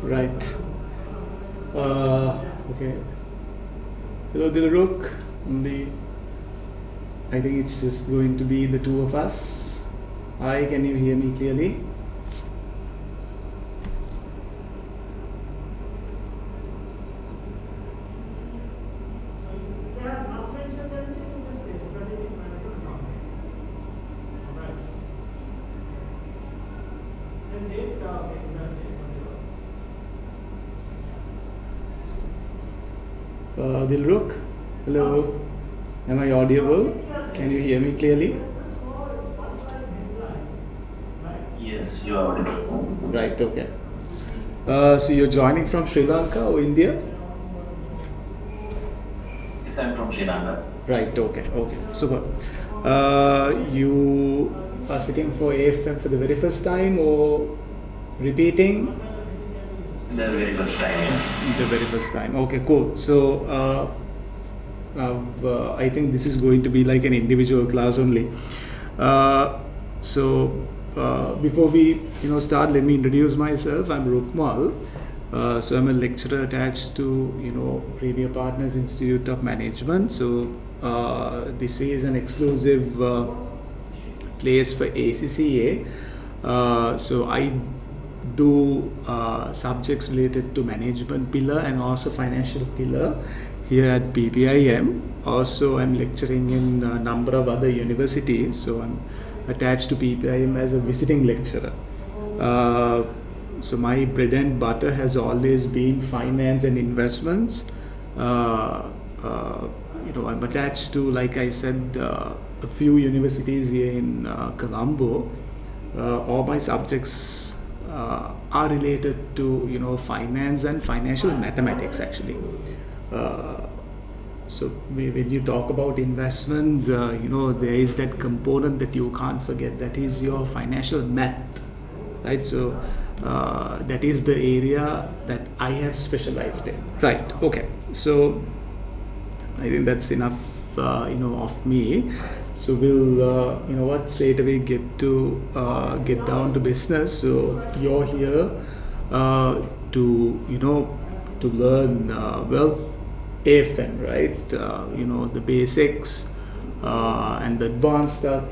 Right. Okay. Hello, Dilruk. Only, I think it's just going to be the two of us. Hi, can you hear me clearly? Dilruk, hello. Am I audible? Can you hear me clearly? Yes, you are audible. Right, okay. So you're joining from Sri Lanka or India? Yes, I'm from Sri Lanka. Right, okay, super. You are sitting for AFM for the very first time or repeating? The very first time, yes. The very first time. Okay, cool. So I think this is going to be like an individual class only. Before we start, let me introduce myself. I'm Rukmal. So I'm a lecturer attached to Premier Partners Institute of Management. So this is an exclusive place for ACCA. So I do subjects related to management pillar and also financial pillar here at PPIM. Also, I'm lecturing in a number of other universities. So I'm attached to PPIM as a visiting lecturer. So my bread and butter has always been finance and investments. I'm attached to, like I said, a few universities here in Colombo. All my subjects are related to finance and financial mathematics actually. So when you talk about investments, there is that component that you can't forget, that is your financial math, right? So that is the area that I have specialized in. Right, okay. So I think that's enough of me. So we'll straight away get down to business. So you're here to learn AFM, right? The basics and the advanced stuff,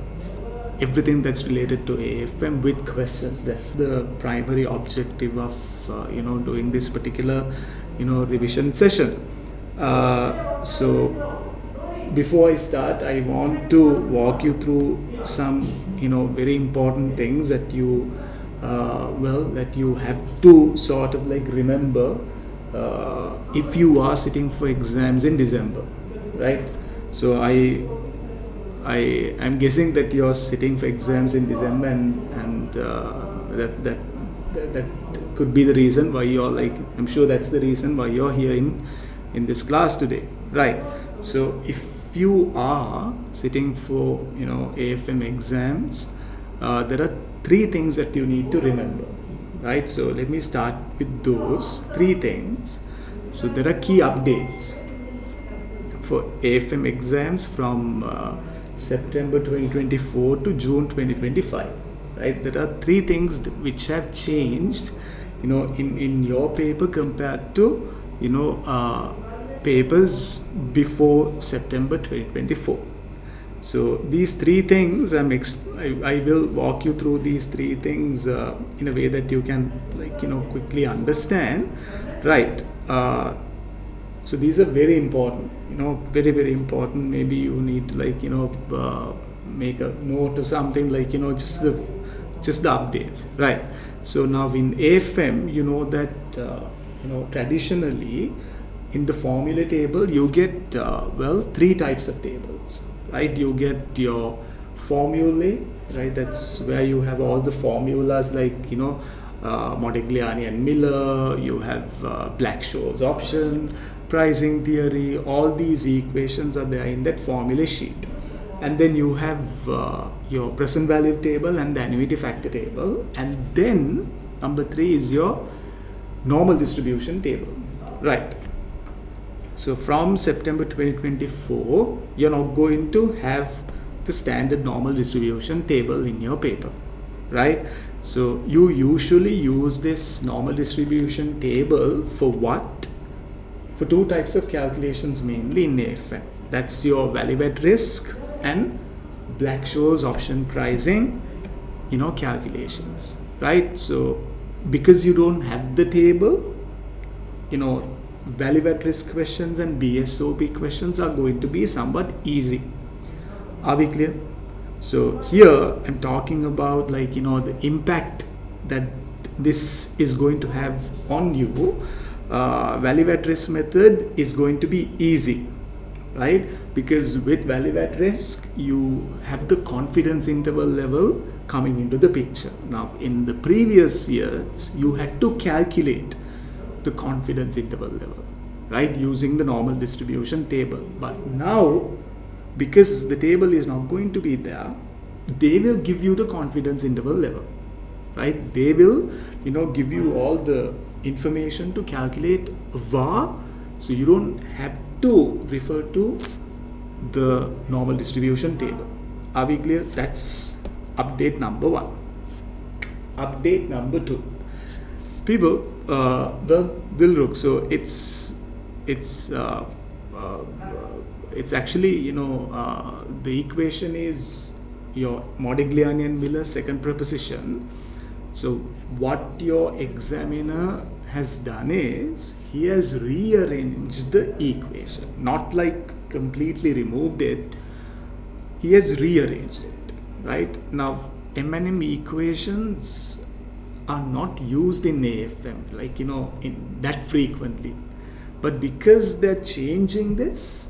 everything that's related to AFM with questions. That's the primary objective of doing this particular revision session. So before I start, I want to walk you through some very important things that you have to sort of like remember if you are sitting for exams in December, right? So I'm guessing that you're sitting for exams in December, and that could be the reason why you're like, I'm sure that's the reason why you're here in this class today, right? So if you are sitting for AFM exams, there are three things that you need to remember, right? So let me start with those three things. So there are key updates for AFM exams from September 2024 to June 2025, right? There are three things which have changed in your paper compared to papers before September 2024. So these three things, I will walk you through these three things in a way that you can quickly understand, right? So these are very important, very, very important. Maybe you need to make a note or something, just the updates, right? So now in AFM, that traditionally in the formula table you get three types of tables, right? You get your formulae, right? That's where you have all the formulas Modigliani and Miller. You have Black-Scholes option, pricing theory. All these equations are there in that formula sheet. And then you have your present value table and the annuity factor table. And then number three is your normal distribution table, right? So from September 2024, you're not going to have the standard normal distribution table in your paper, right? So you usually use this normal distribution table for what? For two types of calculations mainly in AFM. That's your value at risk and Black-Scholes option pricing, calculations, right? So because you don't have the table, value at risk questions and BSOP questions are going to be somewhat easy. Are we clear? So here I'm talking about the impact that this is going to have on you. Value at risk method is going to be easy, right? Because with value at risk you have the confidence interval level coming into the picture. Now in the previous years you had to calculate the confidence interval level, right, using the normal distribution table. But now, because the table is not going to be there, they will give you the confidence interval level, right? They will give you all the information to calculate VAR, so you don't have to refer to the normal distribution table. Are we clear? That's update number 1. Update number 2, people, Dilruk, so it's actually the equation is your Modigliani and Miller second proposition. So what your examiner has done is he has rearranged the equation, not like completely removed it, he has rearranged it, right? Now M&M equations are not used in AFM in that frequently, but because they're changing this,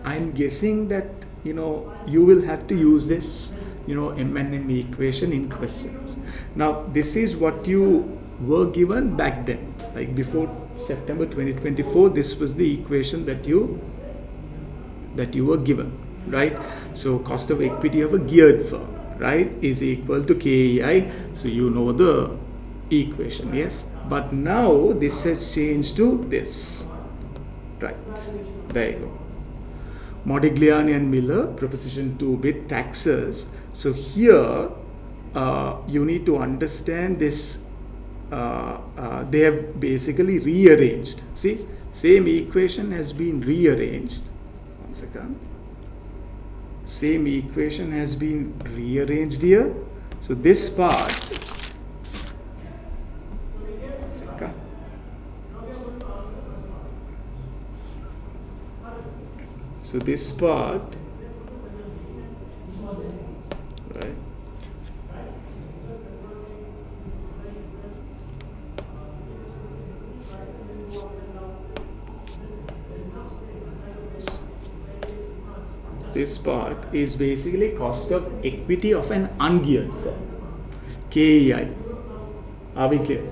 I'm guessing that you will have to use this M&M equation in questions. Now this is what you were given back then, like before September 2024. This was the equation that you were given, right? So cost of equity of a geared firm, right, is equal to KEI. So you know the equation, yes. But now this has changed to this, right? There you go. Modigliani and Miller, proposition 2 with taxes. So here you need to understand this. They have basically rearranged. See, same equation has been rearranged. One second. Same equation has been rearranged here. So this part. One second. So this part, right? This part is basically cost of equity of an ungeared firm, KEI. Are we clear?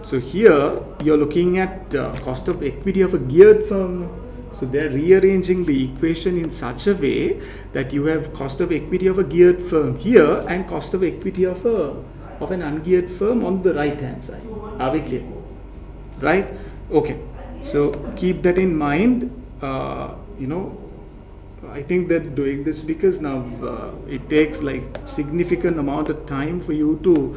So here you're looking at cost of equity of a geared firm. So they're rearranging the equation in such a way that you have cost of equity of a geared firm here and cost of equity of an ungeared firm on the right hand side. Are we clear? Right? Okay. So keep that in mind. I think that doing this because now it takes like significant amount of time for you to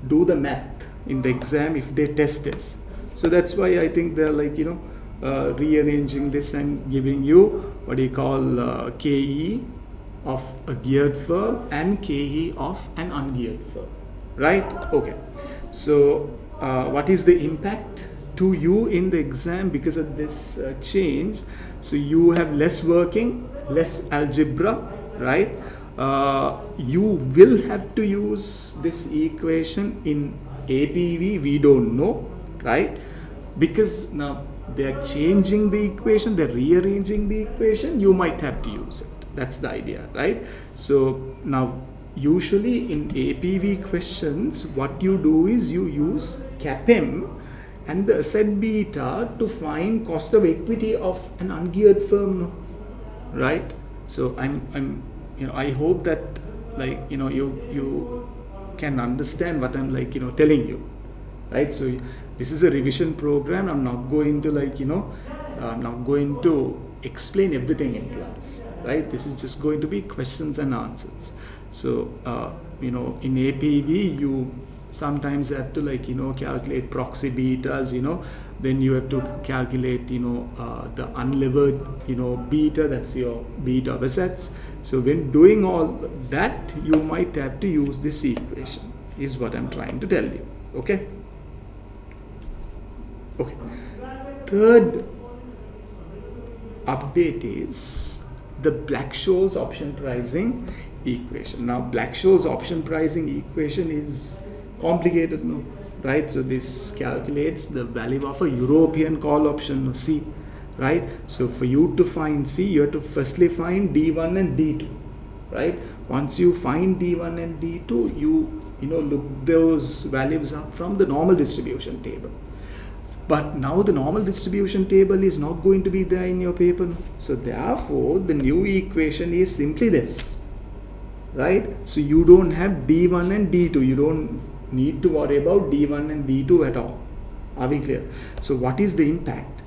do the math in the exam if they test this. So that's why I think they're rearranging this and giving you what you call KE of a geared firm and KE of an ungeared firm, right? Okay. So what is the impact to you in the exam because of this change? So you have less working, less algebra, right? You will have to use this equation in APV, we don't know, right? Because now they are changing the equation, they're rearranging the equation, you might have to use it. That's the idea, right? So now usually in APV questions, what you do is you use CAPM and the asset beta to find cost of equity of an ungeared firm, right? So I hope that you can understand what I'm telling you, right? So this is a revision program. I'm not going to I'm not going to explain everything in class, right? This is just going to be questions and answers. So in APV you sometimes have to calculate proxy betas, then you have to calculate the unlevered beta, that's your beta of assets. So when doing all that, you might have to use this equation, is what I'm trying to tell you. Okay. Third update is the Black-Scholes option pricing equation. Now Black-Scholes option pricing equation is complicated, no? Right? So this calculates the value of a European call option, C, right? So for you to find C, you have to firstly find D1 and D2, right? Once you find D1 and D2, you look those values up from the normal distribution table. But now the normal distribution table is not going to be there in your paper. So therefore, the new equation is simply this, right? So you don't have D1 and D2. You don't need to worry about D1 and D2 at all. Are we clear? So what is the impact?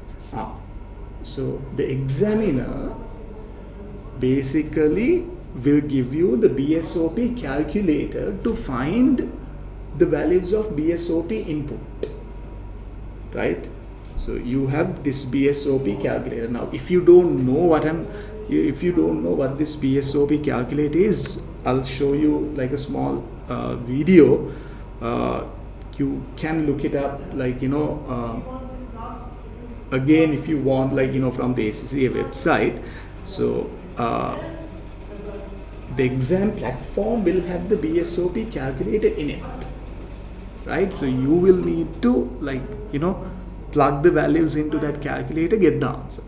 So the examiner basically will give you the BSOP calculator to find the values of BSOP input. Right? So you have this BSOP calculator. Now, if you don't know what this BSOP calculator is, I'll show you like a small video. You can look it up, again if you want, from the ACCA website. So the exam platform will have the BSOP calculator in it. Right, so you will need to plug the values into that calculator, get the answer.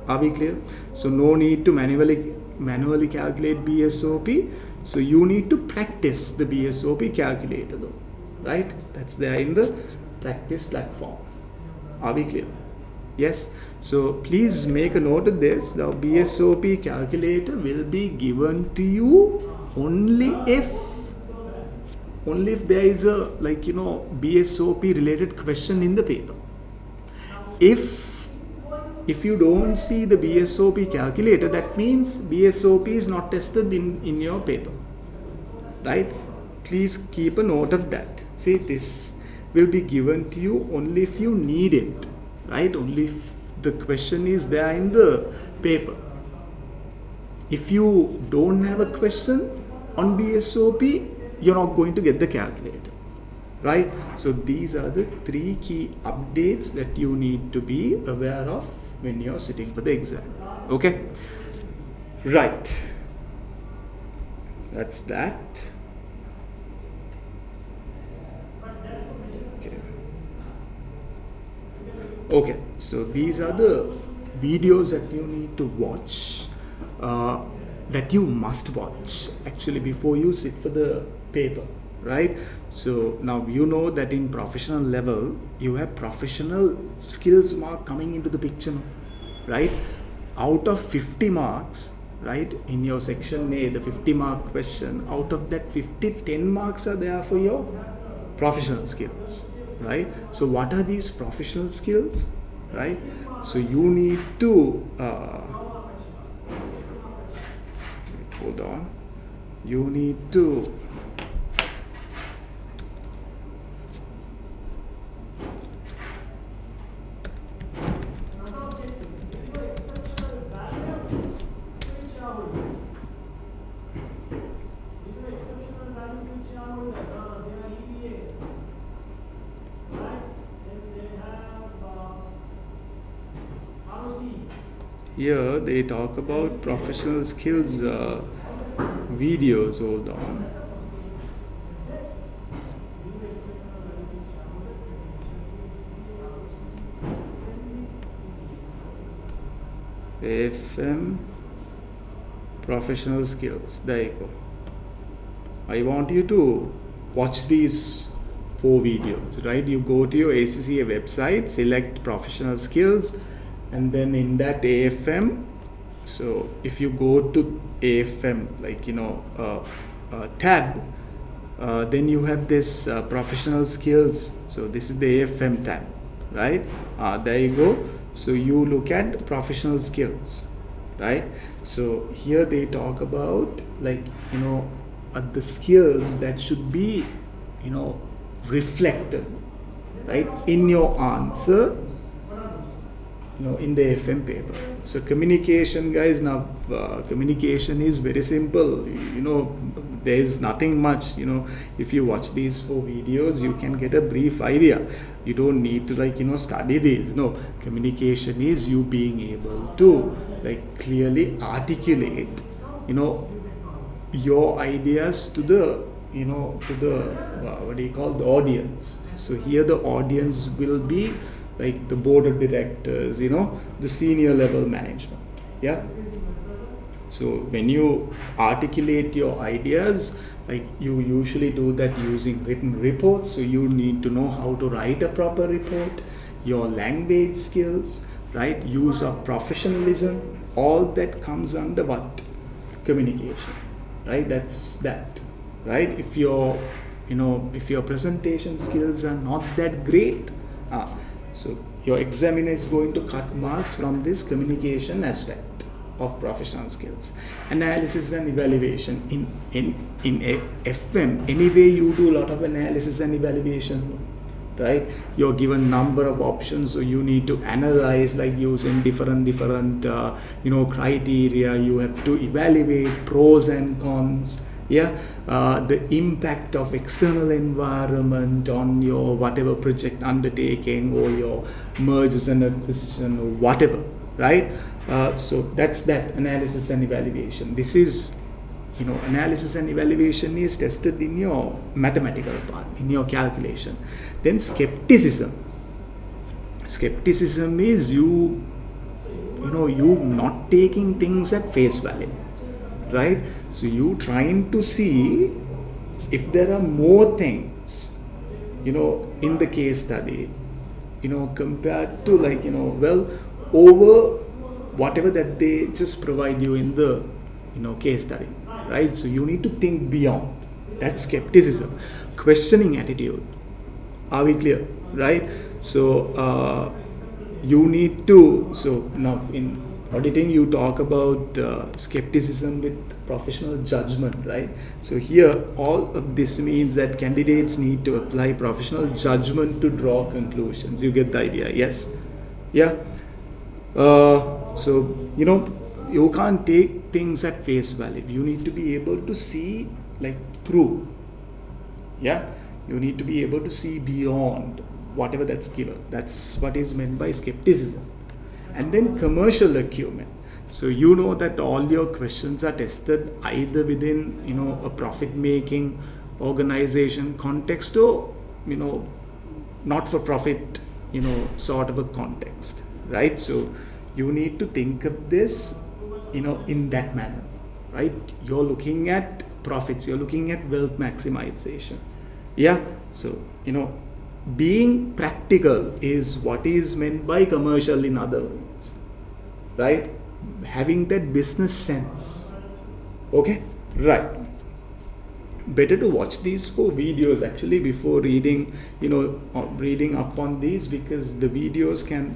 Are we clear? So no need to manually calculate BSOP. So you need to practice the BSOP calculator though, right? That's there in the practice platform. Are we clear? Yes. So please make a note of this. The BSOP calculator will be given to you only if there is a BSOP related question in the paper. If you don't see the BSOP calculator, that means BSOP is not tested in your paper, right? Please keep a note of that. See, this will be given to you only if you need it, right? Only if the question is there in the paper. If you don't have a question on BSOP, you're not going to get the calculator, right? So these are the 3 key updates that you need to be aware of when you're sitting for the exam. Okay, right, that's that. Okay, so these are the videos that you need to watch, that you must watch actually before you sit for the paper, right? So now you know that in professional level you have professional skills mark coming into the picture, right? Out of 50 marks, right, in your section A, the 50-mark question, out of that 50, 10 marks are there for your professional skills, right? So what are these professional skills, right? So you need to hold on, you need to here they talk about professional skills videos. Hold on. AFM professional skills. There you go. I want you to watch these 4 videos, right? You go to your ACCA website, select professional skills, and then in that AFM, so if you go to AFM tab, then you have this professional skills. So this is the AFM tab, right? There you go. So you look at professional skills, right? So here they talk about the skills that should be, reflected, right, in your answer, in the AFM paper. So communication, guys, now communication is very simple. There is nothing much. If you watch these 4 videos, you can get a brief idea. You don't need to study these. No, communication is you being able to clearly articulate, your ideas to the what do you call, the audience. So here the audience will be the board of directors, the senior level management. Yeah. So when you articulate your ideas, you usually do that using written reports. So you need to know how to write a proper report, your language skills, right, use of professionalism, all that comes under what? Communication, right? That's that, right? If your presentation skills are not that great, so your examiner is going to cut marks from this communication aspect of professional skills. Analysis and evaluation in FM, anyway you do a lot of analysis and evaluation, right? You're given number of options, so you need to analyze using different criteria. You have to evaluate pros and cons. Yeah, the impact of external environment on your whatever project undertaking or your mergers and acquisition or whatever, right? So that's that, analysis and evaluation. This is, analysis and evaluation is tested in your mathematical part, in your calculation. Then skepticism. Skepticism is you not taking things at face value, right? So you trying to see if there are more things, in the case study, compared to over whatever that they just provide you in the, case study, right? So you need to think beyond. That's skepticism. Questioning attitude. Are we clear, right? So you need to, so now in auditing you talk about skepticism with professional judgment, right? So here all of this means that candidates need to apply professional judgment to draw conclusions. You get the idea? Yes? Yeah? So you can't take things at face value. You need to be able to see through. Yeah? You need to be able to see beyond whatever that's given. That's what is meant by skepticism. And then commercial acumen. So you know that all your questions are tested either within a profit making organization context or not for profit sort of a context, right? So you need to think of this in that manner, right? You're looking at profits, you're looking at wealth maximization. Yeah. So being practical is what is meant by commercial, in other words, right? Having that business sense. Okay, right. Better to watch these 4 videos actually before reading, reading up on these, because the videos can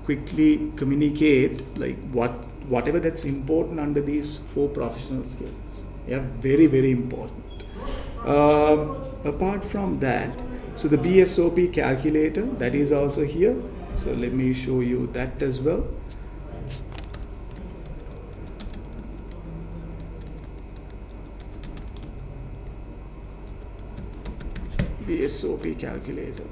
quickly communicate whatever that's important under these 4 professional skills. Yeah, very, very important. Apart from that, so the BSOP calculator, that is also here. So let me show you that as well. BSOP calculator.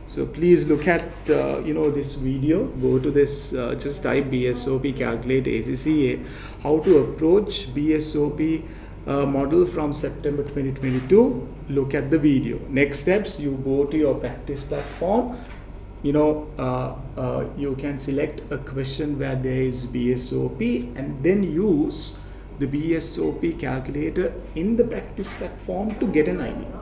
So please look at this video. Go to this, just type BSOP calculate ACCA, how to approach BSOP model from September 2022. Look at the video. Next steps, you go to your practice platform. You can select a question where there is BSOP and then use the BSOP calculator in the practice platform to get an idea.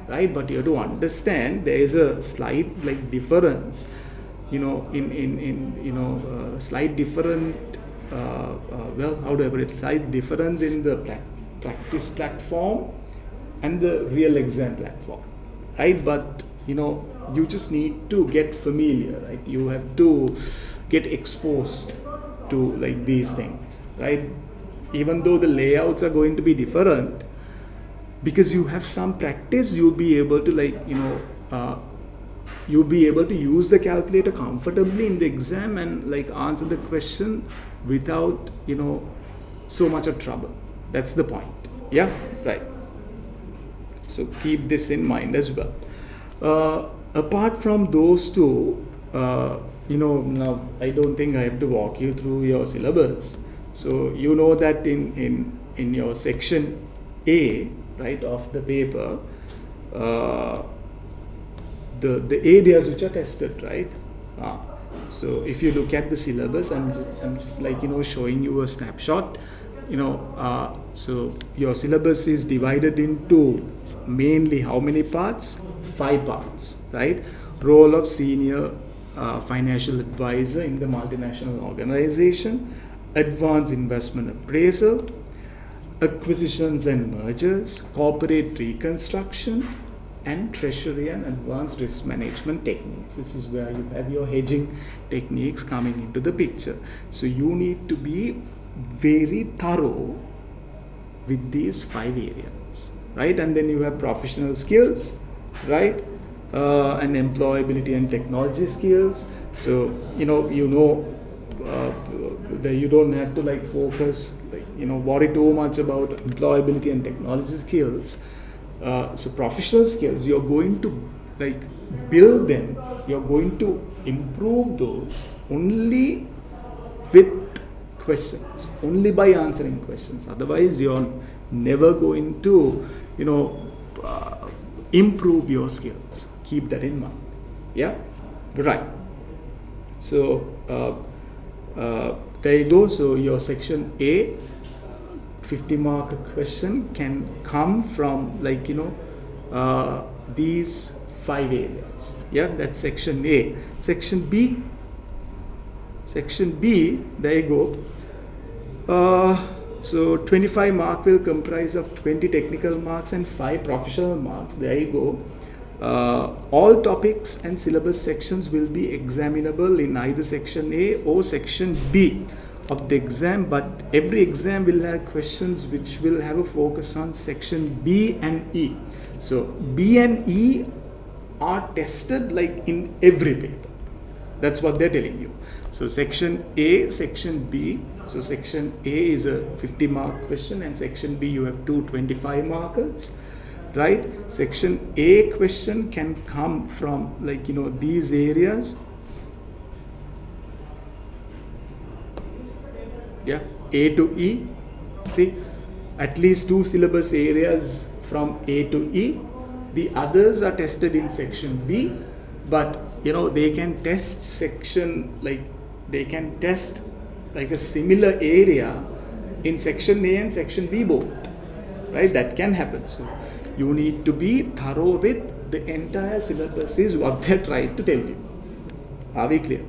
Right, but you have to understand there is a slight difference, slight different, how do I put it? Slight difference in the practice platform and the real exam platform, right? But you just need to get familiar, right? You have to get exposed to like these things, right? Even though the layouts are going to be different, because you have some practice, you'll be able to you'll be able to use the calculator comfortably in the exam and like answer the question without so much of trouble. That's the point. Yeah, right. So keep this in mind as well. Apart from those two, now I don't think I have to walk you through your syllabus. So you know that in your section A, right, of the paper, the areas which are tested, right? So if you look at the syllabus, I'm just like showing you a snapshot. So your syllabus is divided into mainly how many parts? 5 parts, right? Role of senior financial advisor in the multinational organization, advanced investment appraisal, acquisitions and mergers, corporate reconstruction, and treasury and advanced risk management techniques. This is where you have your hedging techniques coming into the picture. So you need to be very thorough with these 5 areas, right? And then you have professional skills, right? And employability and technology skills. So that you don't have to like focus, worry too much about employability and technology skills. So professional skills, you're going to like build them, you're going to improve those only with questions, only by answering questions. Otherwise you're never going to improve your skills. Keep that in mind. Yeah, right. So there you go. So your section A 50-mark question can come from these 5 areas. Yeah, that's section A. Section B, there you go. So 25 mark will comprise of 20 technical marks and 5 professional marks. There you go. All topics and syllabus sections will be examinable in either section A or section B of the exam, but every exam will have questions which will have a focus on section B and E. So B and E are tested like in every paper. That's what they're telling you. So section A, section B. So section A is a 50-mark question, and section B you have 2 25 markers, right? Section A question can come from these areas. Yeah, A to E. See, at least 2 syllabus areas from A to E. The others are tested in section B, but they can test a similar area in section A and section B both, right? That can happen. So you need to be thorough with the entire syllabus is what they're trying to tell you. Are we clear?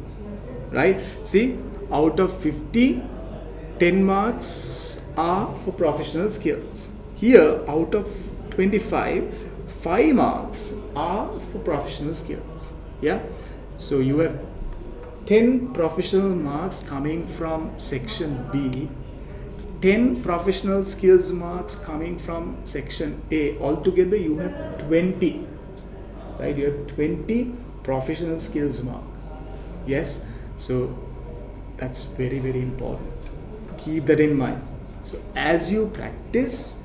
Right? See, out of 50, 10 marks are for professional skills. Here, out of 25, 5 marks are for professional skills. Yeah? So you have 10 professional marks coming from section B, 10 professional skills marks coming from section A. Altogether you have 20, right? You have 20 professional skills mark. Yes, so that's very, very important. Keep that in mind. So as you practice,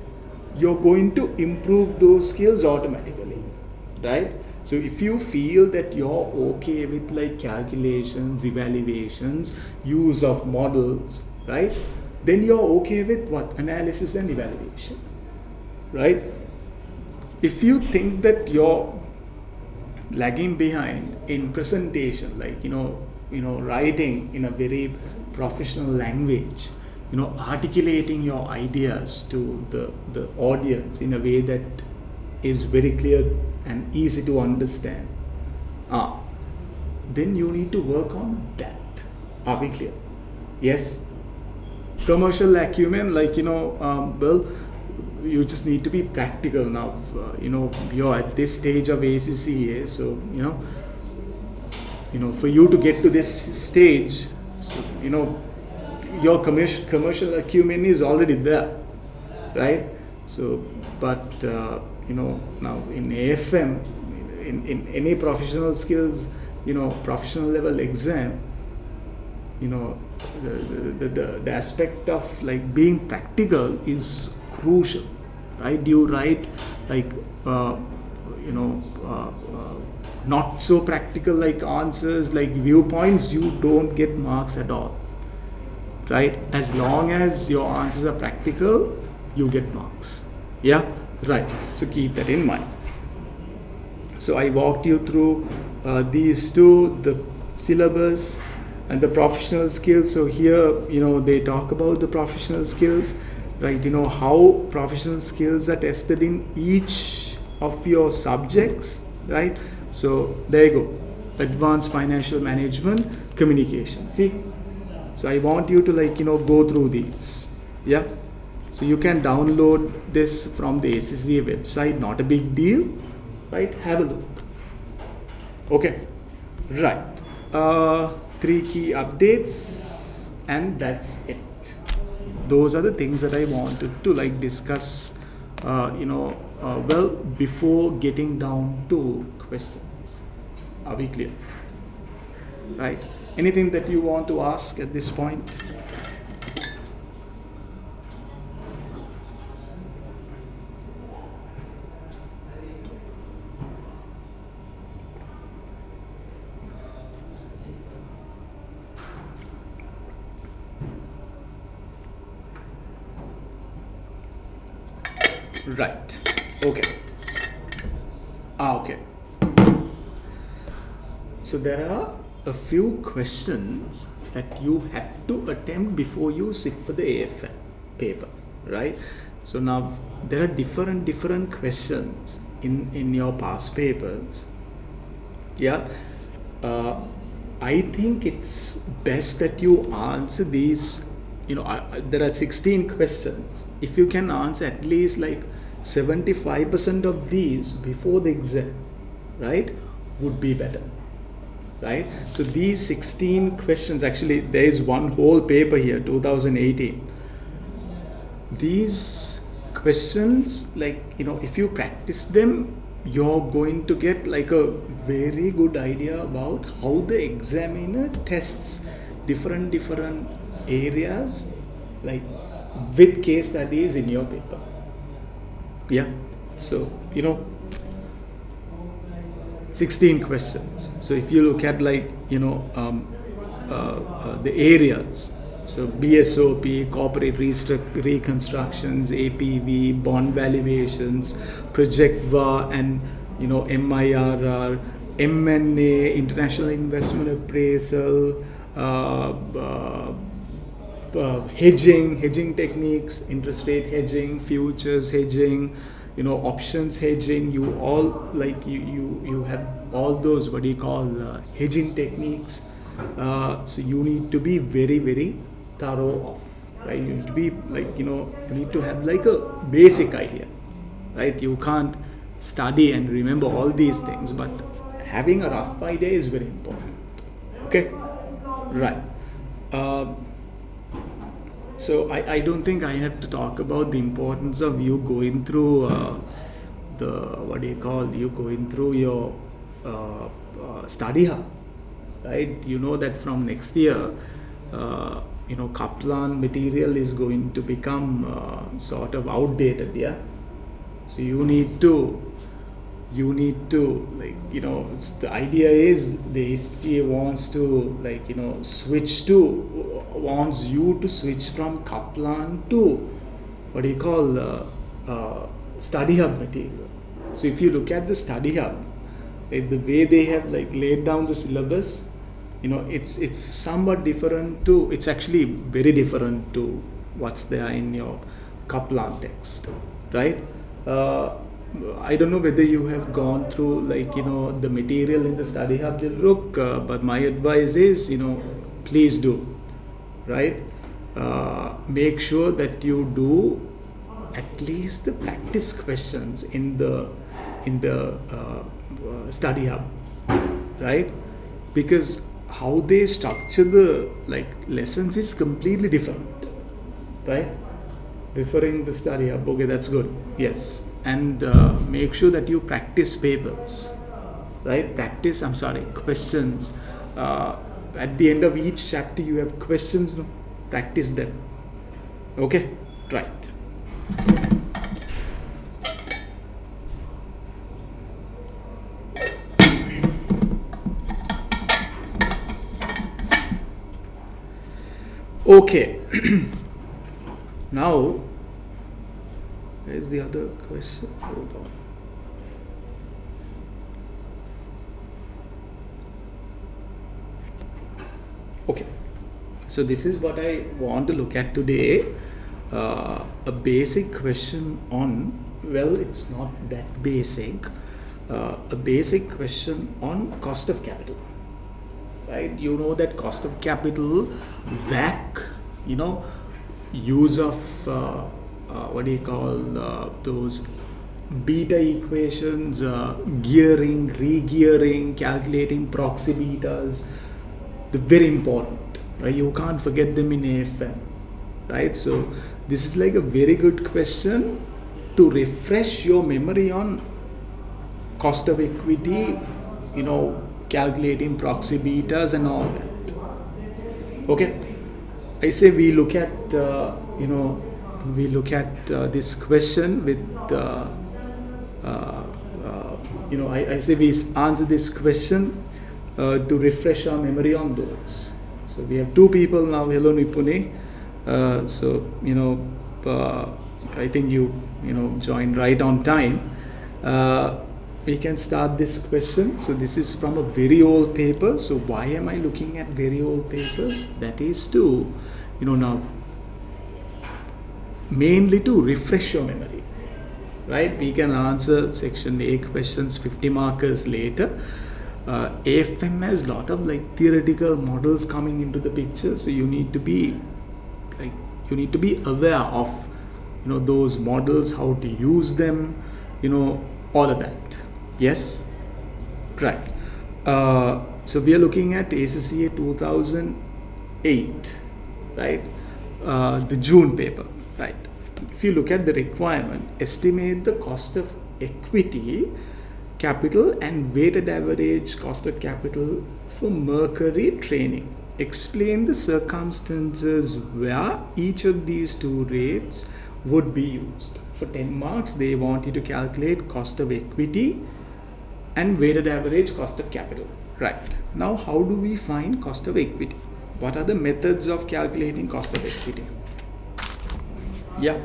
you're going to improve those skills automatically, right? So if you feel that you're okay with calculations, evaluations, use of models, right? Then you're okay with what? Analysis and evaluation, right? If you think that you're lagging behind in presentation, writing in a very professional language, articulating your ideas to the audience in a way that is very clear and easy to understand, then you need to work on that. Are we clear? Yes. Commercial acumen, you just need to be practical now. You're at this stage of ACCA, so for you to get to this stage, so your commercial acumen is already there, right? So, but now in AFM, in any professional skills, professional level exam, the aspect of like being practical is crucial, right? You write like not so practical like answers, like viewpoints, you don't get marks at all, right? As long as your answers are practical, you get marks. Yeah, right. So keep that in mind. So I walked you through these two, the syllabus and the professional skills. So here, they talk about the professional skills, right? How professional skills are tested in each of your subjects, right? So there you go. Advanced financial management, communication. See? So I want you to go through these. Yeah? So you can download this from the ACCA website, not a big deal, right? Have a look. Okay, right. 3 key updates, and that's it. Those are the things that I wanted to discuss, before getting down to questions. Are we clear? Right. Anything that you want to ask at this point? Right. Okay. Okay. So there are a few questions that you have to attempt before you sit for the AFM paper, right? So now there are different questions in your past papers. Yeah. I think it's best that you answer these. There are 16 questions. If you can answer at least 75% of these before the exam, right, would be better, right? So these 16 questions, actually there is one whole paper here, 2018. These questions, if you practice them, you're going to get a very good idea about how the examiner tests different areas, with case studies in your paper. Yeah. So 16 questions. So if you look at the areas, so BSOP, corporate reconstructions, APV, bond valuations, project VA, and MIRR, M&A, international investment appraisal, hedging techniques, interest rate hedging, futures hedging, options hedging. You all you have all those hedging techniques. So you need to be very, very thorough of, right? You need to be you need to have a basic idea, right? You can't study and remember all these things, but having a rough idea is very important. Okay, right. So I don't think I have to talk about the importance of you going through you going through your study hub, right? You know that from next year, Kaplan material is going to become sort of outdated, yeah. So you need to the idea is the ACCA wants to wants you to switch from Kaplan to study hub material. So if you look at the study hub, the way they have laid down the syllabus, it's somewhat different to, it's actually very different to what's there in your Kaplan text, right? I don't know whether you have gone through the material in the study hub, Dilruk, but my advice is please do, right? Make sure that you do at least the practice questions in the study hub, right? Because how they structure the lessons is completely different, right? Referring the study hub, okay, that's good. Yes, and make sure that you practice papers, right? Questions. At the end of each chapter, you have questions. No? Practice them. Okay, right. Okay. Now, where's the other question? Hold on. Okay. So this is what I want to look at today. A basic question on, well, it's not that basic. A basic question on cost of capital. Right? You know that cost of capital, WACC, use of those beta equations, gearing, re-gearing, calculating proxy betas. They're very important, right? You can't forget them in AFM, right? So this is like a very good question to refresh your memory on cost of equity, calculating proxy betas and all that. Okay, I say we look at this question with I say we answer this question to refresh our memory on those. So we have two people now. Hello, Nipuni. I think you joined right on time. We can start this question. So this is from a very old paper. So why am I looking at very old papers? That is to, now mainly to refresh your memory, right? We can answer section A questions 50 markers later. AFM has a lot of theoretical models coming into the picture. So you need to be aware of those models, how to use them, all of that. Yes, right. So we are looking at ACCA 2008, right? The June paper, right? If you look at the requirement, estimate the cost of equity, capital and weighted average cost of capital for Mercury training. Explain the circumstances where each of these two rates would be used. For 10 marks, they want you to calculate cost of equity and weighted average cost of capital. Right. Now, how do we find cost of equity? What are the methods of calculating cost of equity? Yeah.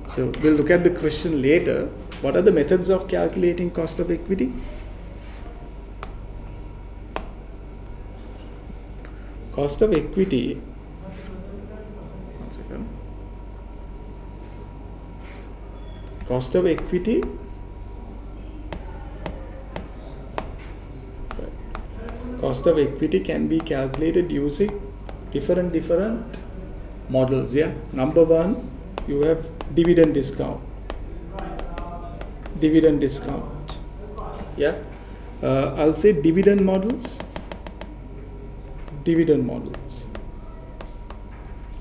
So we'll look at the question later. What are the methods of calculating cost of equity? Cost of equity. One second. Cost of equity. Cost of equity can be calculated using different models. Yeah. Number one, you have dividend discount. Yeah. I'll say dividend models.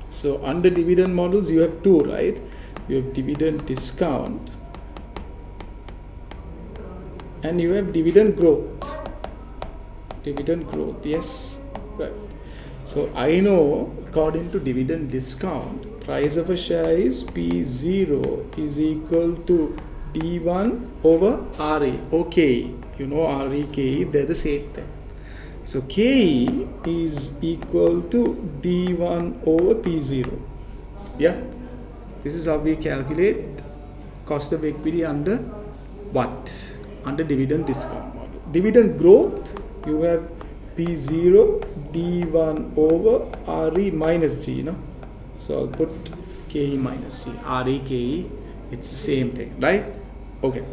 So under dividend models, you have two, right? You have dividend discount and you have dividend growth. Yes, right. So I know according to dividend discount, price of a share is P0 is equal to D1 over RE. Okay, RE, they're the same thing. So KE is equal to D1 over P0. Yeah, this is how we calculate cost of equity under what? Under dividend discount model. Dividend growth, you have P0 D1 over RE minus G, So I'll put KE minus G, RE, KE, it's the same thing, right? Okay.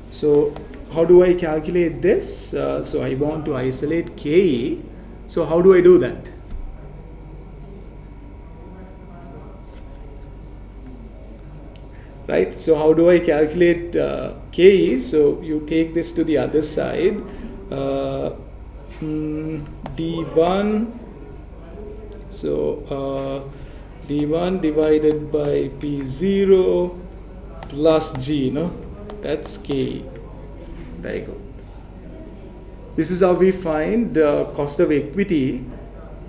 So how do I calculate this? So I want to isolate KE. So how do I do that? right? So how do I calculate KE? So you take this to the other side. D1, so D1 divided by P0 plus G, that's KE. There you go. This is how we find cost of equity.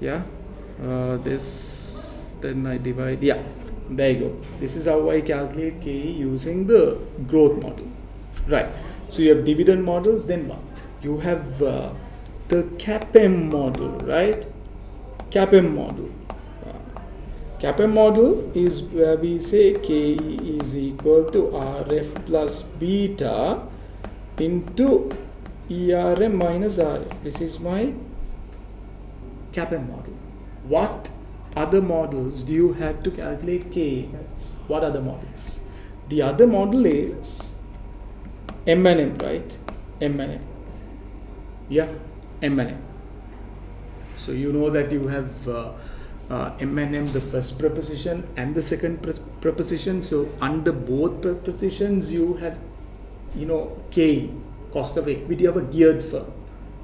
Yeah, this, then I divide, yeah, there you go. This is how I calculate KE using the growth model. Right, so you have dividend models, then what? You have the PPIM model, right? PPIM model. PPIM model is where we say KE is equal to RF plus beta into ERM minus RF. This is my PPIM model. What other models do you have to calculate KE? What other models? The other model is M&M, right? M&M. Yeah, M&M. So you know that you have M&M, the first preposition and the second preposition. So under both prepositions you have, KE, cost of equity of a geared firm.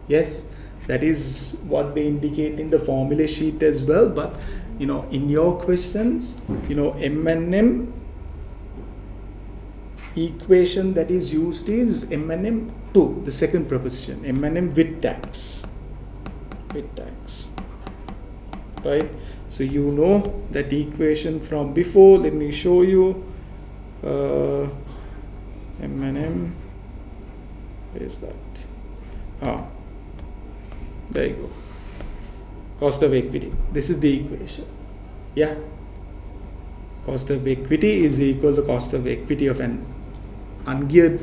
Yes, that is what they indicate in the formula sheet as well. But in your questions, M&M equation that is used is M&M 2, the second preposition, M&M with tax, right? So you know that equation from before. Let me show you. M&M, where is that? There you go. Cost of equity. This is the equation. Yeah. Cost of equity is equal to cost of equity of an ungeared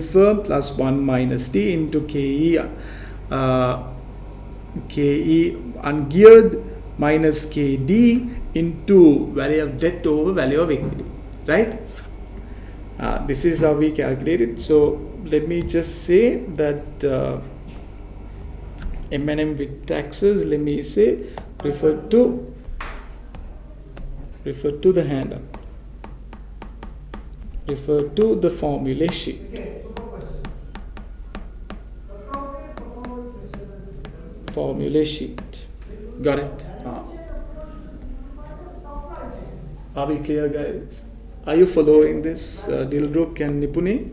firm plus 1 minus T into KE ungeared minus KD into value of debt over value of equity, right? This is how we calculate it. So let me just say that M&M with taxes, let me say, refer to the handout, refer to the formula sheet. Formula sheet. Got it? Are we clear, guys? Are you following this, Dilruk and Nipuni?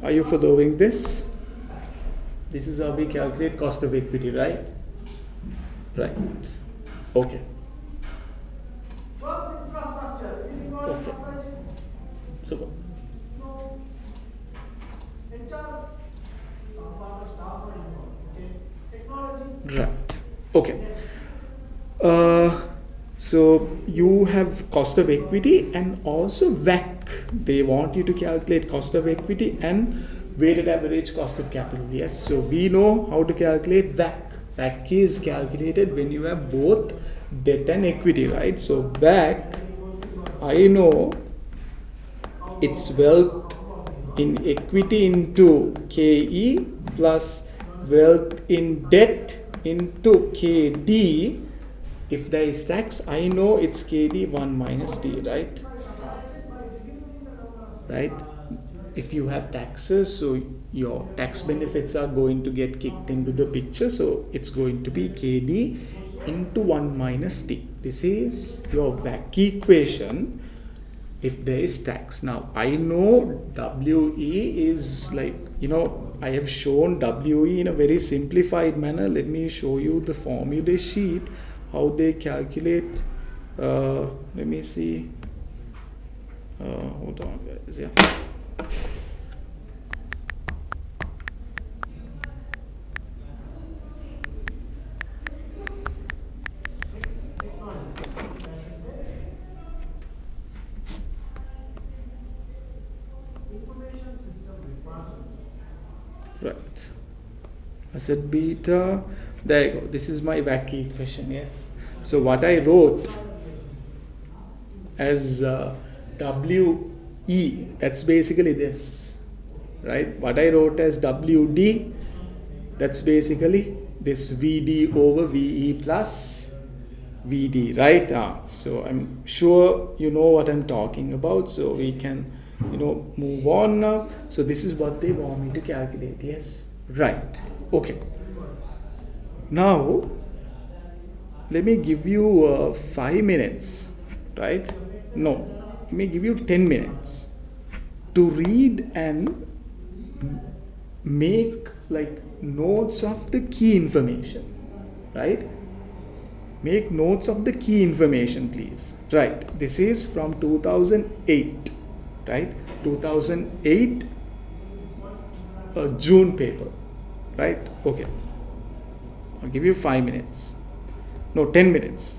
Are you following this? This is how we calculate cost of equity, right? Right. Okay. Okay. So. Right. Okay. So you have cost of equity and also WACC. They want you to calculate cost of equity and weighted average cost of capital. Yes. So we know how to calculate WACC. WACC is calculated when you have both debt and equity, right? So WACC, I know it's wealth in equity into KE plus wealth in debt into KD. If there is tax, I know it's KD 1 minus T, right? Right? If you have taxes, so your tax benefits are going to get kicked into the picture. So it's going to be KD into 1 minus T. This is your WACC equation if there is tax. Now, I know WE is like, I have shown WE in a very simplified manner. Let me show you the formula sheet, how they calculate. Let me see. Hold on, guys. Yeah. Right. Asset beta. There you go. This is my WACC equation. Yes. So what I wrote as WE, that's basically this, right? What I wrote as WD, that's basically this VD over VE plus VD, right? So I'm sure you know what I'm talking about. So we can, move on now. So this is what they want me to calculate. Yes, right. Okay. Now let me give you 5 minutes, right? No, let me give you 10 minutes to read and make like notes of the key information, right? Make notes of the key information, please. Right, this is from 2008, right? 2008 June paper, right? Okay, I'll give you 5 minutes. No, 10 minutes.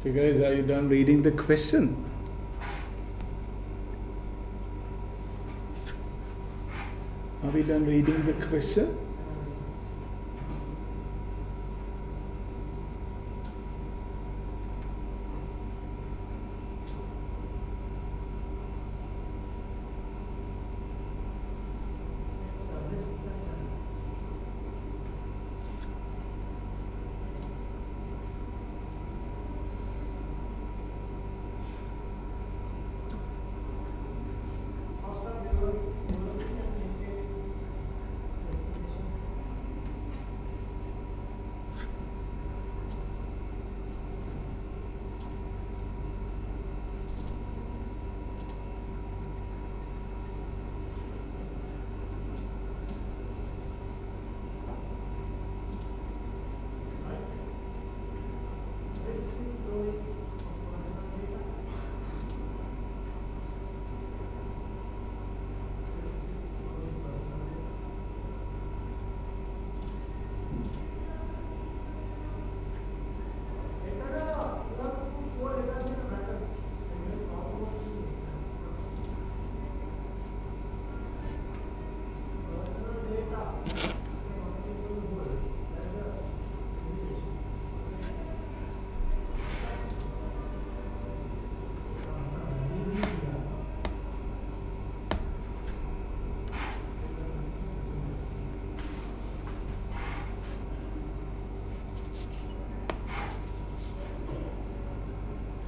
Okay guys, are you done reading the question? Are we done reading the question?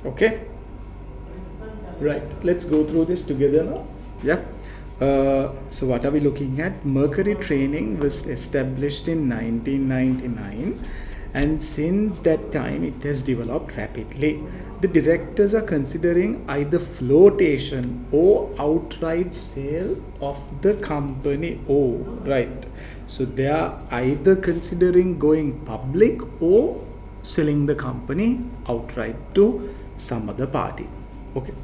Okay, right, let's go through this together now. Yeah. So what are we looking at? Mercury Training was established in 1999, and since that time it has developed rapidly. The directors are considering either flotation or outright sale of the company. Oh, right. So they are either considering going public or selling the company outright to some other party. Okay.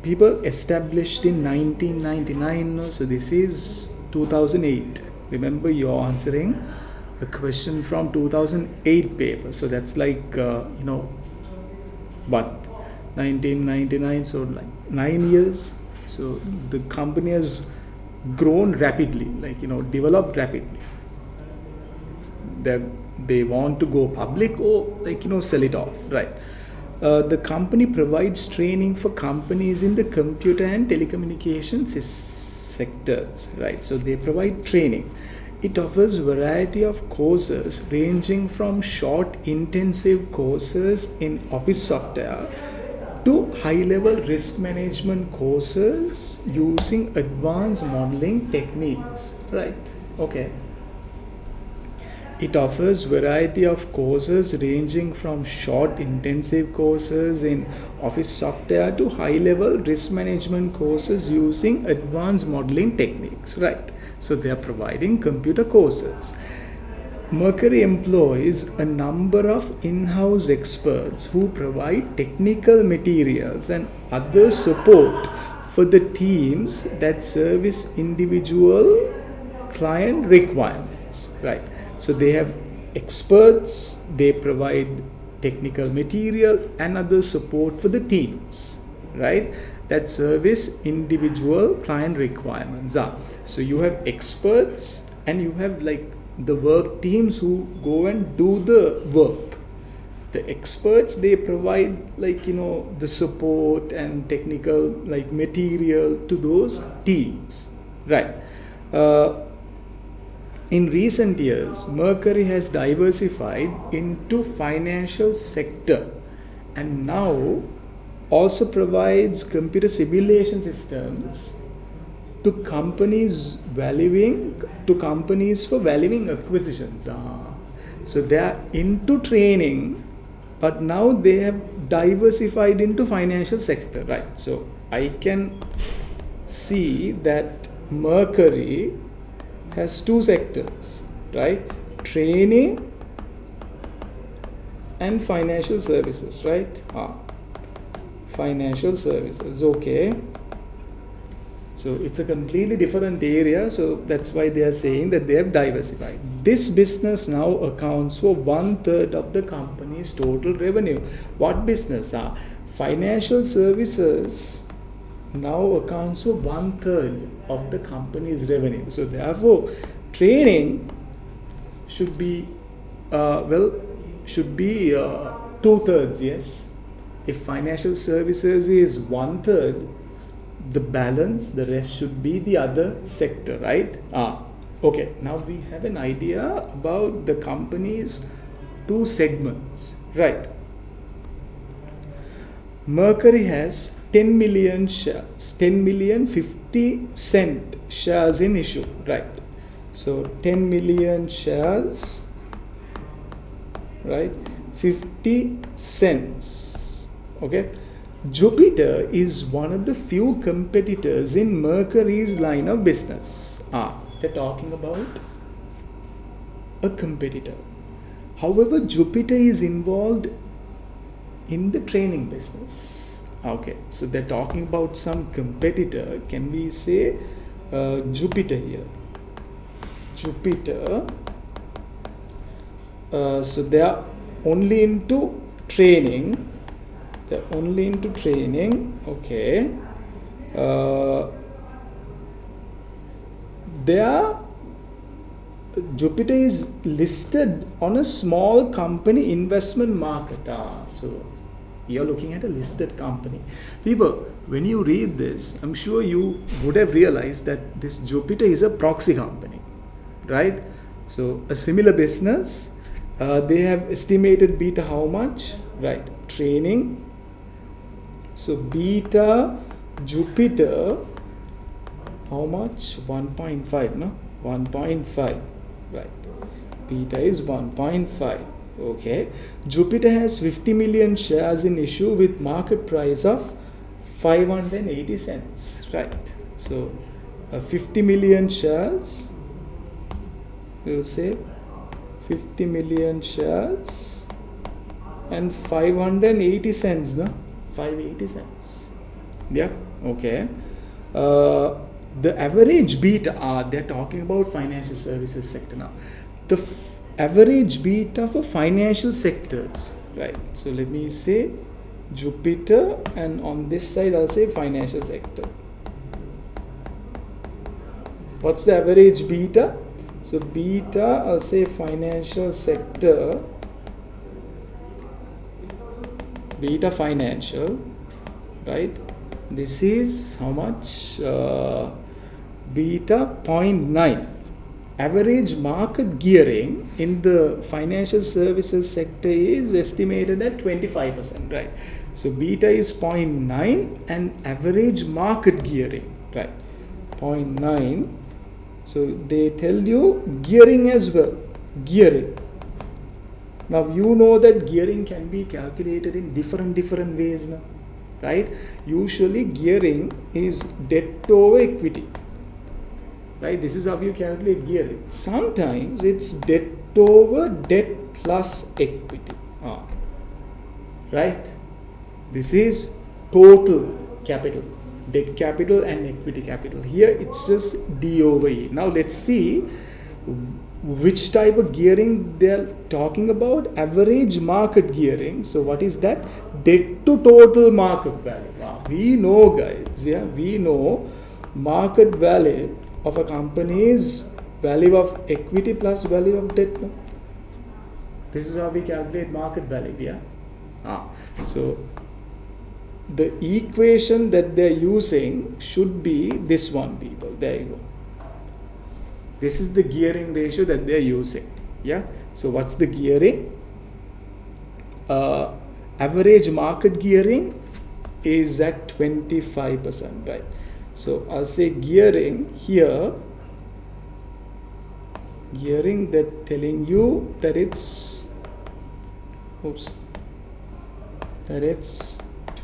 People established in 1999, so this is 2008. Remember, you're answering a question from 2008 paper, so that's like what, 1999, so like 9 years. So the company has grown rapidly, like developed rapidly. That they want to go public or sell it off, right? The company provides training for companies in the computer and telecommunications sectors, right? So they provide training. It offers variety of courses ranging from short intensive courses in office software to high-level risk management courses using advanced modeling techniques, right? Okay. It offers variety of courses ranging from short intensive courses in office software to high-level risk management courses using advanced modeling techniques, right? So they are providing computer courses. Mercury employs a number of in-house experts who provide technical materials and other support for the teams that service individual client requirements, right? So they have experts, they provide technical material and other support for the teams, right, that service individual client requirements. So you have experts and you have like the work teams who go and do the work. The experts, they provide the support and technical material to those teams, right? In recent years, Mercury has diversified into financial sector and now also provides computer simulation systems to companies for valuing acquisitions. So they are into training, but now they have diversified into financial sector, right? So I can see that Mercury has two sectors, right? Training and financial services, right? Financial services, okay. So it's a completely different area. So that's why they are saying that they have diversified. This business now accounts for 1/3 of the company's total revenue. What business? Financial services now accounts for 1/3 of the company's revenue. So therefore, training should be should be 2/3. Yes, if financial services is 1/3, the balance, the rest should be the other sector, right? Okay, now we have an idea about the company's two segments, right? Mercury has 10 million shares, 10 million 50 cent shares in issue, right? So 10 million shares, right? 50 cents, okay? Jupiter is one of the few competitors in Mercury's line of business. They're talking about a competitor. However, Jupiter is involved in the training business. Okay, so they're talking about some competitor. Can we say Jupiter here? Jupiter. So they are only into training. They're only into training. Okay. Jupiter is listed on a small company investment market. So you're looking at a listed company. People, when you read this, I'm sure you would have realized that this Jupiter is a proxy company, right? So a similar business. They have estimated beta how much? Right, training. So beta Jupiter, how much? 1.5, no? 1.5, right. Beta is 1.5, okay. Jupiter has 50 million shares in issue with market price of 580 cents, right. So 50 million shares, we'll say 50 million shares and 580 cents, no? 580 cents. Yeah, okay. The average beta, they're talking about financial services sector now. The average beta for financial sectors, right? So let me say Jupiter, and on this side I'll say financial sector. What's the average beta? So beta, I'll say financial sector, beta financial, right? This is how much? Beta 0.9. Average market gearing in the financial services sector is estimated at 25%, right? So beta is 0.9 and average market gearing, right? 0.9. So they tell you gearing as well. Gearing. Now you know that gearing can be calculated in different ways now, right? Usually gearing is debt over equity, right? This is how you calculate gearing. Sometimes it's debt over debt plus equity, right? This is total capital, debt capital and equity capital. Here it's just D over E. Now let's see which type of gearing they are talking about. Average market gearing. So what is that? Debt to total market value. We know, guys, yeah, we know market value of a company is value of equity plus value of debt. No? This is how we calculate market value, yeah. So the equation that they're using should be this one, people. There you go. This is the gearing ratio that they're using. Yeah. So what's the gearing? Average market gearing is at 25%, right? So I'll say gearing here. Gearing, that telling you that it's that it's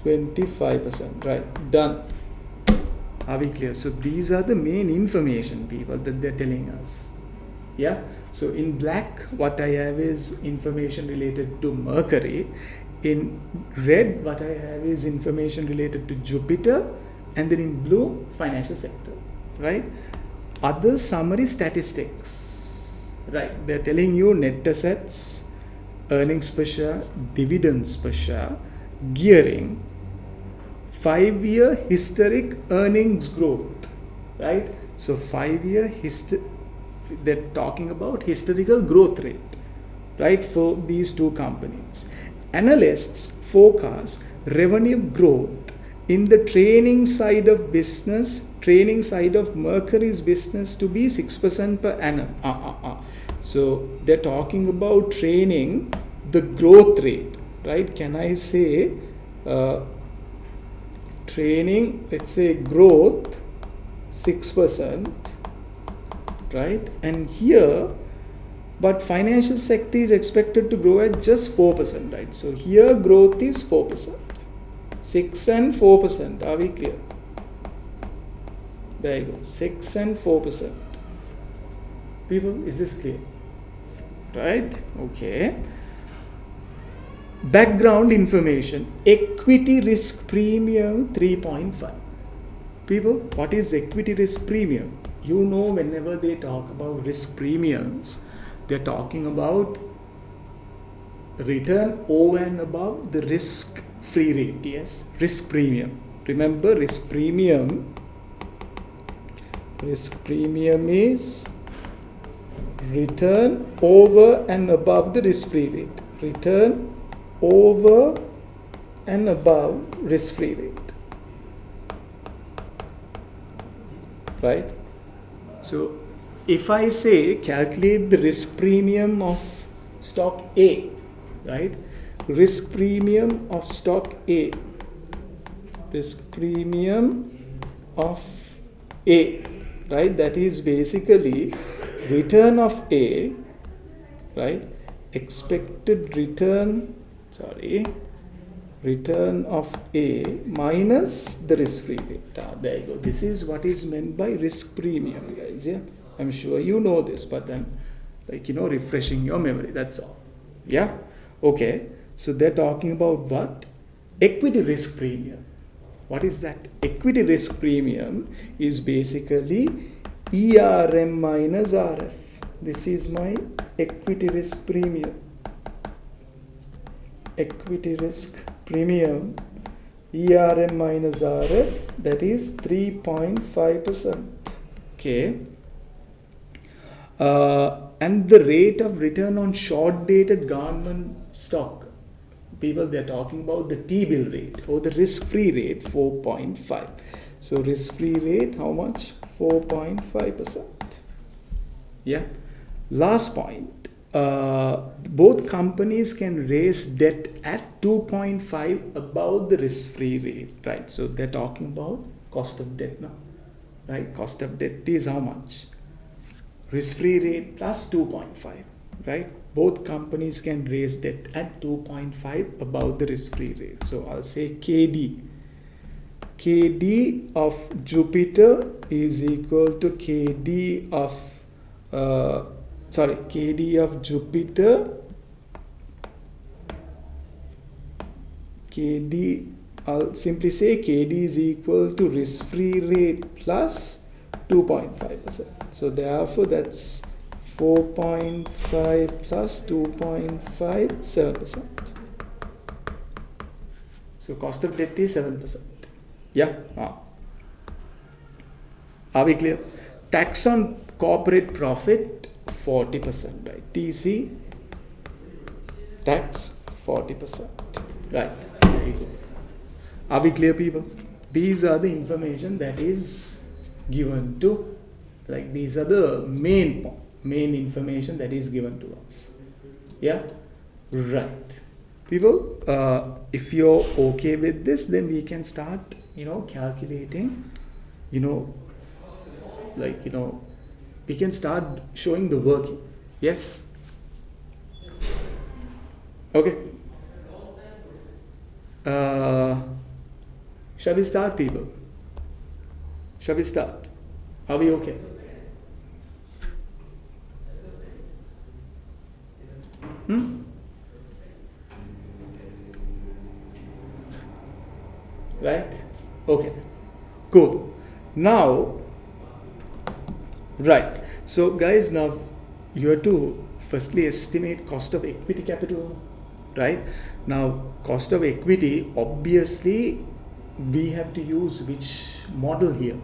25%, right? Done. Are we clear? So these are the main information, people, that they're telling us. Yeah. So in black, what I have is information related to Mercury. In red, what I have is information related to Jupiter, and then in blue, financial sector, right? Other summary statistics, right? They're telling you net assets, earnings per share, dividends per share, gearing, 5-year historic earnings growth, right? So 5-year they're talking about historical growth rate, right, for these two companies. Analysts forecast revenue growth in the training side of Mercury's business to be 6% per annum. So they're talking about training, the growth rate, right? Can I say training, let's say growth 6%, right? And here, but financial sector is expected to grow at just 4%, right? So here growth is 4%. 6 and 4%. Are we clear? There you go. 6 and 4%. People, is this clear? Right? Okay. Background information. Equity risk premium 3.5. People, what is equity risk premium? You know, whenever they talk about risk premiums, they're talking about return over and above the risk free rate. Yes, risk premium. Remember, risk premium is return over and above the risk free rate. Return over and above risk free rate, right? So if I say calculate the risk premium of stock A, right? Risk premium of stock A, risk premium of A, right? That is basically return of A, right? Expected return, return of A minus the risk-free rate. There you go. This is what is meant by risk premium, guys. Yeah, I'm sure you know this, but then, refreshing your memory. That's all. Yeah. Okay. So they're talking about what? Equity risk premium. What is that? Equity risk premium is basically ERM minus RF. This is my equity risk premium. Equity risk premium, ERM minus RF, that is 3.5%. Okay. And the rate of return on short dated government stock. People, they're talking about the T-bill rate or the risk-free rate, 4.5. So risk-free rate, how much? 4.5%. Yeah. Last point. Both companies can raise debt at 2.5 above the risk-free rate, right? So they're talking about cost of debt now, right? Cost of debt is how much? Risk-free rate plus 2.5, right? Both companies can raise debt at 2.5 above the risk-free rate. So I'll say KD. KD of Jupiter is equal to KD of KD of Jupiter, KD, I'll simply say KD is equal to risk-free rate plus 2.5%. So therefore that's 4.5 plus 2.5, 7%. So cost of debt is 7%. Yeah. Are we clear? Tax on corporate profit 40%, right? TC tax 40%, right? There you go. Are we clear, people? These are the information that is given to, these are the main information that is given to us. Yeah, right. People, if you're okay with this, then we can start, calculating, we can start showing the working. Yes? Okay. Shall we start, people? Shall we start? Are we okay? Right? Okay. Cool. Now, right. So guys, now you have to firstly estimate cost of equity capital, right? Now, cost of equity, obviously, we have to use which model here?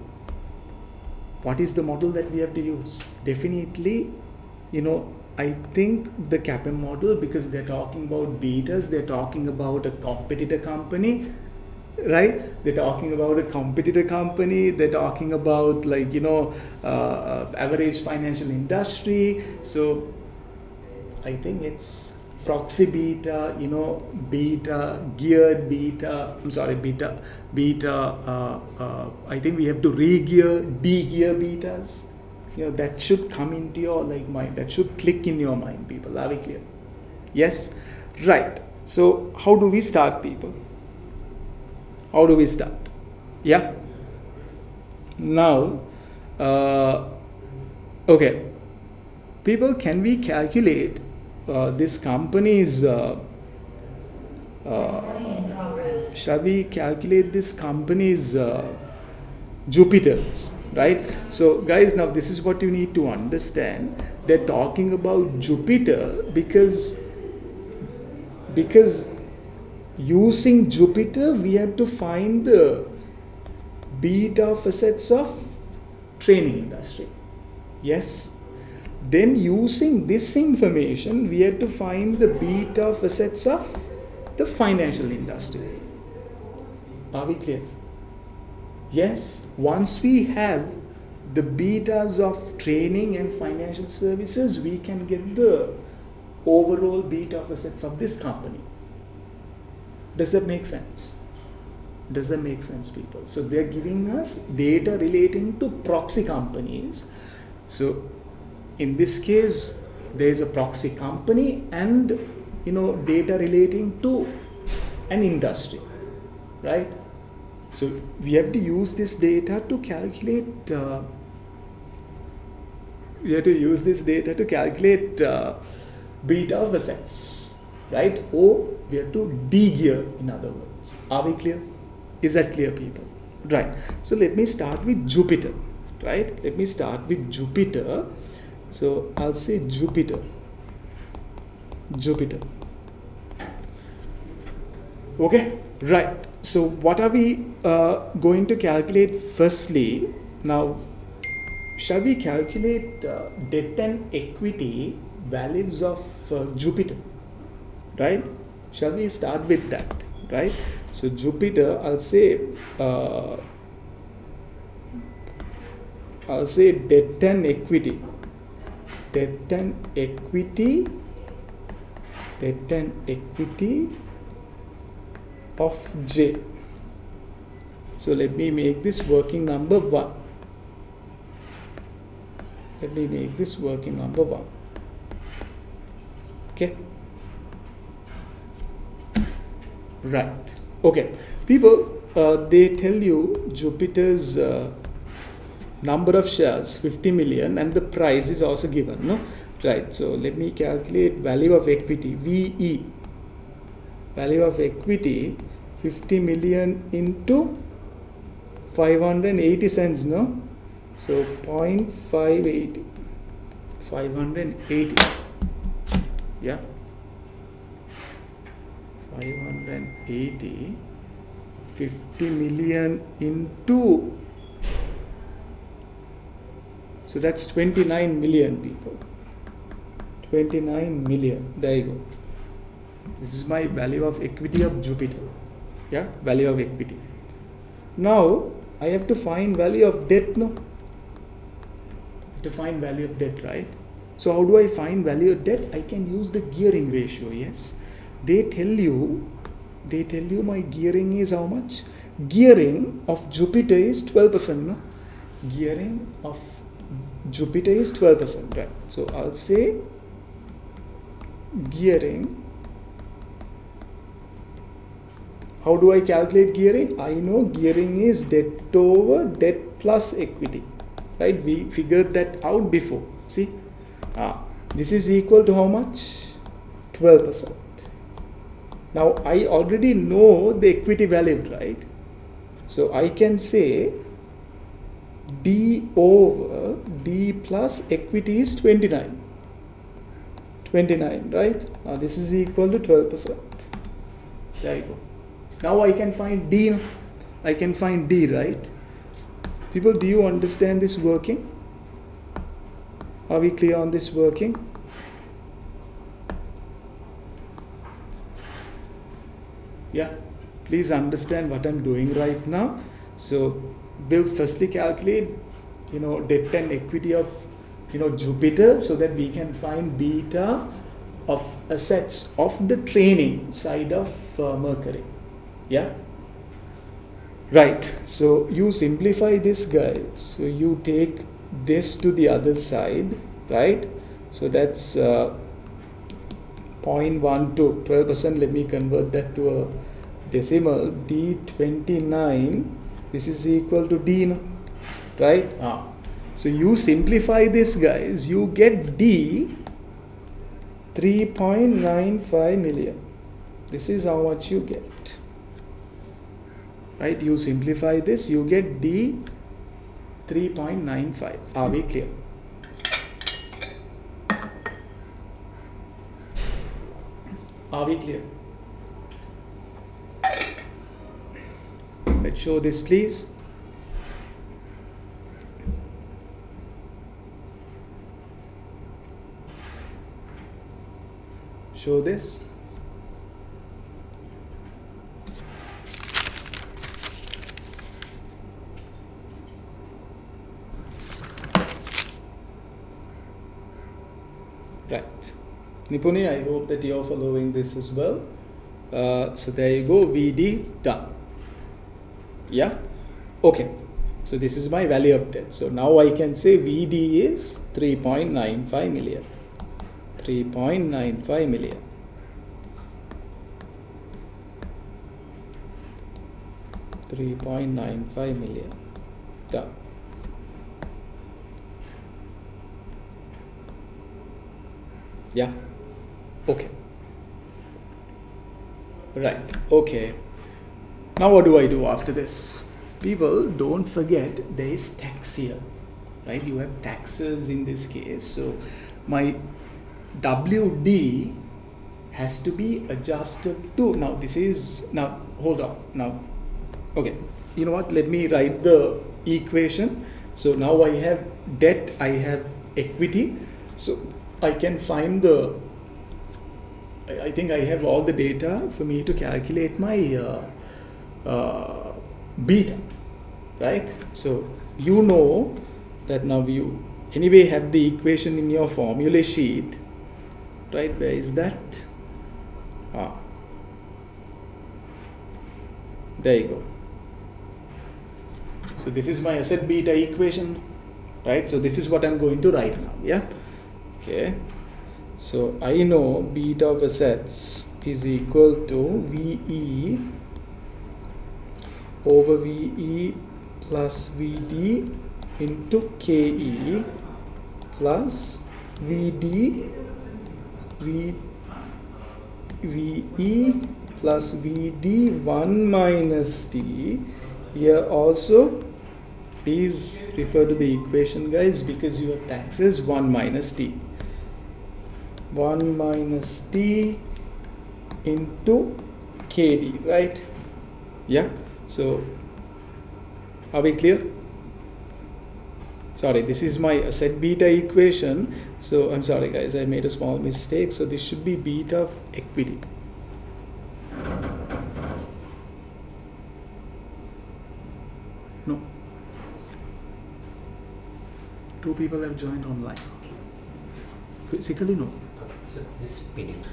What is the model that we have to use? Definitely, I think the CAPM model, because they're talking about betas, they're talking about a competitor company, right? They're talking about a competitor company, they're talking about average financial industry. So I think it's proxy beta, beta, geared beta, I think we have to re-gear, de-gear betas. That should come into your mind, that should click in your mind, people. Are we clear? Yes? Right. So how do we start, people? How do we start? Yeah? Now, okay. People, can we calculate this company's, shall we calculate this company's Jupiters, right? So guys, now this is what you need to understand. They're talking about Jupiter because using Jupiter, we have to find the beta facets of training industry. Yes? Then using this information, we have to find the beta facets of the financial industry. Are we clear? Yes? Once we have the betas of training and financial services, we can get the overall beta facets of this company. Does that make sense? Does that make sense, people? So they're giving us data relating to proxy companies. So in this case, there is a proxy company and data relating to an industry, right? So we have to use this data to calculate. Beta of assets, right? Or we have to de-gear, in other words. Are we clear? Is that clear, people? Right. So let me start with Jupiter, right? Let me start with Jupiter. So I'll say Jupiter. Okay, right. So what are we going to calculate firstly? Now, shall we calculate debt and equity values of Jupiter, right? Shall we start with that, right? So Jupiter, I'll say debt and equity of J. So let me make this working number 1. Okay. Right. Okay. People, they tell you Jupiter's number of shares, 50 million, and the price is also given, no? Right. So let me calculate value of equity, VE. Value of equity, 50 million into 580 cents, no? So 0.580. 580. Yeah. 580. 50 million into. So that's 29 million, people. 29 million. There you go. This is my value of equity of Jupiter. Yeah, value of equity. Now I have to find value of debt, no? To find value of debt, right? So how do I find value of debt? I can use the gearing ratio. Yes, they tell you my gearing is how much? Gearing of Jupiter is 12%, no? Gearing of Jupiter is 12%, right? So I'll say gearing. How do I calculate gearing? I know gearing is debt over debt plus equity, right? We figured that out before. See, this is equal to how much? 12%. Now I already know the equity value, right? So I can say D over D plus equity is 29. 29, right? Now this is equal to 12%. There you go. Now I can find D. I can find D, right? People, do you understand this working? Are we clear on this working? Yeah, please understand what I'm doing right now. So we'll firstly calculate, debt and equity of, Jupiter, so that we can find beta of assets of the training side of Mercury. Yeah. Right. So you simplify this, guys. So you take this to the other side, right? So that's 0.12, 12%. Let me convert that to a decimal. D29. This is equal to D, right? So you simplify this, guys. You get D 3.95 million. This is how much you get. Right? You simplify this, you get D 3.95. Are we clear? Are we clear? Let's show this, please. Show this. Right. Nipuni, I hope that you're following this as well. So there you go, VD done. Yeah. Okay. So this is my value of debt. So now I can say VD is 3.95 million. 3.95 million. $3.95 million. Done. Yeah. Okay. Right. Okay. Now what do I do after this? People, don't forget there is tax here. Right? You have taxes in this case. So my WD has to be adjusted to. Now this is, now hold on. Now, okay. You know what? Let me write the equation. So now I have debt, I have equity. So I can find I think I have all the data for me to calculate my beta, right? So you know that now you anyway have the equation in your formula sheet, right? Where is that? There you go. So this is my asset beta equation, right? So this is what I'm going to write now, yeah? Okay, so I know beta of assets is equal to VE over VE plus VD into KE plus VD VE plus VD 1 minus T. Here also please refer to the equation, guys, because your taxes 1 minus T. 1 minus T into KD, right? Yeah. So are we clear? Sorry, this is my asset beta equation. So I'm sorry, guys, I made a small mistake. So this should be beta of equity. No. 2 people have joined online. Physically, no. So just pin it.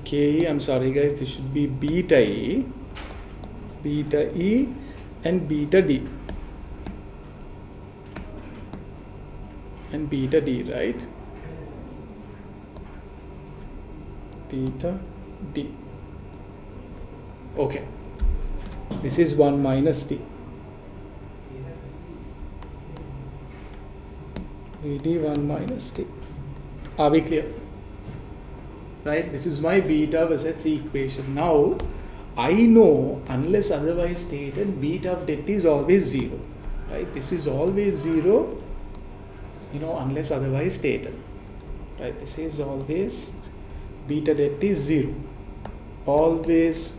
KE, I'm sorry, guys, this should be beta E and beta D. And beta D, right? Beta D. Okay. This is 1 minus T. VD 1 minus T. Are we clear? right? This is my beta of assets equation. Now, I know, unless otherwise stated, beta of debt is always 0, right? This is always 0, unless otherwise stated, right? This is always, beta debt is 0, always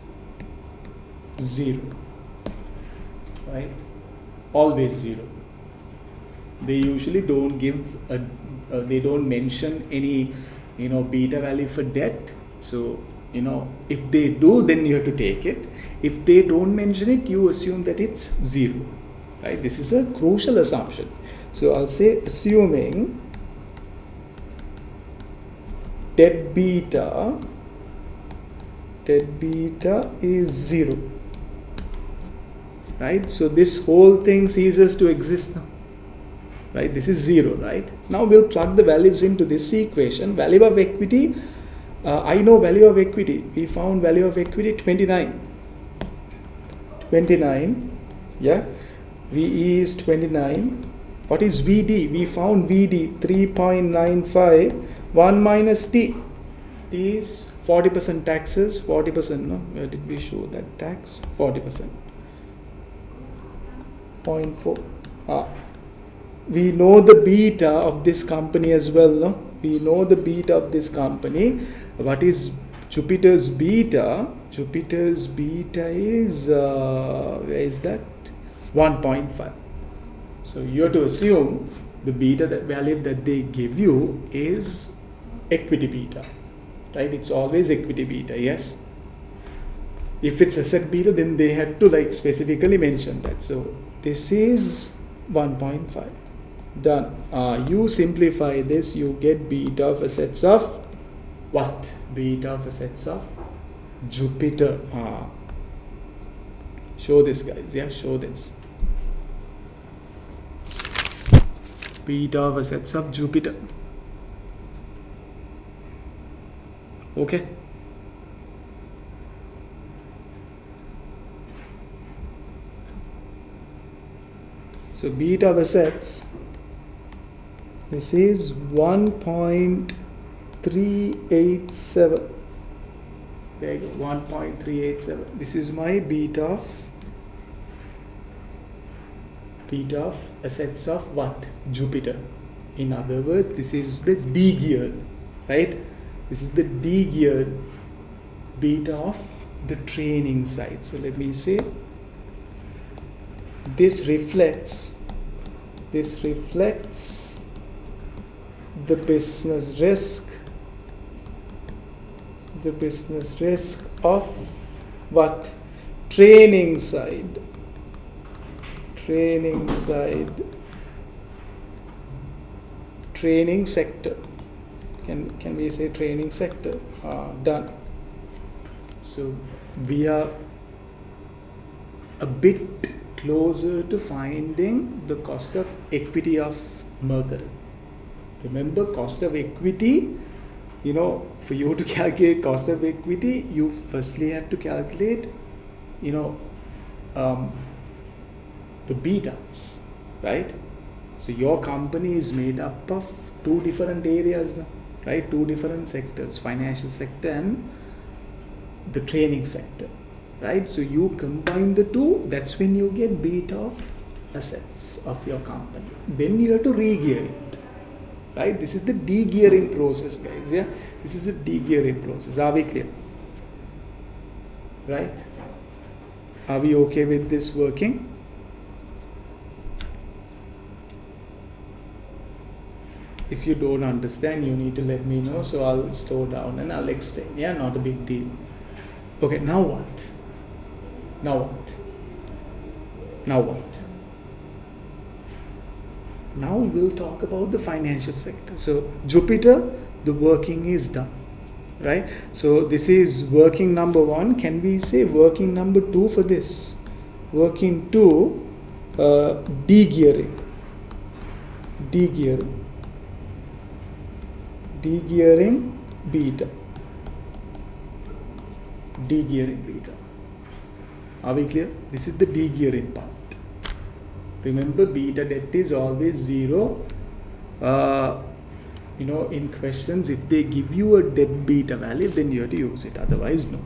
0, right? Always 0. They usually don't give they don't mention any beta value for debt. So if they do, then you have to take it. If they don't mention it, you assume that it's 0, right? This is a crucial assumption. So I'll say assuming debt beta is 0, right? So this whole thing ceases to exist now, right? This is 0, right? Now we'll plug the values into this equation. Value of equity, I know value of equity. We found value of equity 29. Yeah. VE is 29. What is VD? We found VD 3.95. 1 minus T. T is 40% taxes. 40%, no? Where did we show that tax? 40%. 0.4. We know the beta of this company as well, no? We know the beta of this company. What is Jupiter's beta? Jupiter's beta is, where is that? 1.5. So you have to assume the beta, that value that they give you, is equity beta, right? It's always equity beta, yes? If it's asset beta, then they had to specifically mention that. So this is 1.5. Done. You simplify this, you get beta of assets of what? Beta of assets of Jupiter. Show this, guys. Yeah, show this. Beta of assets of Jupiter. Okay. So beta of assets, this is 1.387. There you go, 1.387. This is my beta of assets of what? Jupiter. In other words, this is the D-geared, right? This is the D-geared beta of the training side. So let me say this reflects the business risk of what? Training side, training sector. Can we say training sector? Done. So we are a bit closer to finding the cost of equity of Mercury. Remember, cost of equity, for you to calculate cost of equity, you firstly have to calculate, the betas, right? So your company is made up of two different areas now, right? Two different sectors, financial sector and the training sector, right? So you combine the two, that's when you get beta of assets of your company. Then you have to re-gear it, right? This is the de-gearing process, guys. Yeah, this is the de-gearing process. Are we clear? Right? Are we okay with this working? If you don't understand, you need to let me know, so I'll slow down and I'll explain. Yeah, not a big deal. Okay, now what? Now we'll talk about the financial sector. So Jupiter, the working is done, right? So this is working number 1. Can we say working number 2 for this? Working 2, de-gearing beta. De-gearing beta. Are we clear? This is the de-gearing part. Remember, beta debt is always 0. in questions, if they give you a dead beta value, then you have to use it. Otherwise, no.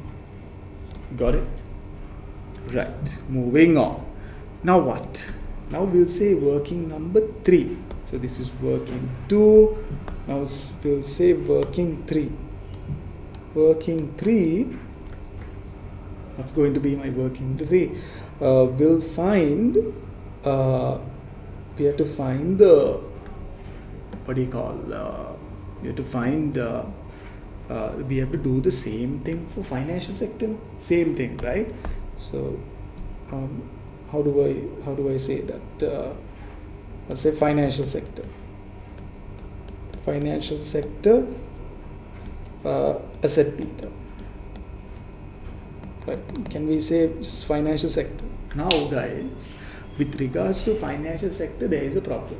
Got it? Right. Moving on. Now what? Now we'll say working number 3. So this is working 2. Now we'll say working 3. Working 3. What's going to be my working 3? We'll find. We have to find the. What do you call? We have to find. We have to do the same thing for financial sector. Same thing, right? So, how do I say that? I'll say financial sector. Financial sector, asset beta. Right? Can we say just financial sector? Now, guys, with regards to financial sector, there is a problem,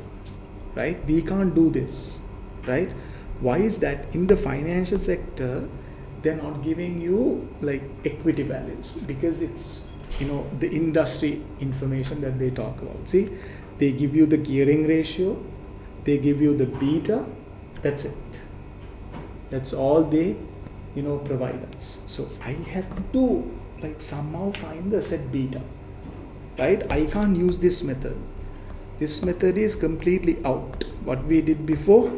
right? We can't do this, right? Why is that? In the financial sector, they're not giving you like equity values because it's the industry information that they talk about. See, they give you the gearing ratio, they give you the beta. That's it. That's all they provide us. So I have to somehow find the asset beta, right? I can't use this method. This method is completely out. What we did before,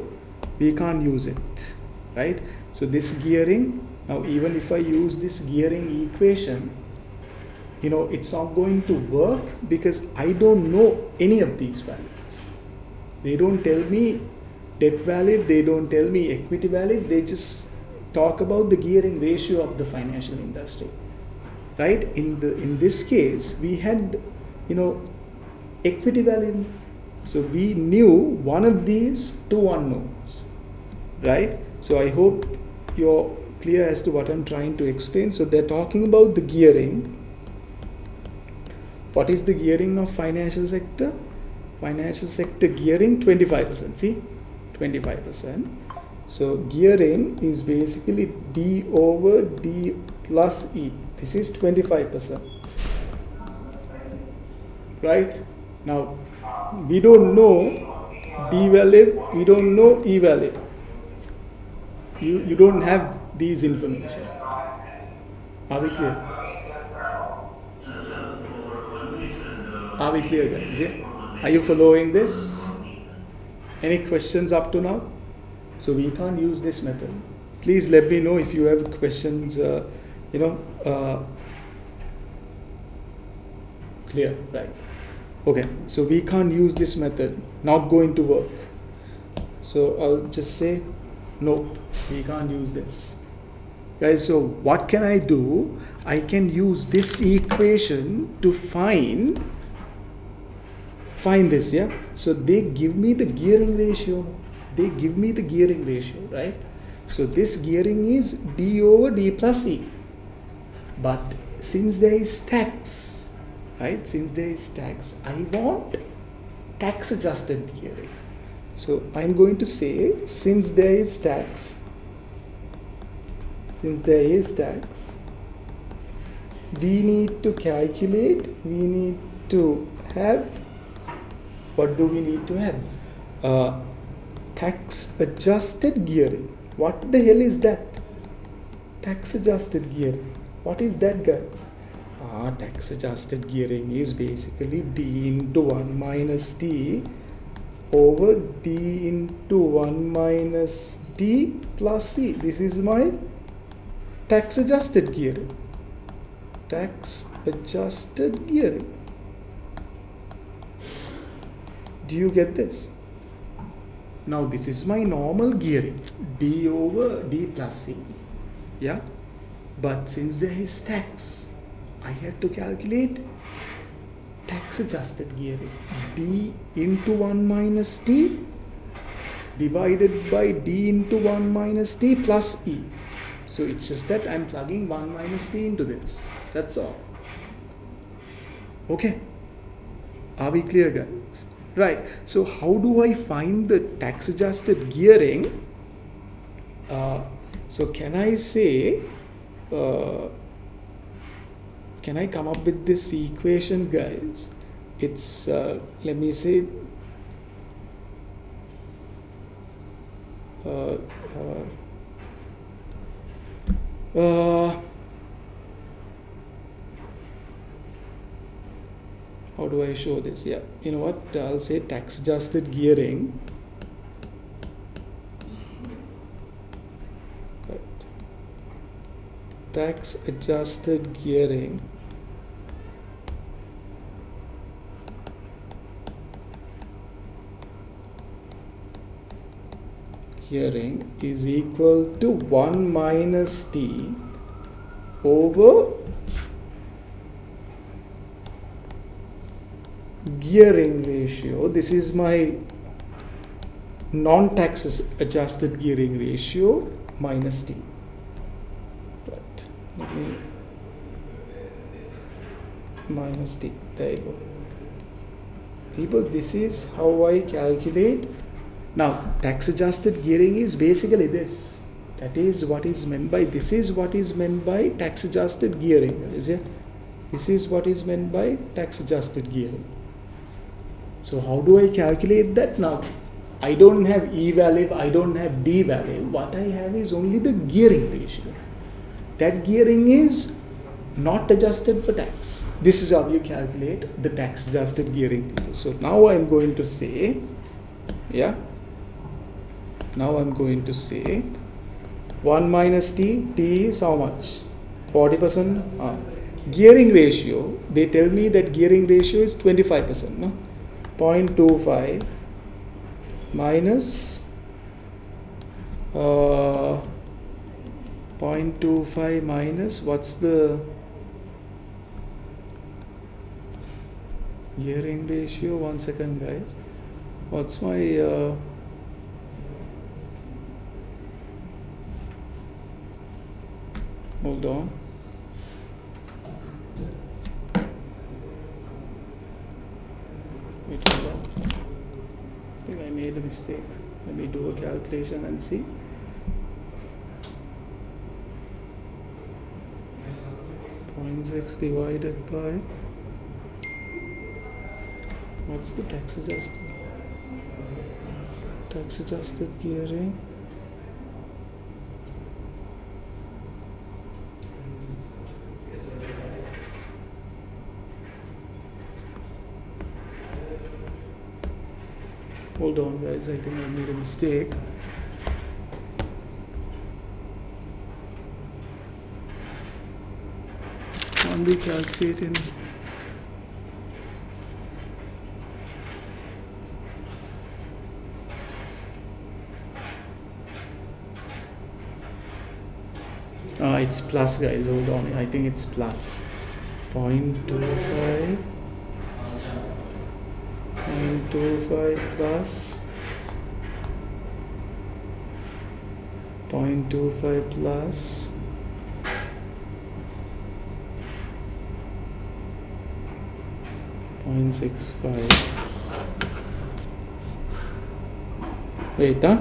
we can't use it, right? So this gearing, now even if I use this gearing equation, it's not going to work because I don't know any of these values. They don't tell me debt value, they don't tell me equity value, they just talk about the gearing ratio of the financial industry, right? In this case, we had equity value, so we knew one of these two unknowns, right? So I hope you're clear as to what I'm trying to explain. So they're talking about the gearing. What is the gearing of financial sector? Financial sector gearing 25%. See, 25%. So gearing is basically D over D plus E. This is 25%. Right? Now, we don't know D value, we don't know E value. You don't have these information. Are we clear? Are we clear, guys? Yeah? Are you following this? Any questions up to now? So we can't use this method. Please let me know if you have questions. Clear, right? Okay. So we can't use this method. Not going to work. So I'll just say, nope, we can't use this. Guys, so what can I do? I can use this equation to find this, yeah? So they give me the gearing ratio. They give me the gearing ratio, right? So this gearing is D over D plus E. But since there is tax, right? Since there is tax, I want tax adjusted gearing. So I'm going to say, since there is tax, we need to calculate, we need to have, what do we need to have? Tax adjusted gearing. What the hell is that? Tax adjusted gearing. What is that, guys? Tax adjusted gearing is basically D into 1 minus T over D into 1 minus T plus C. This is my tax adjusted gearing. Tax adjusted gearing. Do you get this? Now this is my normal gearing, D over D plus C. Yeah? But since there is tax, I have to calculate tax adjusted gearing. D into 1 minus T divided by D into 1 minus T plus E. So it's just that I'm plugging 1 minus T into this. That's all. Okay. Are we clear, guys? Right. So how do I find the tax adjusted gearing? So can I say, can I come up with this equation, guys? It's, let me say, Uh, how do I show this? Yeah, you know what? I'll say tax adjusted gearing. Right. Tax adjusted gearing is equal to 1 minus t over gearing ratio. This is my non-tax adjusted gearing ratio minus t. Right. Let me minus t. There you go. People, this is how I calculate. Now, tax adjusted gearing is basically this. That is what is meant by, this is what is meant by tax adjusted gearing, is it? This is what is meant by tax adjusted gearing. So how do I calculate that? Now, I don't have E value, I don't have D value. What I have is only the gearing ratio. That gearing is not adjusted for tax. This is how you calculate the tax adjusted gearing. So now I'm going to say, yeah, now I'm going to say 1 minus t, t is how much? 40%. Gearing ratio, they tell me that gearing ratio is 25%, no? 0.25 minus 0.25 minus, what's the gearing ratio? 1 second, guys. What's my hold on. Wait, hold on. I think I made a mistake. Let me do a calculation and see. .6 divided by, what's the tax adjusted gearing? Hold on, guys, I think I made a mistake. Can't be calculating. It's plus, guys, hold on, I think it's plus 0.25 plus 0.25 plus 0.65. Wait, huh?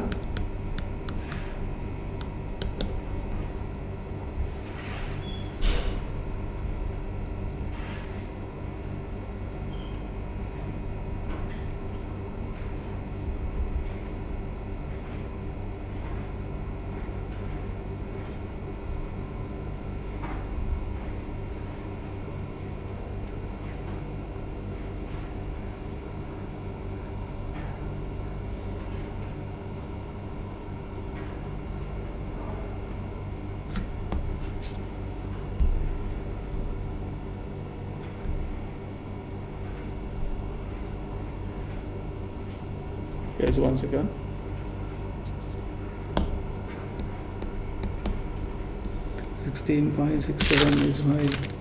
Guys, 1 second. 16.67 is my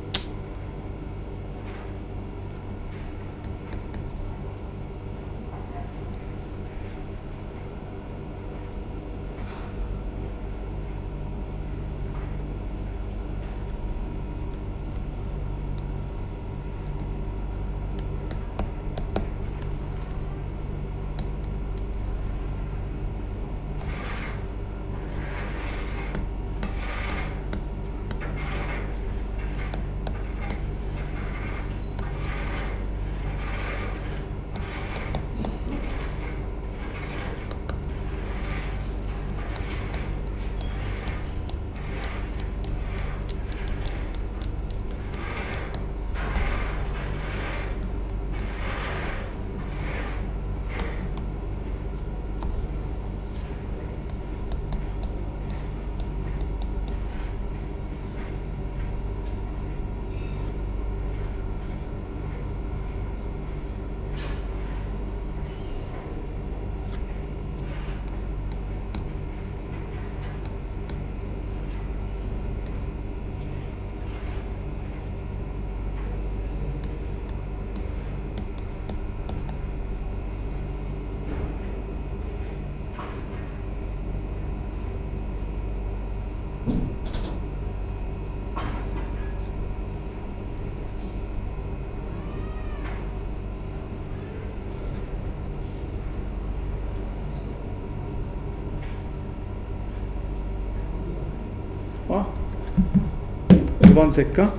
One second.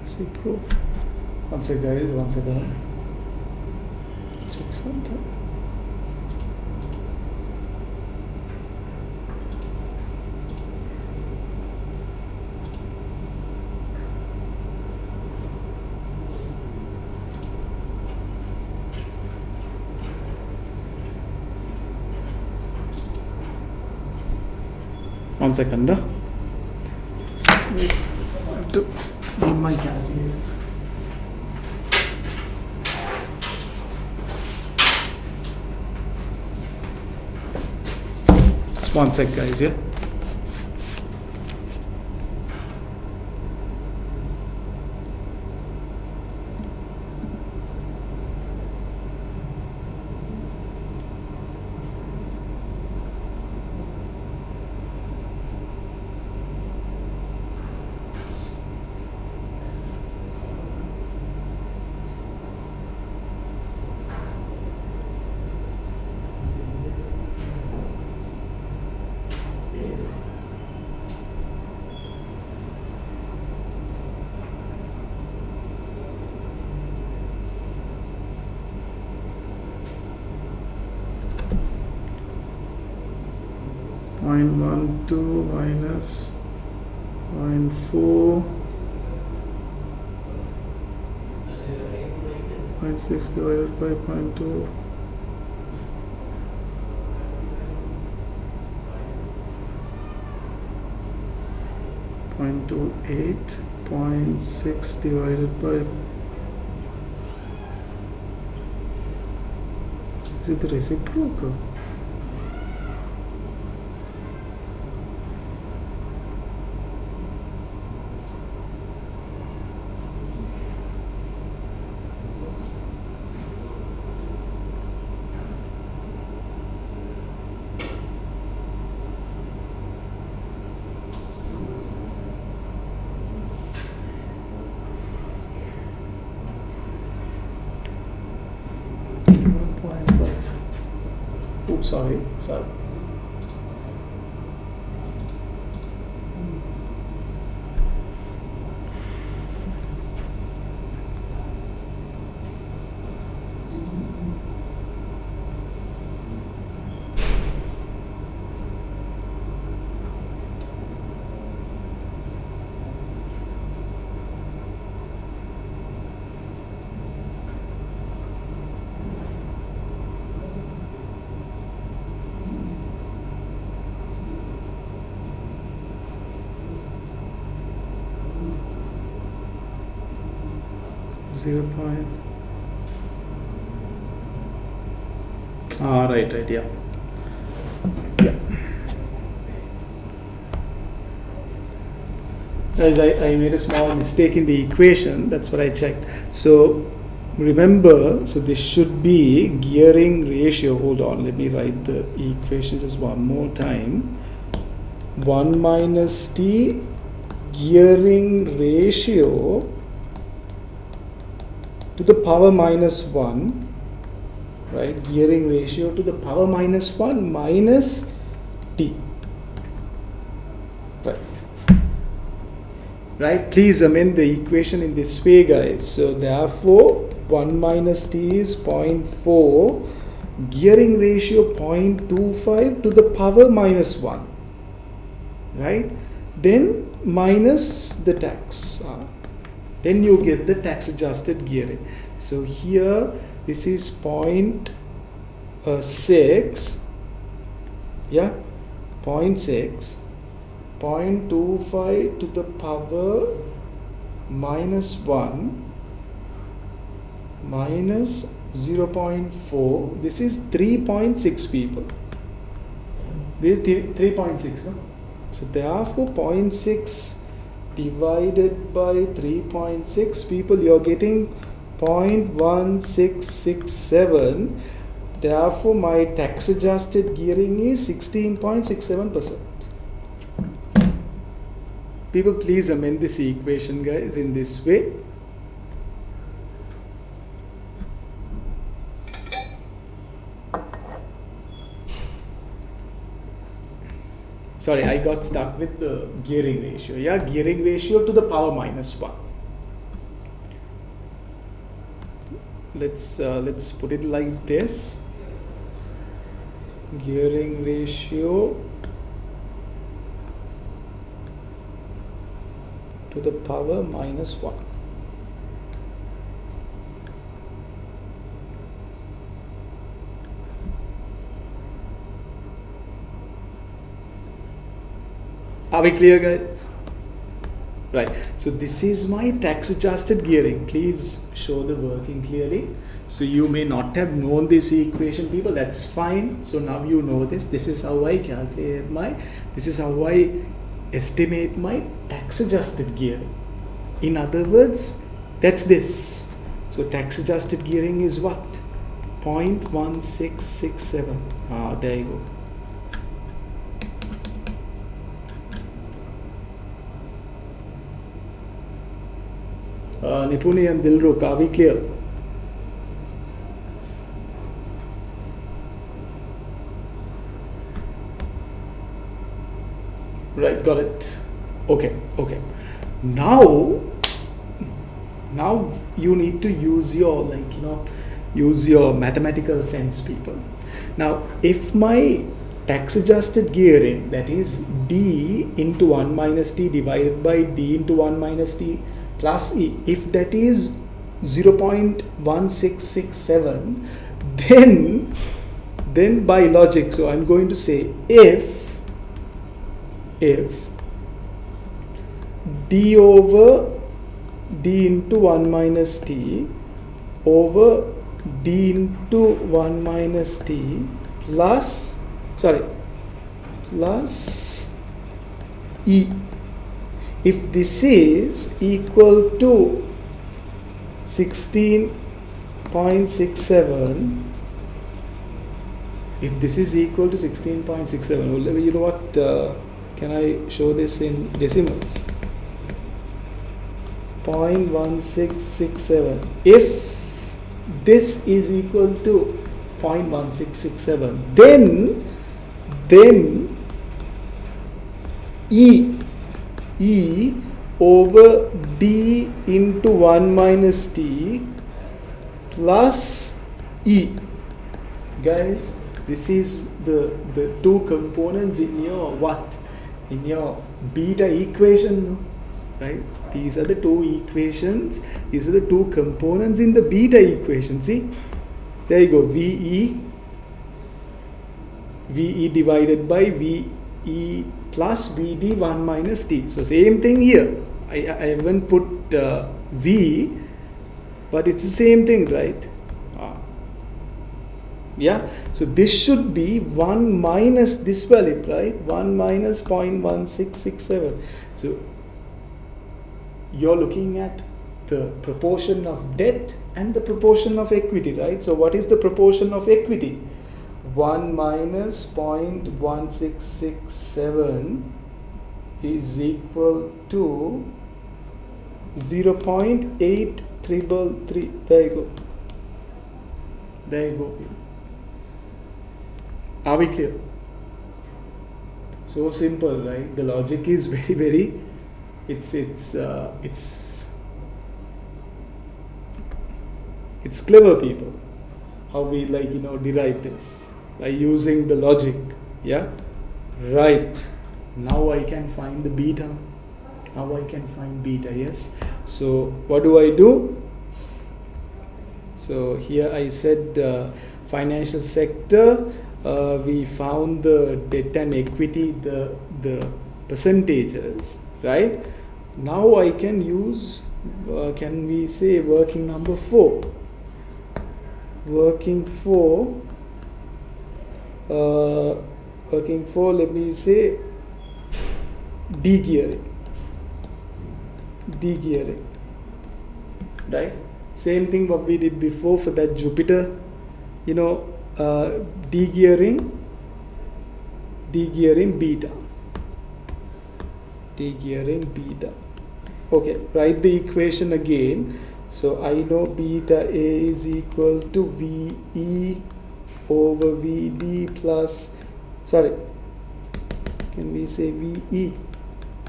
See pro. One second, guys. One second. Check something. One second. To in my calculator. Just one sec, guys. Yeah. Point 0.12 minus 0.4 0.6 divided by 0.2 0.28 0.6 divided by, is it the reciprocal? Oops, sorry. Right, yeah. Guys, I made a small mistake in the equation, that's what I checked. So remember, so this should be gearing ratio. Hold on, let me write the equation just one more time. 1 minus t gearing ratio to the power minus 1, right? Gearing ratio to the power minus 1 minus t, right? Please amend the equation in this way, guys. So therefore 1 minus t is 0.4, gearing ratio 0.25 to the power minus 1, right? Then minus the tax. Then you get the tax adjusted gearing. So here this is 0.6, yeah, 0.6, 0.25 to the power minus 1 minus 0.4. This is 3.6 people. This is 3.6, no? So therefore 0.6 divided by 3.6 people, you're getting 0.1667. Therefore my tax adjusted gearing is 16.67%. People, please amend this equation, guys, in this way. Sorry, I got stuck with the gearing ratio. Yeah, gearing ratio to the power minus 1. Let's put it like this. Gearing ratio to the power minus 1. Are we clear, guys? Right. So this is my tax adjusted gearing. Please show the working clearly. So you may not have known this equation, people. That's fine. So now you know this. This is how I calculate this is how I estimate my tax adjusted gearing. In other words, that's this. So tax adjusted gearing is what? 0.1667. There you go. Nipuni and Dilruk, are we clear? Right, got it. Okay. Now you need to use your use your mathematical sense, people. Now, if my tax adjusted gearing, that is d into 1 minus t divided by d into 1 minus t plus e, if that is 0.1667, then by logic, so I'm going to say if d over d into 1 minus t over d into 1 minus t plus e, if this is equal to 16.67, if this is equal to 16.67, you know what, can I show this in decimals? 0.1667. If this is equal to 0.1667, then E over d into 1 minus t plus E. Guys, this is the two components in your what? In your beta equation, right? These are the two equations. These are the two components in the beta equation. See? There you go. VE divided by VE plus VD 1 minus T. So same thing here. I haven't put V, but it's the same thing, right? Yeah. So this should be 1 minus this value, right? 1 minus 0.1667. So you're looking at the proportion of debt and the proportion of equity, right? So what is the proportion of equity? 1 minus 0.1667 is equal to 0.8333. There you go. Are we clear? So simple, right? The logic is very it's clever, people, how we derive this by using the logic. Yeah, right. Now I can find the beta. Yes. So what do? So here I said financial sector, we found the debt and equity, the percentages, right? Now I can use, can we say working number 4? Working 4, let me say de-gearing, right? Same thing what we did before for that Jupiter, de-gearing beta, anti-gearing beta. Okay, write the equation again. So I know beta A is equal to VE over VD plus, sorry, can we say VE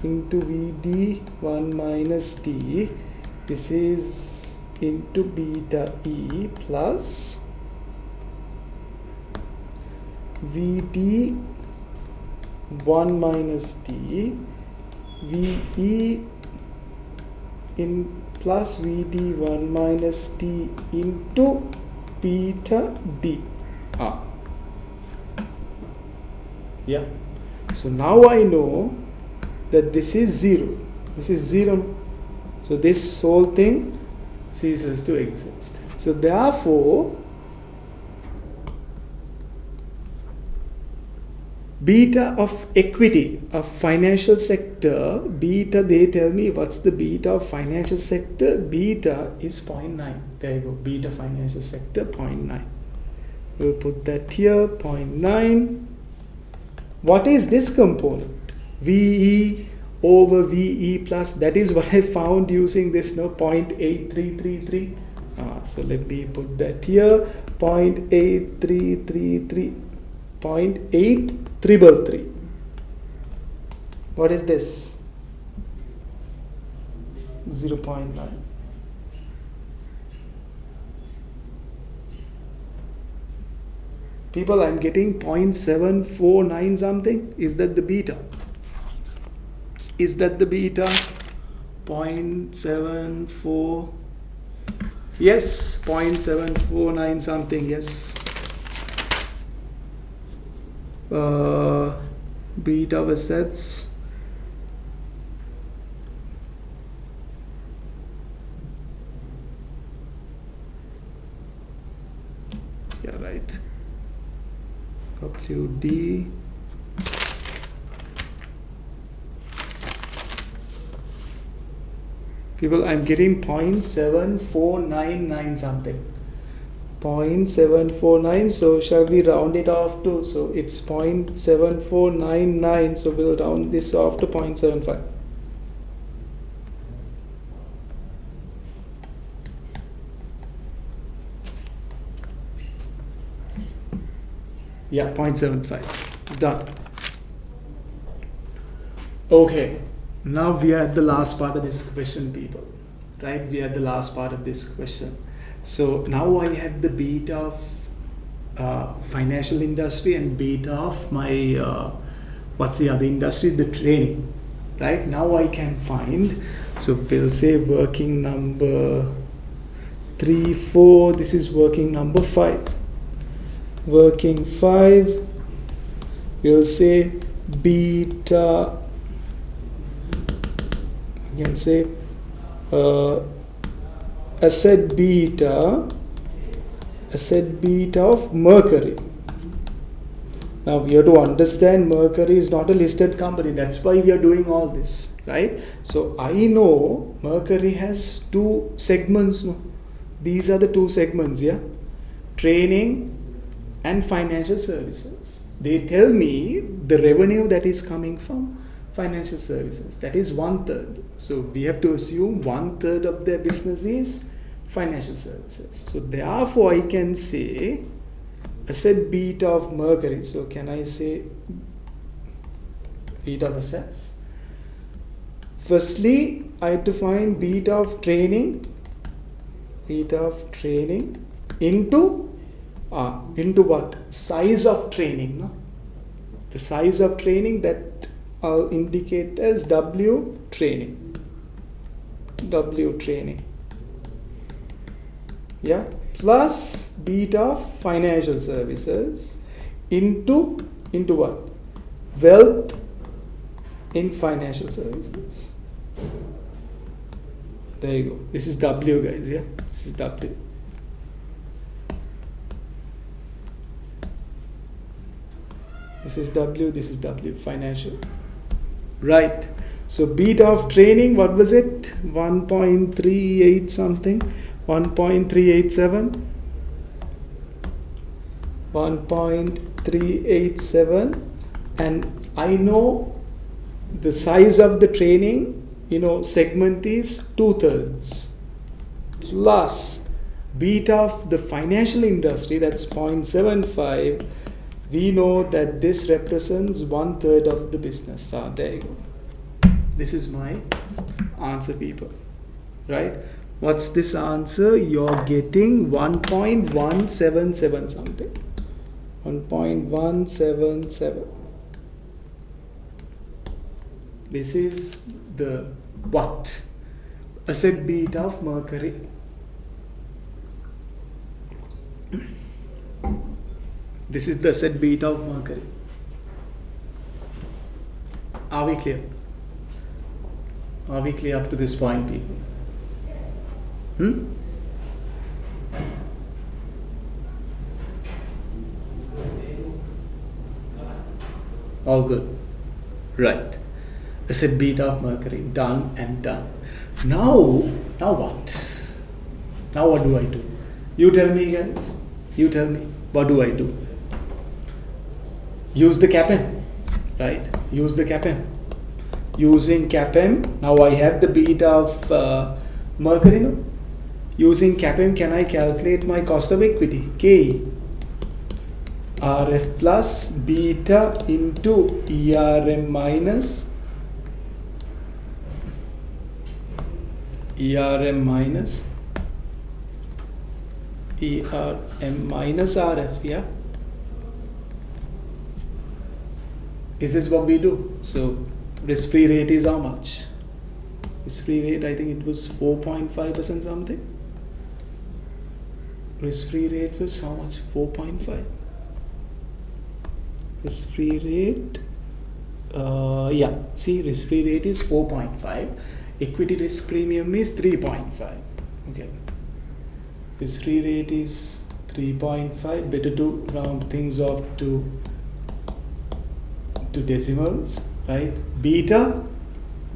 into VD 1 minus T. This is into beta E plus VD 1 minus T, VE in plus VD 1 minus T into beta D. Yeah. So now I know that this is 0. This is 0. So this whole thing ceases to exist. So therefore, beta of equity of financial sector, beta, they tell me what's the beta of financial sector. Beta is 0.9. There you go. Beta financial sector 0.9. We'll put that here, 0.9. What is this component? VE over VE plus, that is what I found using this 0.8333. So let me put that here, 0.8333, 0.8333. What is this? 0.9. People, I'm getting 0.749 something. Is that the beta? Is that the beta? 0.74. Yes, 0.749 something. Yes. Beta of assets. Yeah, right. WD. People, I'm getting 0.7499 something. 0.749. So shall we round it off to? So it's 0.7499. So we'll round this off to 0.75. Yeah, 0.75. Done. Okay. Now we are at the last part of this question, people. Right? We are at the last part of this question. So now I have the beta of financial industry and beta of my, what's the other industry? The training. Right? Now I can find, so we'll say working number 3, 4. This is working number 5. Working 5. We'll say beta, you can say asset beta of Mercury. Now we have to understand Mercury is not a listed company. That's why we are doing all this, right? So I know Mercury has 2 segments. No? These are the 2 segments, yeah? Training and financial services. They tell me the revenue that is coming from financial services, that is 1/3. So we have to assume 1/3 of their business is financial services. So therefore I can say asset beta of Mercury. So can I say beta of assets? Firstly, I have to find beta of training into what? Size of training, no? The size of training, that I'll indicate as W training. Yeah, plus beta of financial services into what? Wealth in financial services. There you go. This is W, guys. Yeah, this is W. This is W, this is W, financial. Right. So beta of training, what was it? 1.38 something, 1.387, 1.387, and I know the size of the training, segment is 2/3 plus beta of the financial industry, that's 0.75. We know that this represents 1/3 of the business. There you go. This is my answer, people. Right? What's this answer? You're getting 1.177 something. 1.177. This is the what? Asset beta of Mercury. This is the asset beta of Mercury. Are we clear? Are we clear up to this point, people? All good. Right. Asset beta of Mercury. Done and done. Now what? Now what do I do? You tell me, guys. You tell me. What do I do? Use the CAPM. Right? Use the CAPM. Using CAPM. Now I have the beta of Mercury. No? Using CAPM, can I calculate my cost of equity? K. RF plus beta into ERM minus RF, yeah. Is this what we do? So risk-free rate is how much? Risk-free rate, I think it was 4.5% something. Risk-free rate was how much? 4.5. Risk-free rate, yeah, see, risk-free rate is 4.5. Equity risk premium is 3.5. Okay. Risk-free rate is 3.5. Better to round things off to decimals, right? Beta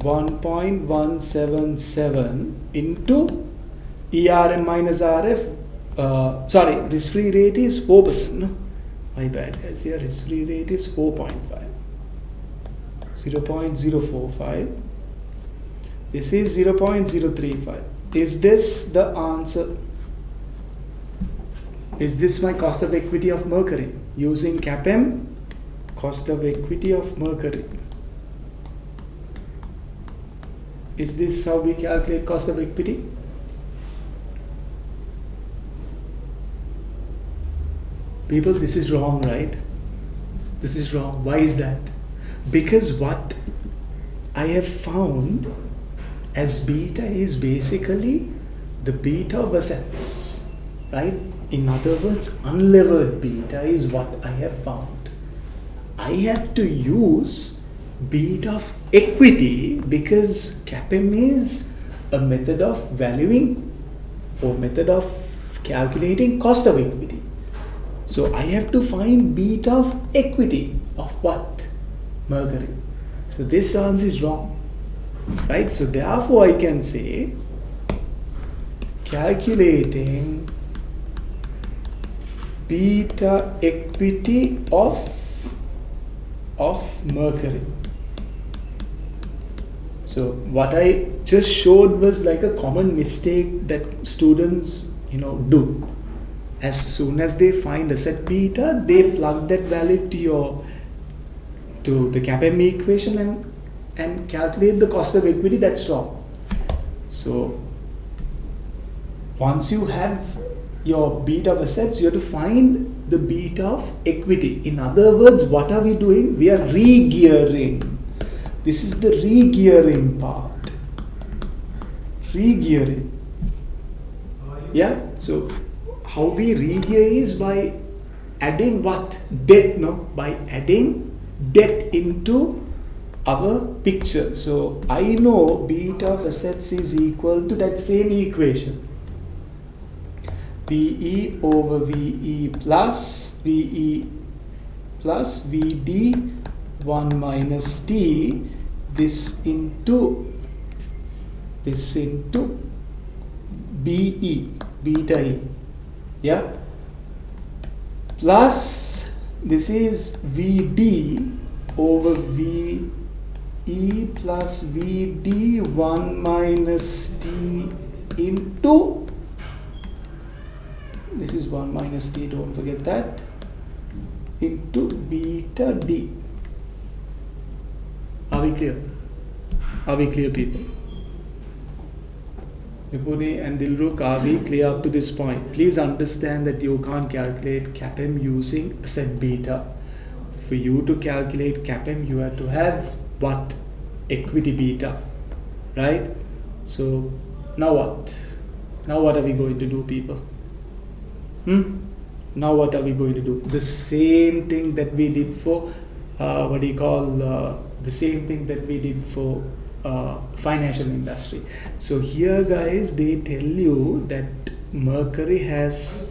1.177 into ERM minus RF. Sorry, risk-free rate is 4%. No? My bad, guys. Here, risk-free rate is 4.5. 0.045. This is 0.035. Is this the answer? Is this my cost of equity of Mercury? Using CAPM, cost of equity of Mercury. Is this how we calculate cost of equity? People, this is wrong, right? This is wrong. Why is that? Because what I have found as beta is basically the beta of assets, right? In other words, unlevered beta is what I have found. I have to use beta of equity because CAPM is a method of valuing or method of calculating cost of equity. So I have to find beta of equity of what? Mercury. So this answer is wrong, right? So therefore I can say calculating beta equity of Mercury. So what I just showed was like a common mistake that students do. As soon as they find asset beta, they plug that value to the CAPM equation and calculate the cost of equity. That's wrong. So once you have your beta of assets, you have to find the beta of equity. In other words, what are we doing? We are re-gearing. This is the re-gearing part. Re-gearing. Yeah. So how we re-gear is by adding what? Debt, no? By adding debt into our picture. So I know beta of assets is equal to that same equation. VE over VE plus VD 1 minus T, this into BE, beta E, yeah, plus this is VD over E plus Vd 1 minus T into, this is 1 minus T, don't forget that, into beta D. Are we clear? Are we clear, people? Nipuni and Dilruk, are we clear up to this point? Please understand that you can't calculate CAPM using set beta. For you to calculate CAPM, you have to have what? Equity beta, right? So now what? Now what are we going to do, people? Now what are we going to do? The same thing that we did for the same thing that we did for financial industry. So here, guys, they tell you that Mercury has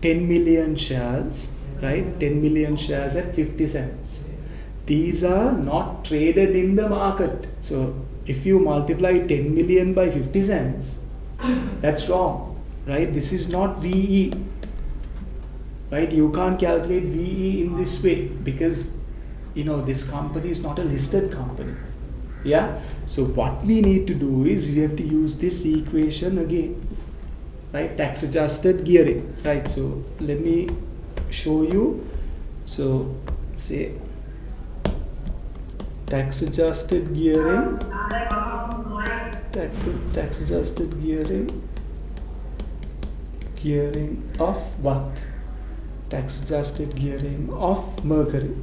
10 million shares, right? 10 million shares at 50 cents. These are not traded in the market. So if you multiply 10 million by 50 cents, that's wrong, right? This is not VE, right? You can't calculate VE in this way because, you know, this company is not a listed company. Yeah. So what we need to do is we have to use this equation again, right? Tax adjusted gearing, right? So let me show you. So say tax adjusted gearing, tax adjusted gearing of what? Tax adjusted gearing of Mercury.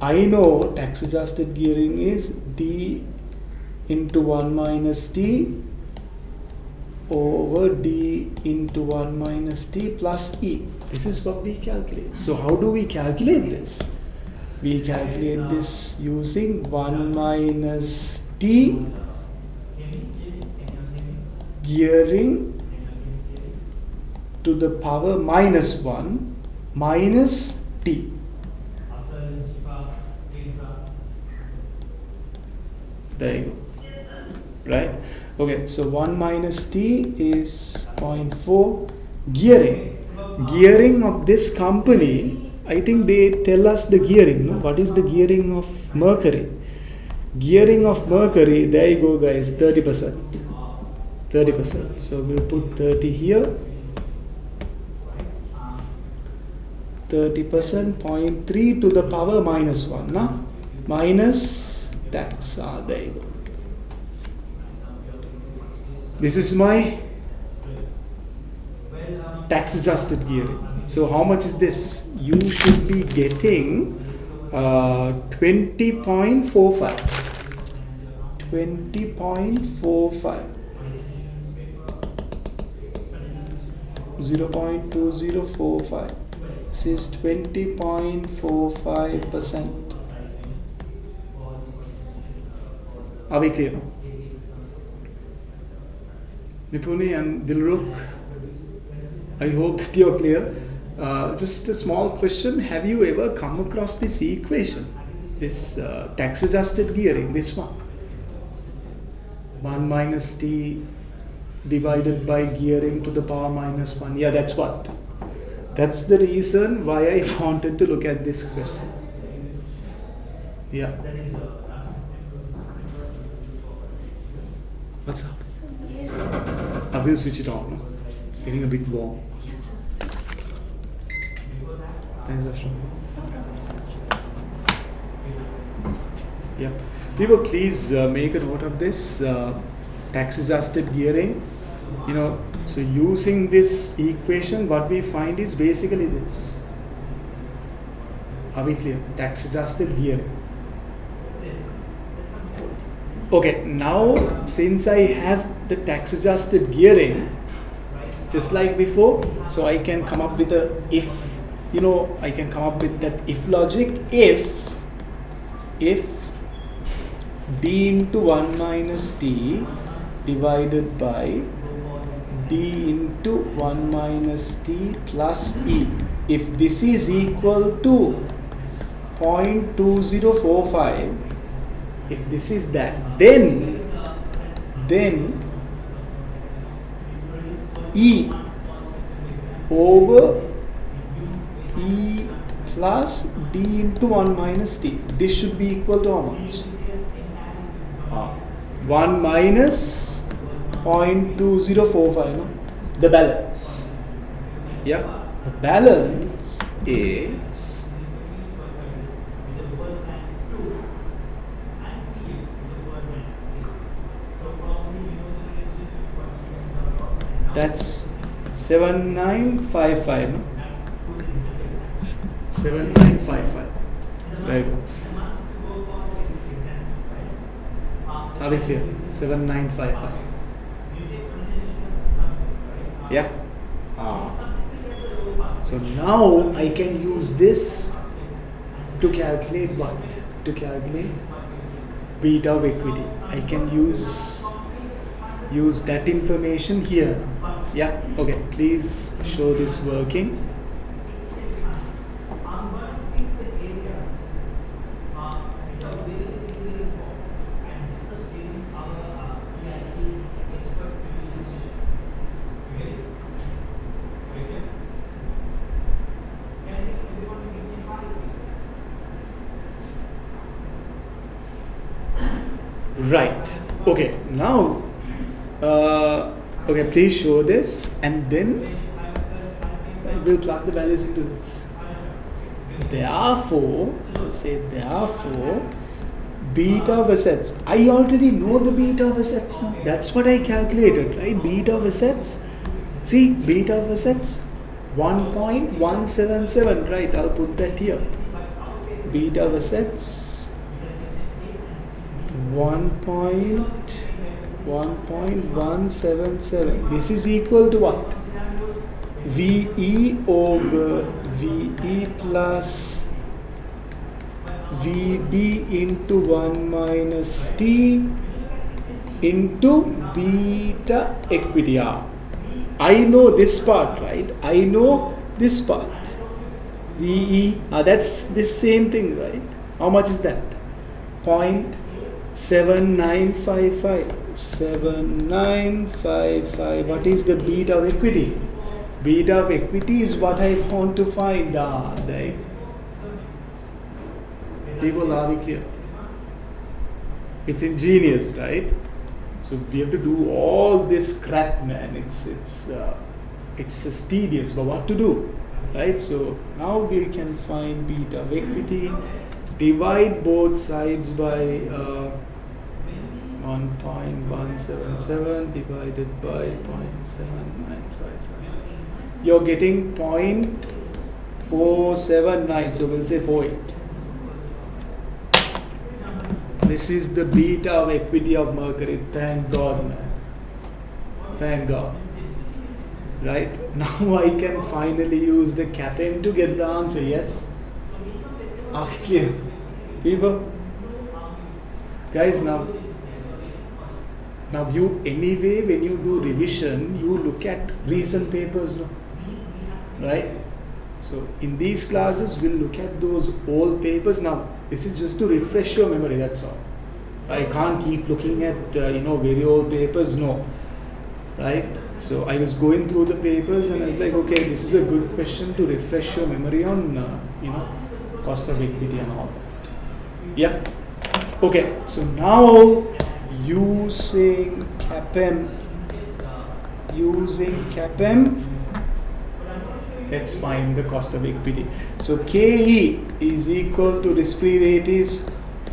I know tax adjusted gearing is D into 1 minus T over D into 1 minus T plus E. This is what we calculate. So how do we calculate this? We calculate this using 1 minus T gearing to the power minus 1 minus T. There you go. Right? Okay, so 1 minus T is 0.4. Gearing of this company, I think they tell us the gearing. No? What is the gearing of Mercury? Gearing of Mercury, there you go, guys, 30%. 30%. So we'll put 30 here. 30%, 0.3 to the power minus 1. No? Minus tax. There you go. This is my tax adjusted gearing. So how much is this? You should be getting 20.45. 20.45. 0.2045. This is 20.45%. Are we clear? Nipuni and Dilruk, I hope that you're clear. Just a small question. Have you ever come across this equation? This tax adjusted gearing, this one. 1 minus T divided by gearing to the power minus 1. Yeah, that's what. That's the reason why I wanted to look at this question. Yeah. What's up? I will switch it on. No? It's getting a bit warm. Thanks, Ashram. Yeah. People, please make a note of this. Tax adjusted gearing. You know, so using this equation, what we find is basically this. Are we clear? Tax adjusted gearing. Okay, now since I have the tax adjusted gearing, just like before, so I can come up with a if, you know, I can come up with that if logic. If D into 1 minus T divided by D into 1 minus T plus E, if this is equal to 0.2045, if this is that, then E over E plus D into 1 minus T. This should be equal to how much? 1 minus 0.2045, no? The balance. Yeah, the balance is that's 7955, no? 7955. Right. Are we clear? 7955. Yeah. So now I can use this to calculate what? To calculate beta of equity. I can use that information here. Yeah. Okay. Please show this working. Right. Okay. Now, okay. Please show this, and then we'll plug the values into this. Therefore, say therefore, beta of assets. I already know the beta of assets now. That's what I calculated, right? Beta of assets. See, beta of assets 1.177. Right. I'll put that here. Beta of assets 1.177. This is equal to what? VE over VE plus VD into 1 minus T into beta equity R. I know this part, right? I know this part. VE, that's the same thing, right? How much is that? 0.7955. 7955. What is the beta of equity? Beta of equity is what I want to find. Right? People, are we clear? It's ingenious, right? So we have to do all this crap, man. It's just tedious, but what to do, right? So now we can find beta of equity. Divide both sides by 1.177 divided by 0.7955. You're getting 0.479, so we'll say 48. This is the beta of equity of Mercury. Thank God, man. Thank God. Right? Now I can finally use the PPIM to get the answer, yes? Are we clear? People? Guys, now you, anyway, when you do revision, you look at recent papers, no? Right? So in these classes, we'll look at those old papers. Now, this is just to refresh your memory, that's all. I can't keep looking at, very old papers, no. Right? So I was going through the papers and I was like, okay, this is a good question to refresh your memory on, cost of equity and all that. Yeah. Okay. So now using PPIM, let's find the cost of equity. So KE is equal to risk-free rate is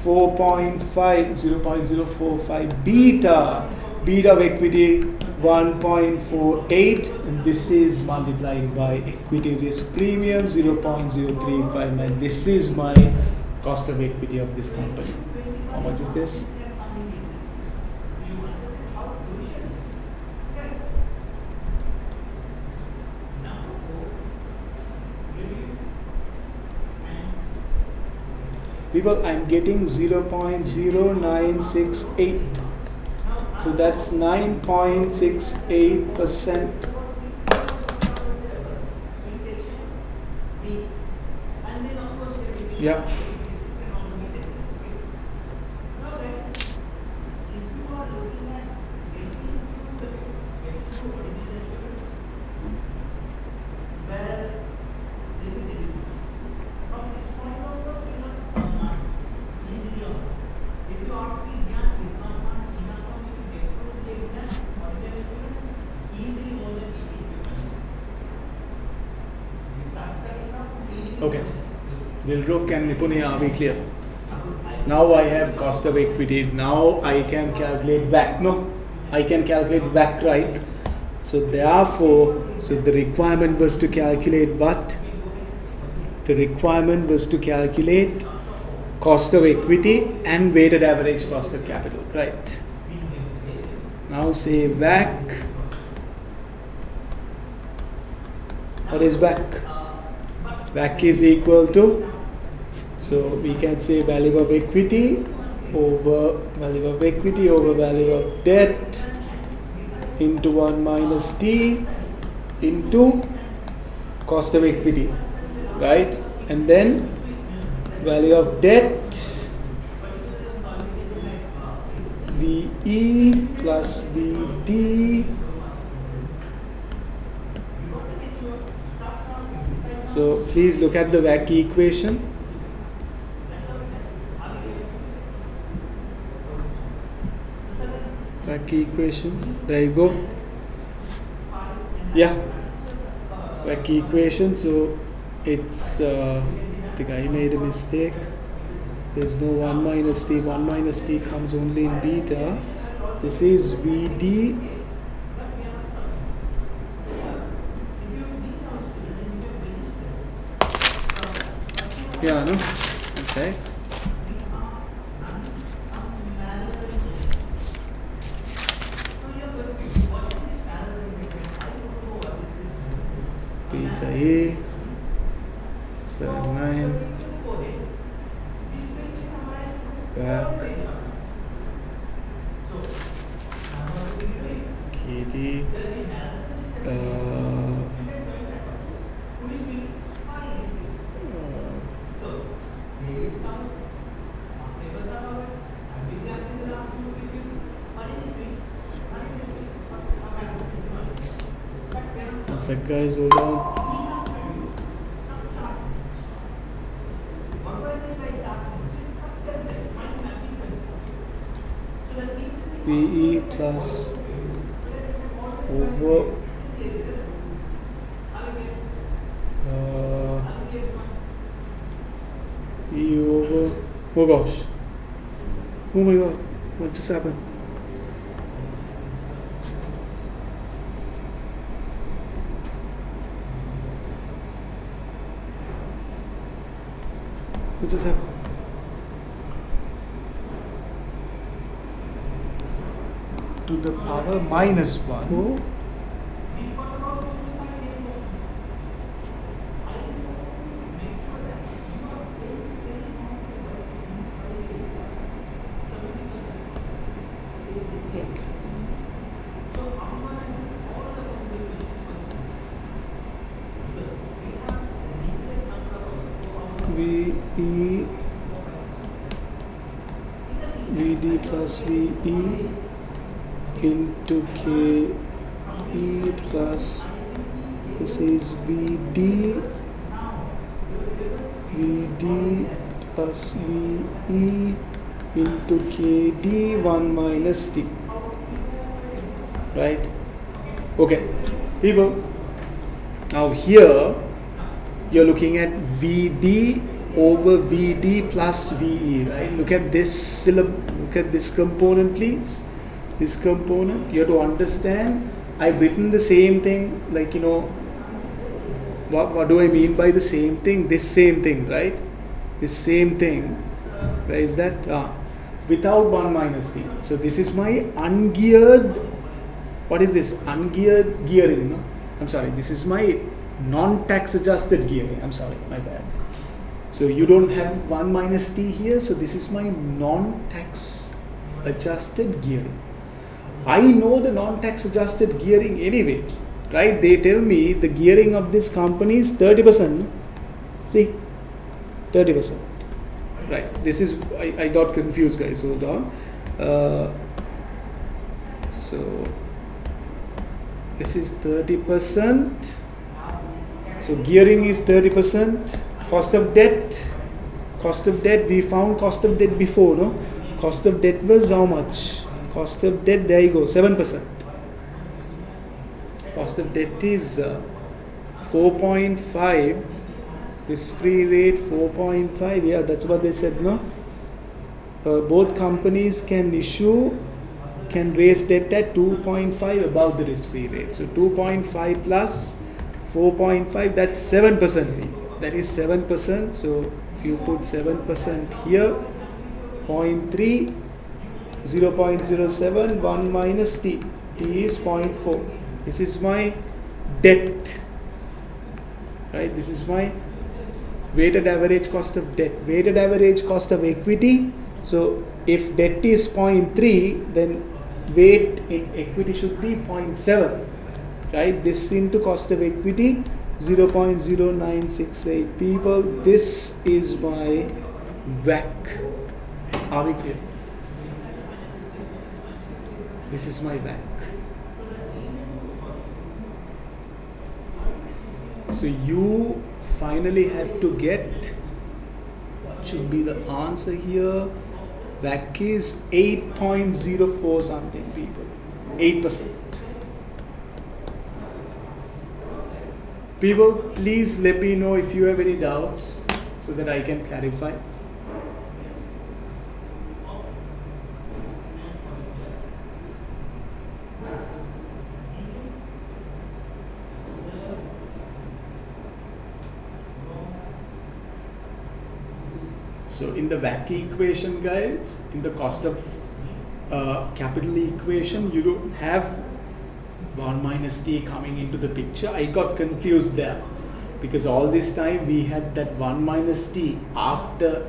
0.45 beta of equity 1.48, and this is multiplied by equity risk premium 0.035, and this is my cost of equity of this company. How much is this? People, I'm getting 0.0968. So that's 9.68%. Yeah. Okay. Dilruk and Nipuni, are we clear? Now I have cost of equity. Now I can calculate WACC. No, I can calculate WACC, right? So therefore, the requirement was to calculate what? The requirement was to calculate cost of equity and weighted average cost of capital, right? Now say WACC. What is WACC? WACC is equal to, so we can say value of equity over value of debt into 1 minus t into cost of equity, right? And then value of debt VE plus VD. So please look at the WACC equation. WACC equation. There you go. Yeah. WACC equation. So it's the guy made a mistake. There's no 1 minus t. 1 minus t comes only in beta. This is VD. Yeah, no? That's right. Beta A 79 back KD one sec guys, hold on. VE plus over E over, oh gosh, oh my god, what just happened? What just happened? To the power minus 1. Oh. VE VD plus VE into KE plus, this is VD plus VE into KD 1 minus T, right? Okay, people, now here you're looking at VD over VD plus VE, right? Look at this look at this component, please. This component, you have to understand, I've written the same thing, like, you know, what do I mean by the same thing? This same thing, right? This same thing, where is that? Without 1 minus T. So this is my ungeared, what is this? Ungeared gearing, no? I'm sorry, this is my non-tax adjusted gearing. I'm sorry, my bad. So you don't have 1 minus T here, so this is my non-tax adjusted gearing. I know the non-tax adjusted gearing anyway, right? They tell me the gearing of this company is 30%. See, 30%. Right. This is, I got confused, guys. Hold on. So this is 30%. So gearing is 30%. Cost of debt. We found cost of debt before, no? Cost of debt was how much? Cost of debt, there you go, 7%. Cost of debt is 4.5 Risk-free rate 4.5. Yeah, that's what they said, no? Both companies can raise debt at 2.5 above the risk-free rate. So 2.5 plus 4.5, that's 7%. That is 7%. So you put 7% here. 0.3, 0.07, 1 minus T. T is 0.4. This is my debt. Right? This is my weighted average cost of debt. Weighted average cost of equity. So if debt is 0.3, then weight in equity should be 0.7. Right? This into cost of equity 0.0968. People, this is my WACC. Are we clear? This is my WACC. So you finally have to get what should be the answer here. WACC is 8.04 something, people. 8%. People, please let me know if you have any doubts so that I can clarify. So in the WACC equation, guys, in the cost of capital equation, you don't have 1 minus T coming into the picture. I got confused there because all this time we had that 1 minus T after,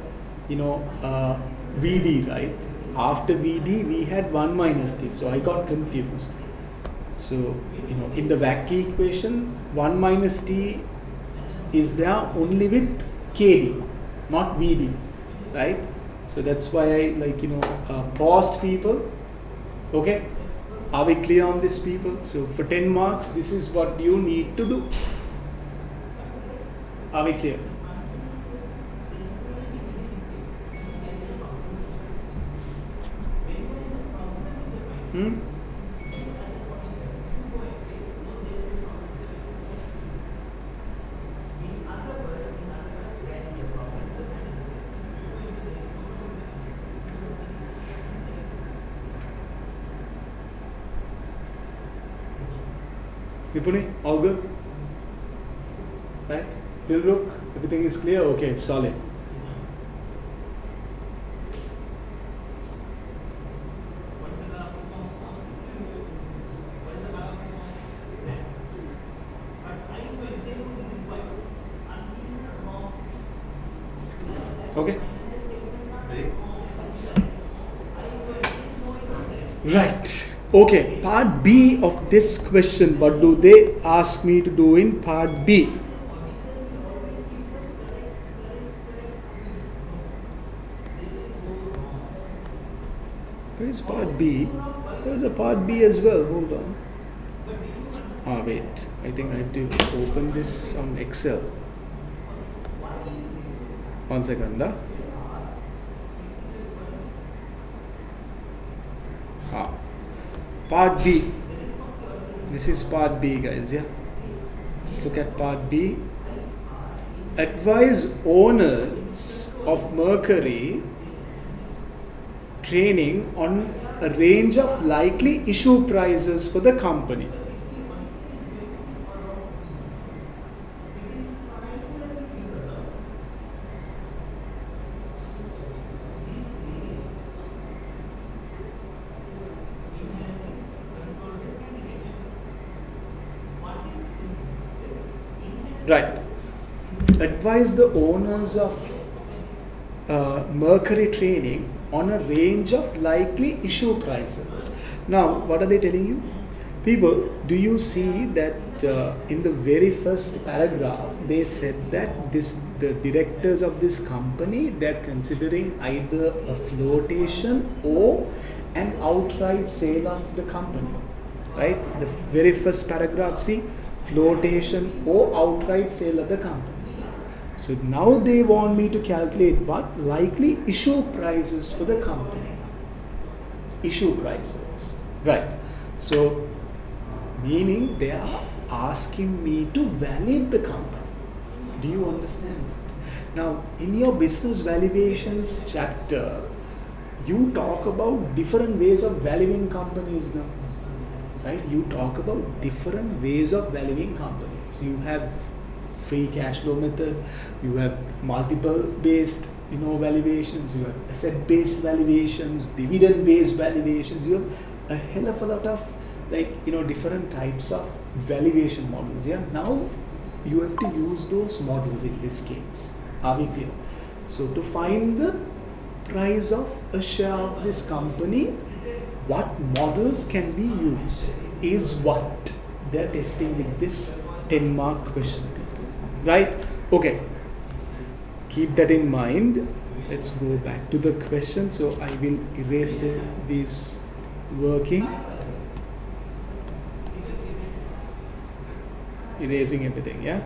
VD, right? After VD we had 1 minus T. So I got confused. So, in the WACC equation, 1 minus T is there only with KD, not VD. Right? So that's why I paused, people. Okay? Are we clear on this, people? So for 10 marks, this is what you need to do. Are we clear? Vipuni, all good? Right? Dilruk, everything is clear? Okay, solid. Okay? Right. Okay, part B of this question, what do they ask me to do in part B? Where is part B? There is a part B as well, hold on. Wait, I think I have to open this on Excel. 1 second. Part B. This is part B, guys. Yeah. Let's look at part B. Advise owners of Mercury training on a range of likely issue prices for the company. Right. Advise the owners of Mercury Training on a range of likely issue prices. Now, what are they telling you? People, do you see that in the very first paragraph, they said that the directors of this company, they're considering either a flotation or an outright sale of the company. Right? The very first paragraph, see? Flotation or outright sale of the company. So now they want me to calculate what likely issue prices for the company. Issue prices. Right. So meaning they are asking me to value the company. Do you understand? Now, in your business valuations chapter, you talk about different ways of valuing companies now, right? You talk about different ways of valuing companies. You have free cash flow method, you have multiple based valuations, you have asset based valuations, dividend based valuations, you have a hell of a lot of different types of valuation models. Yeah, now you have to use those models in this case. Are we clear? So to find the price of a share of this company, what models can we use is what they're testing with this 10-mark question, right? Okay, keep that in mind. Let's go back to the question. So I will erase these working, erasing everything. Yeah,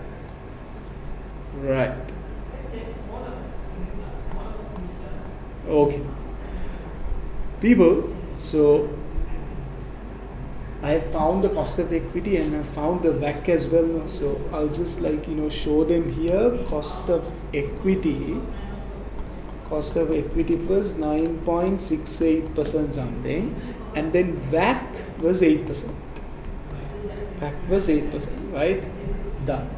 right. Okay, people, so I have found the cost of equity and I found the WACC as well. So I'll just show them here. Cost of equity was 9.68% something, and then WACC was 8%. WACC was 8%, right? Done.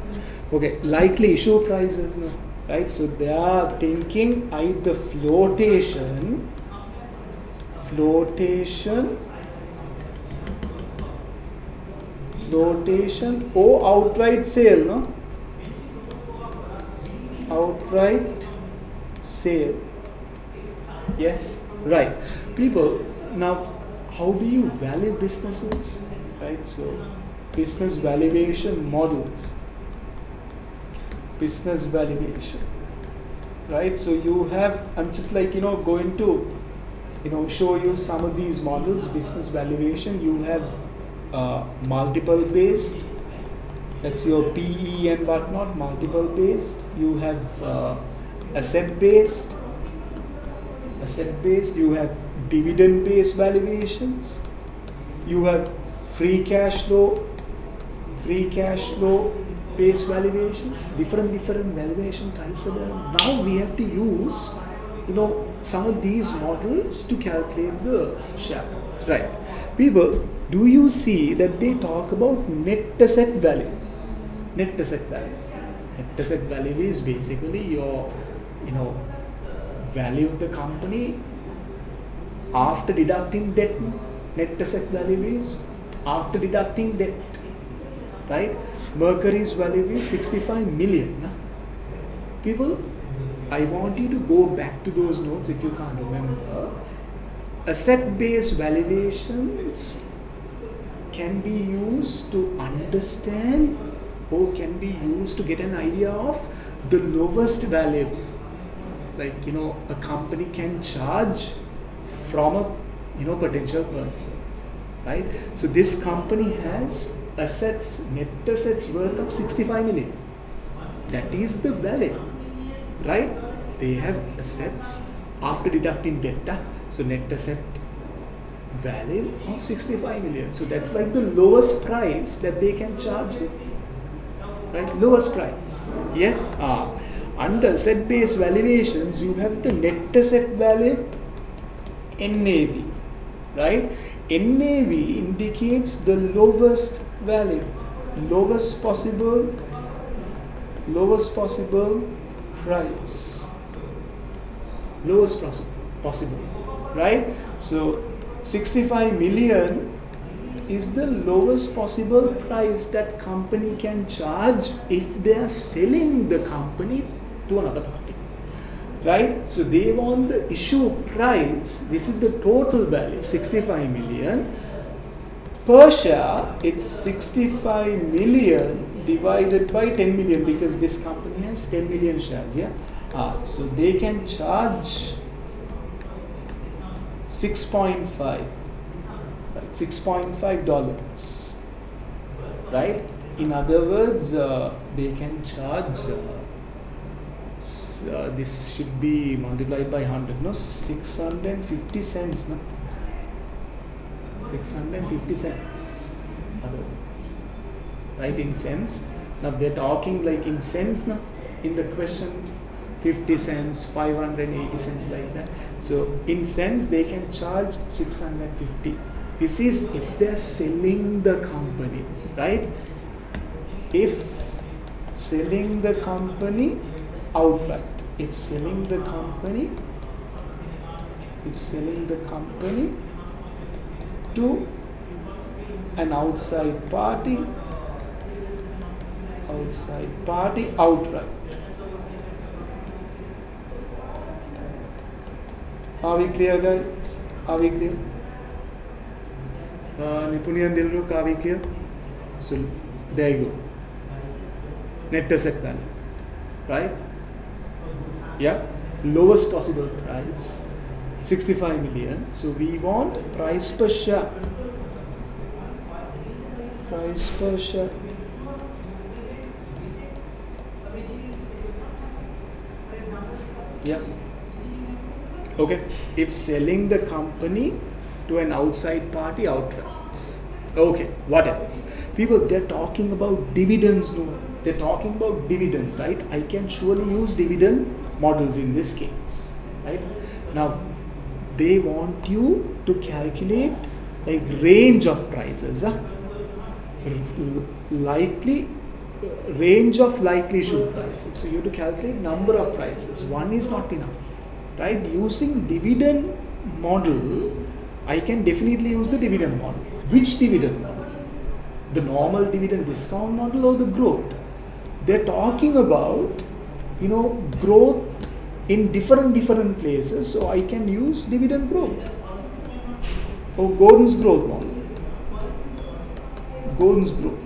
Okay, likely issue prices now, right? So they are thinking either flotation or outright sale, no? Outright sale. Yes, right. People, now how do you value businesses? Right? So business valuation models. Business valuation. Right? So you have, I'm just going to show you some of these models. Business valuation, you have multiple based, that's your PE and whatnot, multiple based. You have asset based, you have dividend based valuations, you have free cash flow based valuations. Different valuation types are there. Now we have to use some of these models to calculate the share price, right? People, do you see that they talk about net asset value? Net asset value is basically your value of the company after deducting debt. Net asset value is after deducting debt, right? Mercury's value is 65 million. People, I want you to go back to those notes if you can't remember. Asset-based valuations can be used to understand or can be used to get an idea of the lowest value. A company can charge from a potential purchaser, right? So this company has assets, net assets worth of 65 million. That is the value, right? They have assets after deducting debt. So net asset value of 65 million. So that's the lowest price that they can charge, right? Lowest price. Yes. Under asset-based valuations, you have the net asset value, NAV, right? NAV indicates the lowest value, lowest possible price, lowest possible, right? So 65 million is the lowest possible price that company can charge if they are selling the company to another party, right? So they want the issue price. This is the total value, 65 million. Per share, it's 65 million divided by 10 million because this company has 10 million shares, yeah? So they can charge 6.5, right? $6.5, right? In other words, they can charge, this should be multiplied by 100, no? 650 cents, no? 650 cents, otherwise, right? In cents. Now they're talking in cents, no? in the question 50 cents, 580 cents, like that. So in cents they can charge 650. This is if they're selling the company, right? If selling the company outright, if selling the company to an outside party outright. Are we clear, guys? Are we clear? Nipunian Dilruk, are we clear? So there you go. Net asset value, right? Yeah, lowest possible price, 65 million. So we want price per share. Price per share. Yeah. Okay. If selling the company to an outside party outright. Okay. What else? People, they're talking about dividends. No, they're talking about dividends, right? I can surely use dividend models in this case, right? Now, they want you to calculate like range of prices, range of likelihood prices. So you have to calculate number of prices. One is not enough, right? Using dividend model, I can definitely use the dividend model. Which dividend model? The normal dividend discount model or the growth? They're talking about, growth in different places. So I can use dividend growth or Gordon's growth model. Gordon's growth.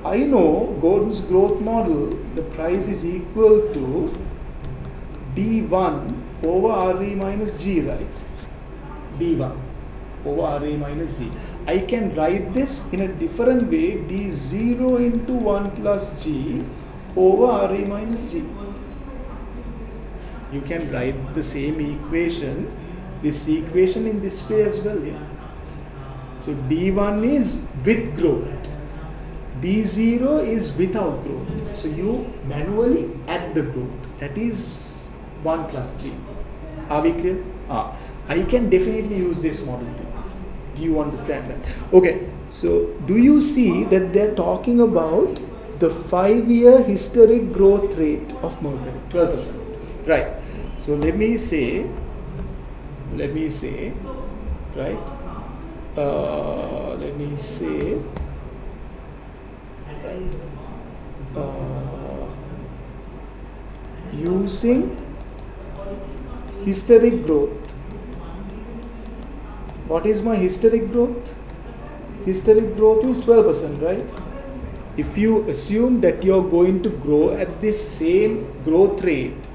I know Gordon's growth model, the price is equal to D1 over RE minus G, right? D1 over RE minus G. I can write this in a different way, D0 into 1 plus G over RE minus G. You can write the same equation, this equation in this way as well. Yeah. So D1 is with growth. D0 is without growth. So you manually add the growth. That is 1 plus G. Are we clear? I can definitely use this model too. Do you understand that? Okay. So do you see that they're talking about the 5-year historic growth rate of Mercury? 12%. Right. So let me say, right? Using historic growth. What is my historic growth? Historic growth is 12%, right? If you assume that you're going to grow at this same growth rate,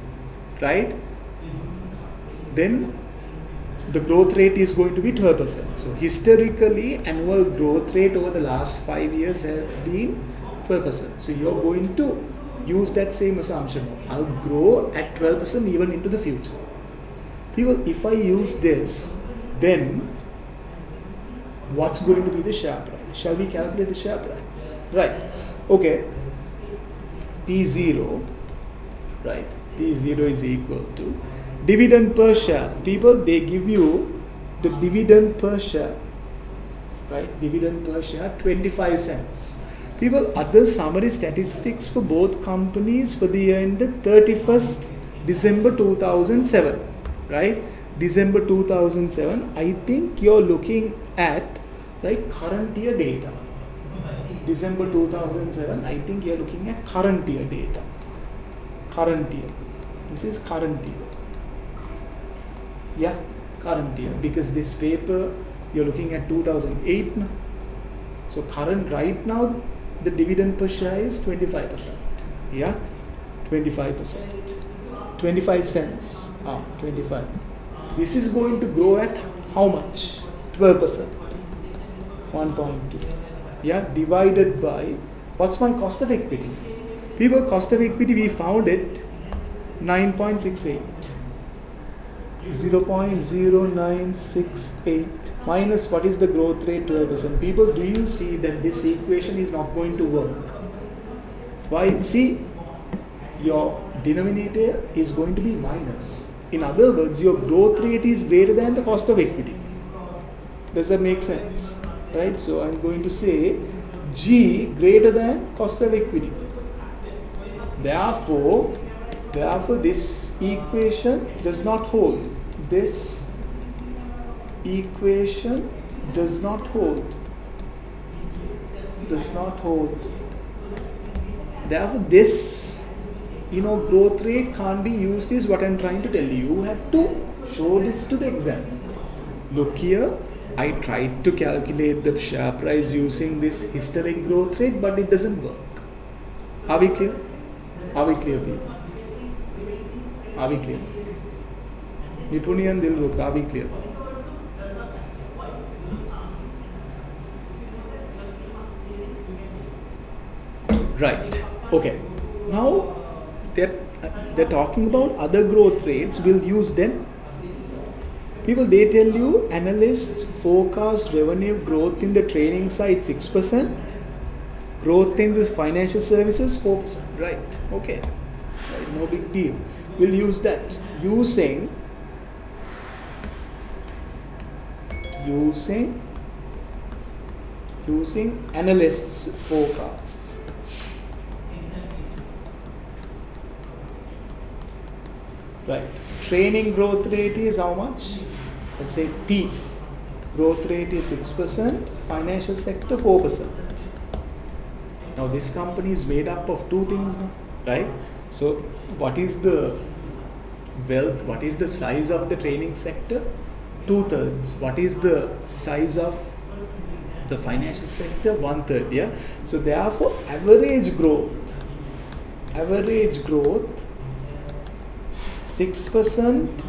right? Then the growth rate is going to be 12%. So historically, annual growth rate over the last 5 years have been 12%. So you're going to use that same assumption. I'll grow at 12% even into the future. People, if I use this, then what's going to be the share price? Shall we calculate the share price? Right. Okay. P0, right? P0 is equal to dividend per share. People, they give you the dividend per share, right? Dividend per share, 25 cents. People, other summary statistics for both companies for the year ended 31st December 2007, right? December 2007, I think you're looking at like current year data. December 2007, I think you're looking at current year data. Current year. This is current year. Yeah, current year. Because this paper, you're looking at 2008 now. So current right now, the dividend per share is 25%. Yeah, 25%. 25 cents. 25. This is going to grow at how much? 12%. 1.2. Yeah, divided by, what's my cost of equity? People, cost of equity, we found it 9.68. 0.0968 minus what is the growth rate? 12%. People, do you see that this equation is not going to work? Why? See, your denominator is going to be minus. In other words, your growth rate is greater than the cost of equity. Does that make sense? Right? So I'm going to say G greater than cost of equity. Therefore, this equation does not hold. This equation does not hold. Does not hold. Therefore, this growth rate can't be used, is what I'm trying to tell you. You have to show this to the exam. Look here, I tried to calculate the share price using this historic growth rate, but it doesn't work. Are we clear? Are we clear, people? Are we clear? Nipuniyan Dilruk, are we clear? Right. Okay. Now they're talking about other growth rates. We'll use them. People, they tell you analysts forecast revenue growth in the training side 6%, growth in the financial services 4%. Right. Okay. Right. No big deal. We'll use that using analysts forecasts. Right. Training growth rate is how much? Let's say T. Growth rate is 6%, financial sector 4%. Now this company is made up of two things now, right? So what is the wealth? What is the size of the training sector? 2/3. What is the size of the financial sector? 1/3. Yeah. So therefore, average growth 6%,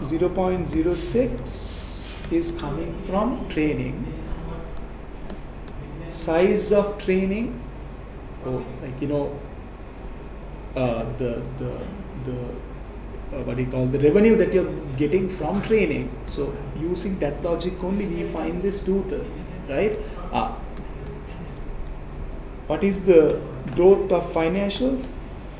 0.06 is coming from training. Size of training, the revenue that you're getting from training. So using that logic only, we find this 2/3, right? What is the growth of financial?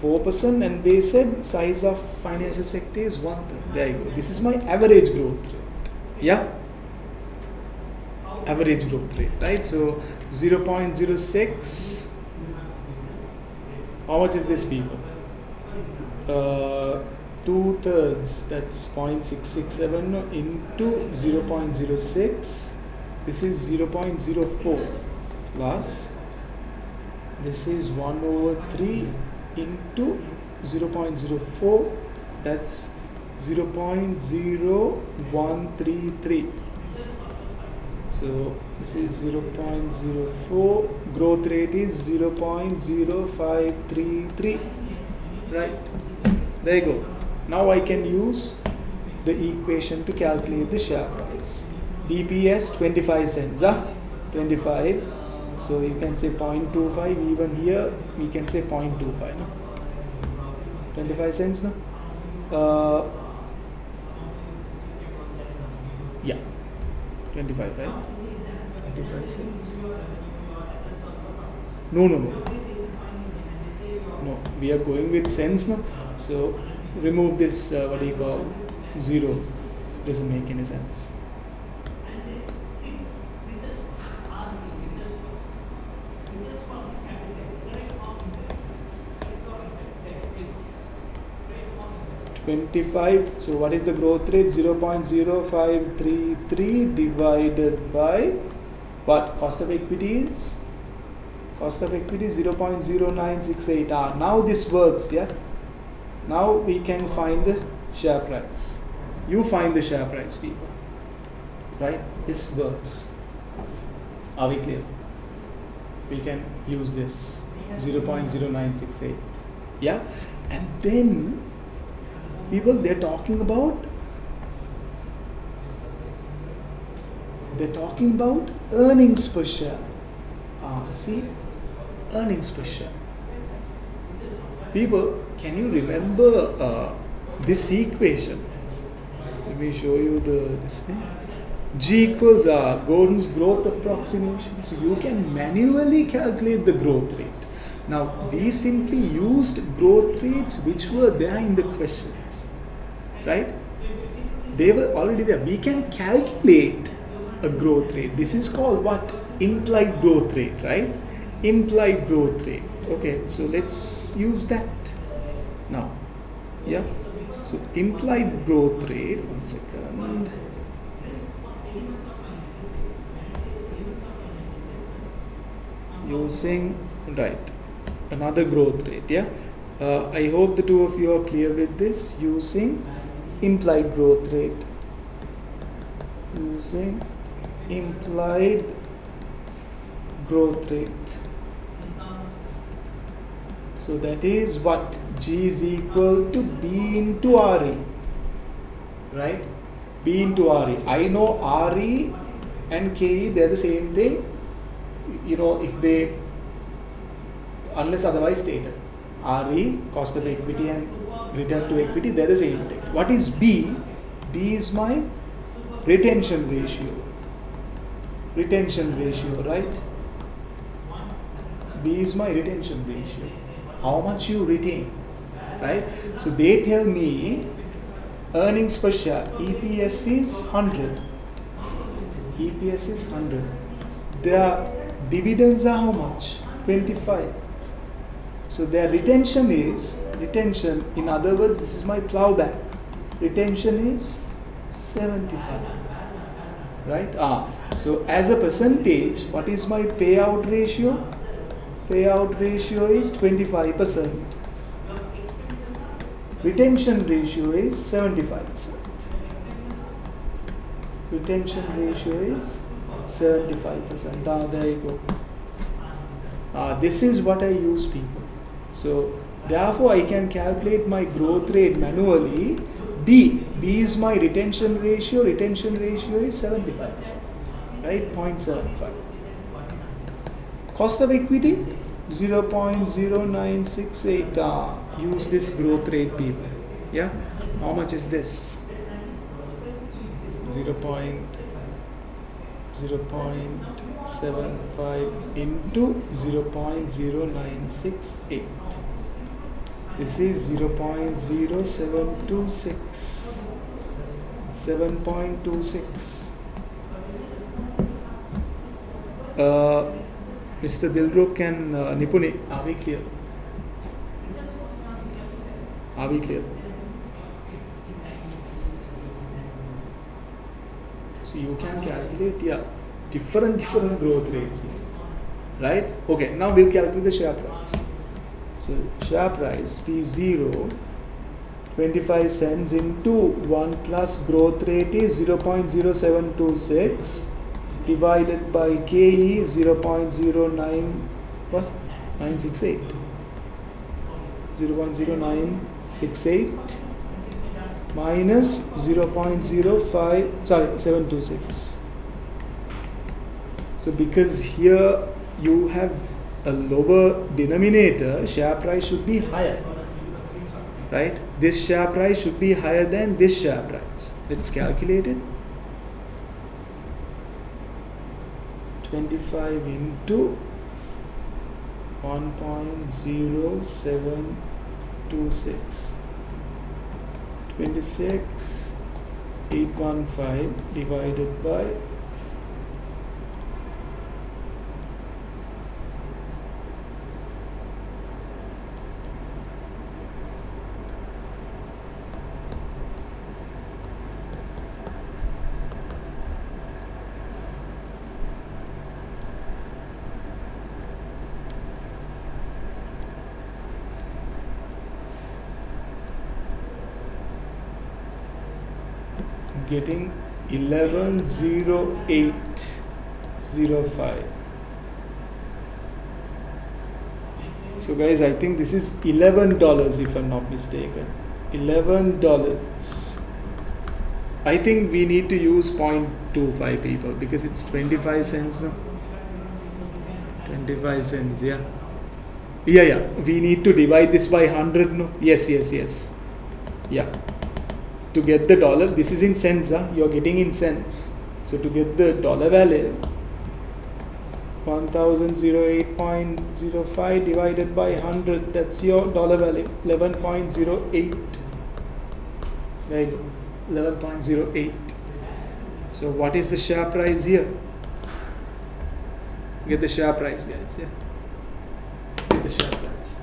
4%, and they said size of financial sector is 1/3. There you go. This is my average growth rate. Yeah? Average growth rate, right? So 0.06. How much is this, people? 2/3. That's 0.667 into 0.06. This is 0.04 plus. This is 1/3 into 0.04, that's 0.0133. So this is 0.04, growth rate is 0.0533. Right, there you go. Now I can use the equation to calculate the share price. DPS 25 cents, 25. So you can say 0.25, even here we can say 0.25, no? 25 cents, no? Yeah, 25, right? 25 cents. No, we are going with cents, no? So remove this, 0, doesn't make any sense. So what is the growth rate? 0.0533 divided by what? Cost of equity is 0.0968. Now this works, yeah. Now we can find the share price. You find the share price, people. Right? This works. Are we clear? We can use this 0.0968. Yeah, and then people, they're talking about earnings per share. See, earnings per share. People, can you remember this equation? Let me show you this thing. G equals Gordon's growth approximation. So you can manually calculate the growth rate. Now we simply used growth rates which were there in the questions, right? They were already there. We can calculate a growth rate. This is called what? Implied growth rate, right? Implied growth rate. Okay, so let's use that now. Yeah, so implied growth rate, 1 second. Using, right, another growth rate. Yeah, I hope the two of you are clear with this. Using implied growth rate. Using implied growth rate. So that is what? G is equal to B into RE, right? B into RE. I know RE and KE, they're the same thing, you know, if they, unless otherwise stated. RE, cost of equity, and return to equity, they're the same thing. What is B? B is my retention ratio. Retention ratio, right? B is my retention ratio. How much you retain, right? So they tell me earnings per share, EPS is 100. EPS is 100. Their dividends are how much? 25. So their retention is, in other words, this is my plowback. Retention is 75. Right? So as a percentage, what is my payout ratio? Payout ratio is 25%. Retention ratio is 75%. Retention ratio is 75%. There you go. This is what I use, people. So therefore I can calculate my growth rate manually. B is my retention ratio. Retention ratio is 75%. Right? 0.75. Cost of equity 0.0968. Use this growth rate, people. Yeah, how much is this? 0.75 into 0.0968. This is 0.0726. 7.26. Mr. Dilruk and Nipuni, are we clear? Are we clear? So you can calculate, different growth rates, right? Okay, now we'll calculate the share price. So share price P0, 25 cents into 1 plus growth rate is 0.0726. divided by KE 0.0968. 0.0968 minus 726. So because here you have a lower denominator, share price should be higher, right? This share price should be higher than this share price. Let's calculate it. 25 into 1.0726. 26,815 divided by getting 110805. So guys, I think this is $11 if I'm not mistaken. $11. I think we need to use 0.25, people, because it's 25 cents now. 25 cents, yeah. We need to divide this by 100, no? Yes. Yeah. To get the dollar, this is in cents, you're getting in cents. So to get the dollar value, 1008.05 divided by 100, that's your dollar value, 11.08. There you go, 11.08. So what is the share price here? Get the share price, guys. Yeah, get the share price.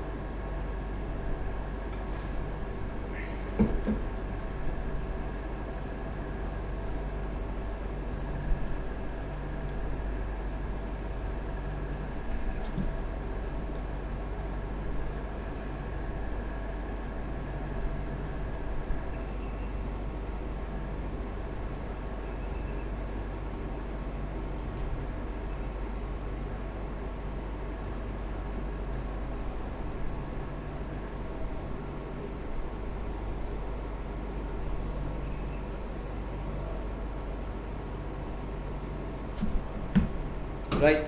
Right?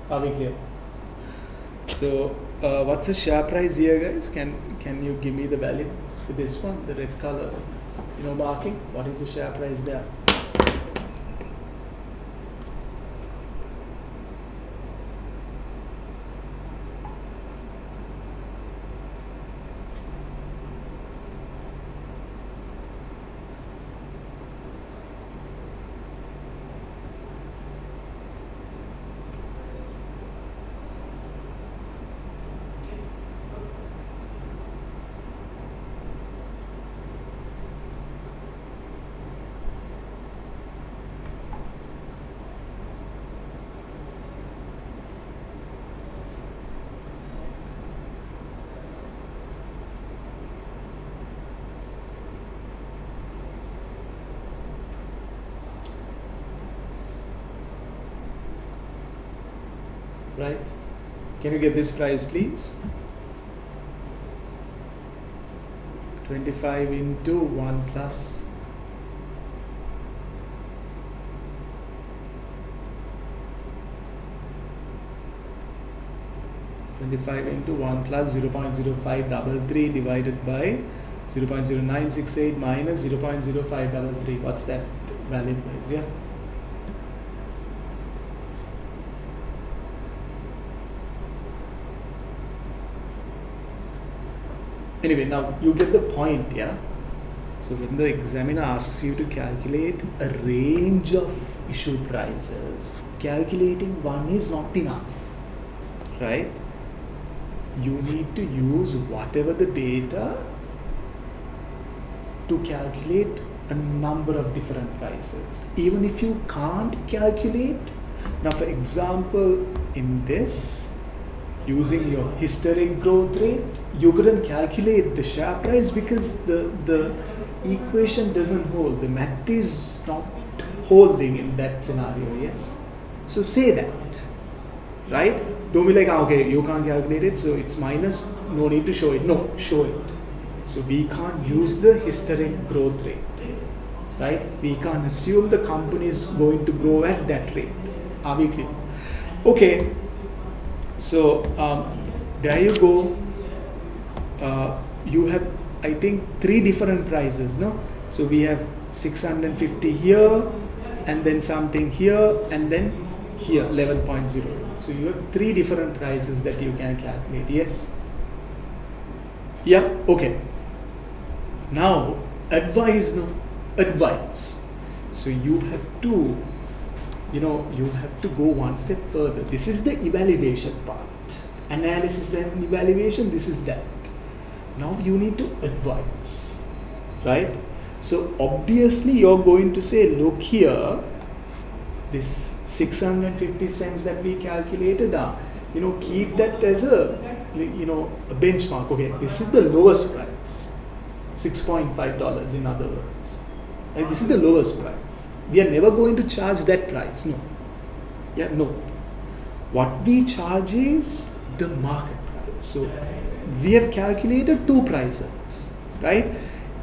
Are we clear? So, what's the share price here, guys? Can you give me the value for this one, the red color, marking? What is the share price there? Right? Can you get this price, please? 25 into 1 plus 25 into 1 plus 0.0533 divided by 0.0968 minus 0.0533. What's that value, guys? Yeah. Anyway, now you get the point, yeah? So when the examiner asks you to calculate a range of issue prices, calculating one is not enough, right? You need to use whatever the data to calculate a number of different prices. Even if you can't calculate, now for example, in this, using your historic growth rate, you couldn't calculate the share price because the equation doesn't hold. The math is not holding in that scenario, yes? So say that, right? Don't be like, okay, you can't calculate it, so it's minus, no need to show it. No, show it. So we can't use the historic growth rate, right? We can't assume the company is going to grow at that rate. Are we clear? Okay. So there you go. You have, I think, 3 different prices, no? So we have 650 here, and then something here, and then here 11.0. So you have 3 different prices that you can calculate. Yes. Yeah. Okay. Now advise, no? Advise. So you have to. You have to go one step further. This is the evaluation part. Analysis and evaluation, this is that. Now you need to advise, right? So obviously you're going to say, look here, this 650 cents that we calculated, keep that as a benchmark. Okay, this is the lowest price, $6.5 in other words. Like, this is the lowest price. We are never going to charge that price. No. Yeah, no. What we charge is the market price. So we have calculated 2 prices, right?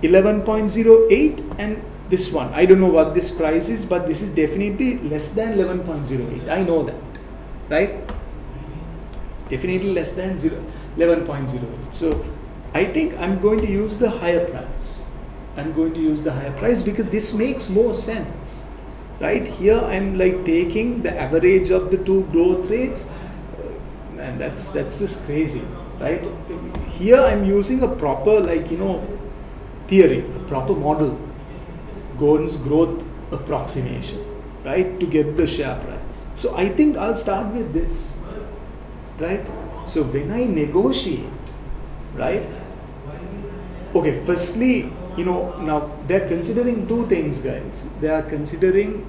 11.08 and this one. I don't know what this price is, but this is definitely less than 11.08. I know that, right? Definitely less than 11.08. So I think I'm going to use the higher price. I'm going to use the higher price because this makes more sense. right? Here I'm like taking the average of the two growth rates, and that's just crazy, right? Here I'm using a proper theory, a proper model, Gordon's growth approximation, right, to get the share price. So I think I'll start with this, right? So when I negotiate, right? Okay, firstly, now they're considering two things, guys. They are considering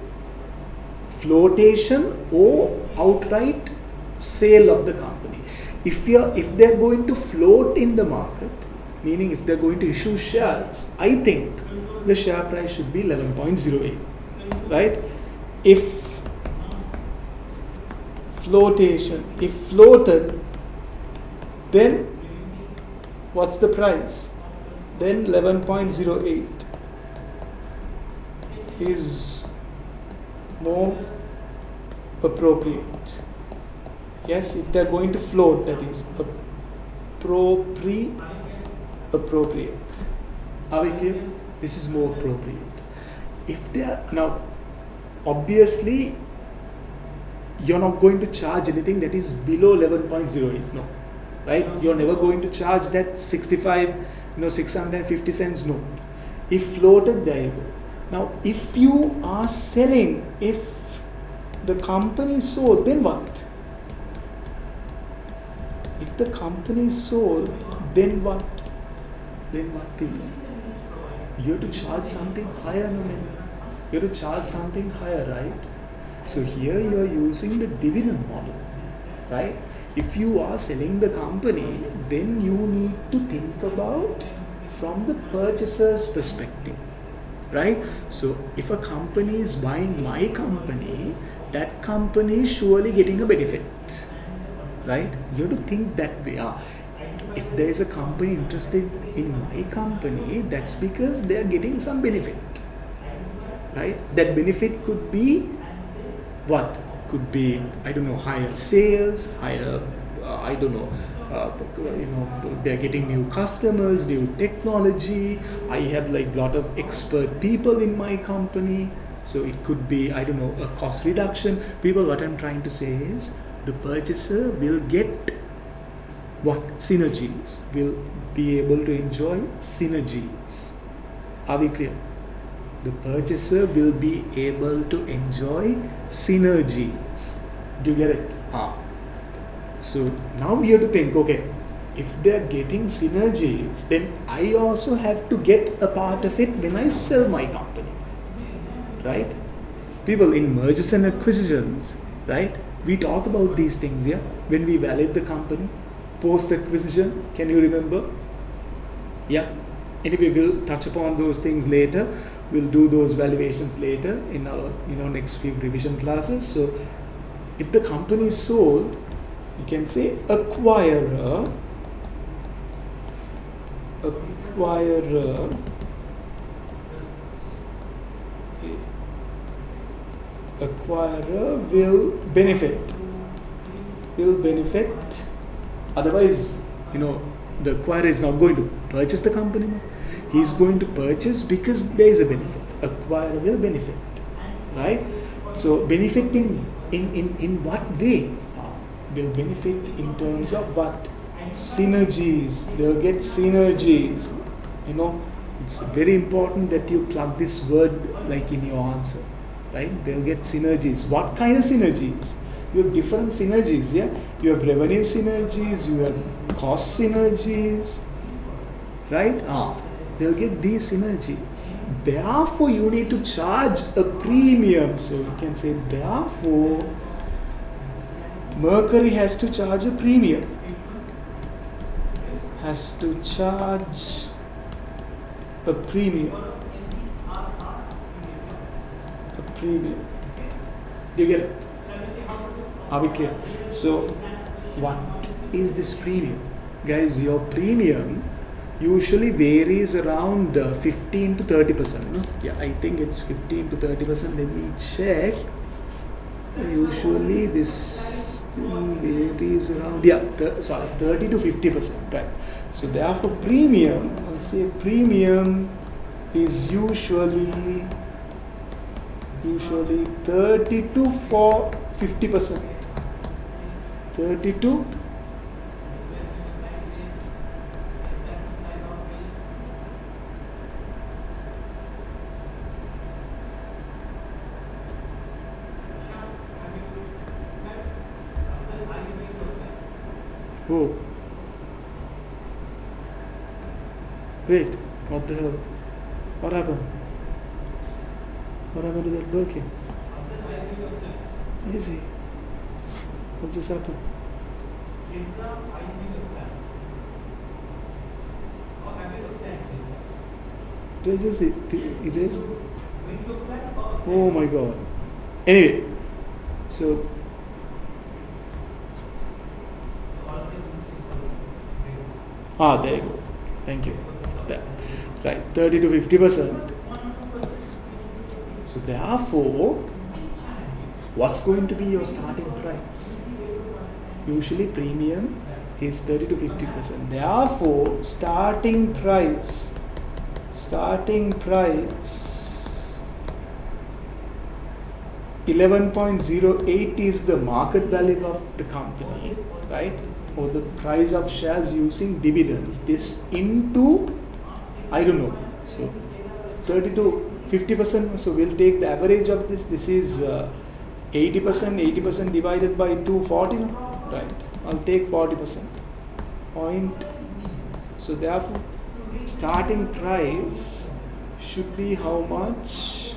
flotation or outright sale of the company. If they're going to float in the market, meaning if they're going to issue shares, I think the share price should be 11.08, right? If floated, then what's the price? Then 11.08 is more appropriate. Yes, if they're going to float, that is appropriate. Are we clear? This is more appropriate. If they are now, obviously, you're not going to charge anything that is below 11.08. No, right? You're never going to charge that 650 cents. No. If floated, there you go. Now, if you are selling, if the company is sold, then what? If the company is sold, then what? Then what, people? You have to charge something higher, no man. You have to charge something higher, right? So here you are using the dividend model, right? If you are selling the company, then you need to think about from the purchaser's perspective, right? So if a company is buying my company, that company is surely getting a benefit, right? You have to think that way. If there is a company interested in my company, that's because they are getting some benefit, right? That benefit could be what? Could be, I don't know, higher sales, higher, they're getting new customers, new technology. I have like a lot of expert people in my company. So it could be, I don't know, a cost reduction. People, what I'm trying to say is the purchaser will get what? Synergies. Will be able to enjoy synergies. Are we clear? The purchaser will be able to enjoy synergies. Do you get it? So now we have to think, okay, if they're getting synergies, then I also have to get a part of it when I sell my company, right? People, in mergers and acquisitions, right, we talk about these things, yeah, when we validate the company, post acquisition, can you remember? Yeah. Anyway, we'll touch upon those things later. We'll do those valuations later in our next few revision classes. So if the company is sold, you can say acquirer will benefit. Otherwise, the acquirer is not going to purchase the company. He's going to purchase because there is a benefit. Acquirer will benefit, right? So benefit in what way? Will benefit in terms of what? Synergies. They'll get synergies. It's very important that you plug this word like in your answer, right? They'll get synergies. What kind of synergies? You have different synergies, yeah? You have revenue synergies, you have cost synergies, right? They'll get these synergies. Therefore, you need to charge a premium. So you can say, therefore, Mercury has to charge a premium. Has to charge a premium. Do you get it? Are we clear? So, what is this premium? Guys, your premium usually varies around 15 to 30%. No? Yeah, I think it's 15 to 30%. Let me check. Usually this varies around 30 to 50%, right? So therefore premium, I'll say premium is usually Usually 32 for 50%. 32. Oh. Wait, what the hell? What happened? What happened to that working? Easy. What just happened? Did I just erase? Oh my god. Anyway, so there you go. Thank you. It's that. Right, 30 to 50%. So therefore, what's going to be your starting price? Usually premium is 30 to 50%. Therefore, starting price 11.08 is the market value of the company, right? Or the price of shares using dividends. This into, I don't know. So 30 to 50%. So we'll take the average of this. This is 80% divided by 240, no? Right? I'll take 40%. Point. So therefore, starting price should be how much?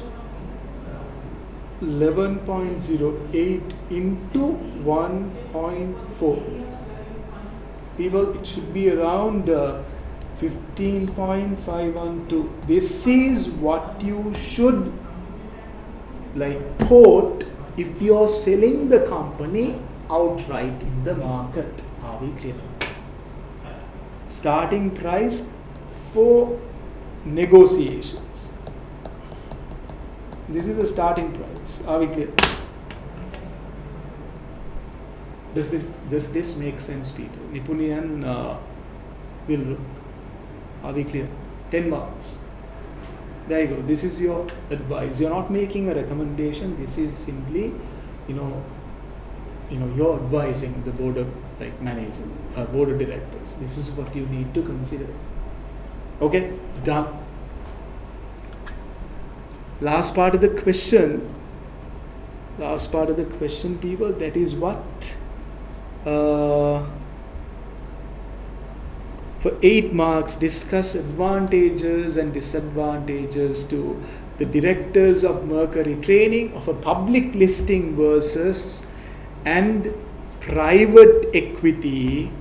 11.08 into 1.4. People, it should be around 15.512. This is what you should quote if you're selling the company outright in the market. Are we clear? Starting price for negotiations. This is the starting price. Are we clear? Does this make sense, people? Nipunian will look. Are we clear? 10 marks. There you go. This is your advice. You're not making a recommendation. This is simply, you're advising the board of manager, board of directors. This is what you need to consider. Okay, done. Last part of the question, people, that is what? For 8 marks, discuss advantages and disadvantages to the directors of Mercury Training of a public listing versus and private equity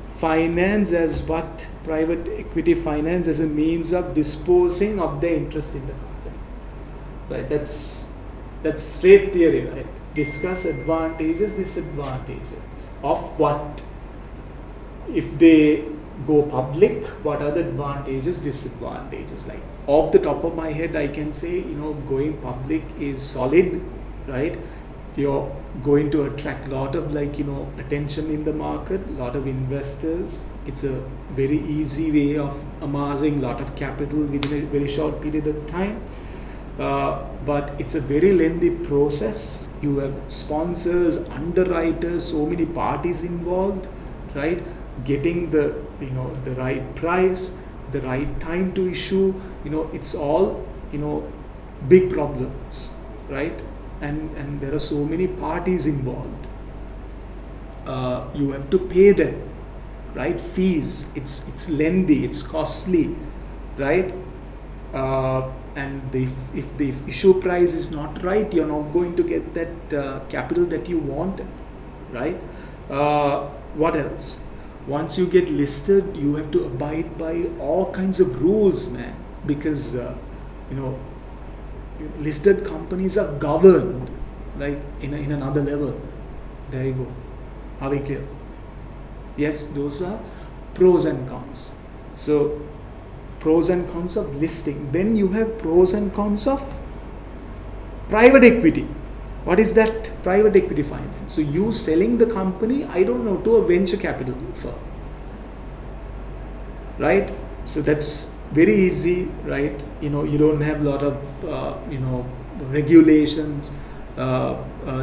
finance as what? Private equity finance as a means of disposing of their interest in the company. Right, that's straight theory, right? Discuss advantages, disadvantages of what? If they go public, what are the advantages, disadvantages? Like off the top of my head, I can say, going public is solid, right? You're going to attract a lot of attention in the market, a lot of investors. It's a very easy way of amassing a lot of capital within a very short period of time. But it's a very lengthy process. You have sponsors, underwriters, so many parties involved, right? Getting the right price, the right time to issue, it's all big problems, right? And there are so many parties involved. You have to pay them, right? Fees. It's lengthy. It's costly, right? And if the issue price is not right, you're not going to get that capital that you want, right? What else? Once you get listed, you have to abide by all kinds of rules, man, because listed companies are governed in another level. There you go. Are we clear? Yes, those are pros and cons. So pros and cons of listing. Then you have pros and cons of private equity. What is that? Private equity finance. So you selling the company, I don't know, to a venture capital firm, right? So that's very easy, right? You don't have a lot of regulations.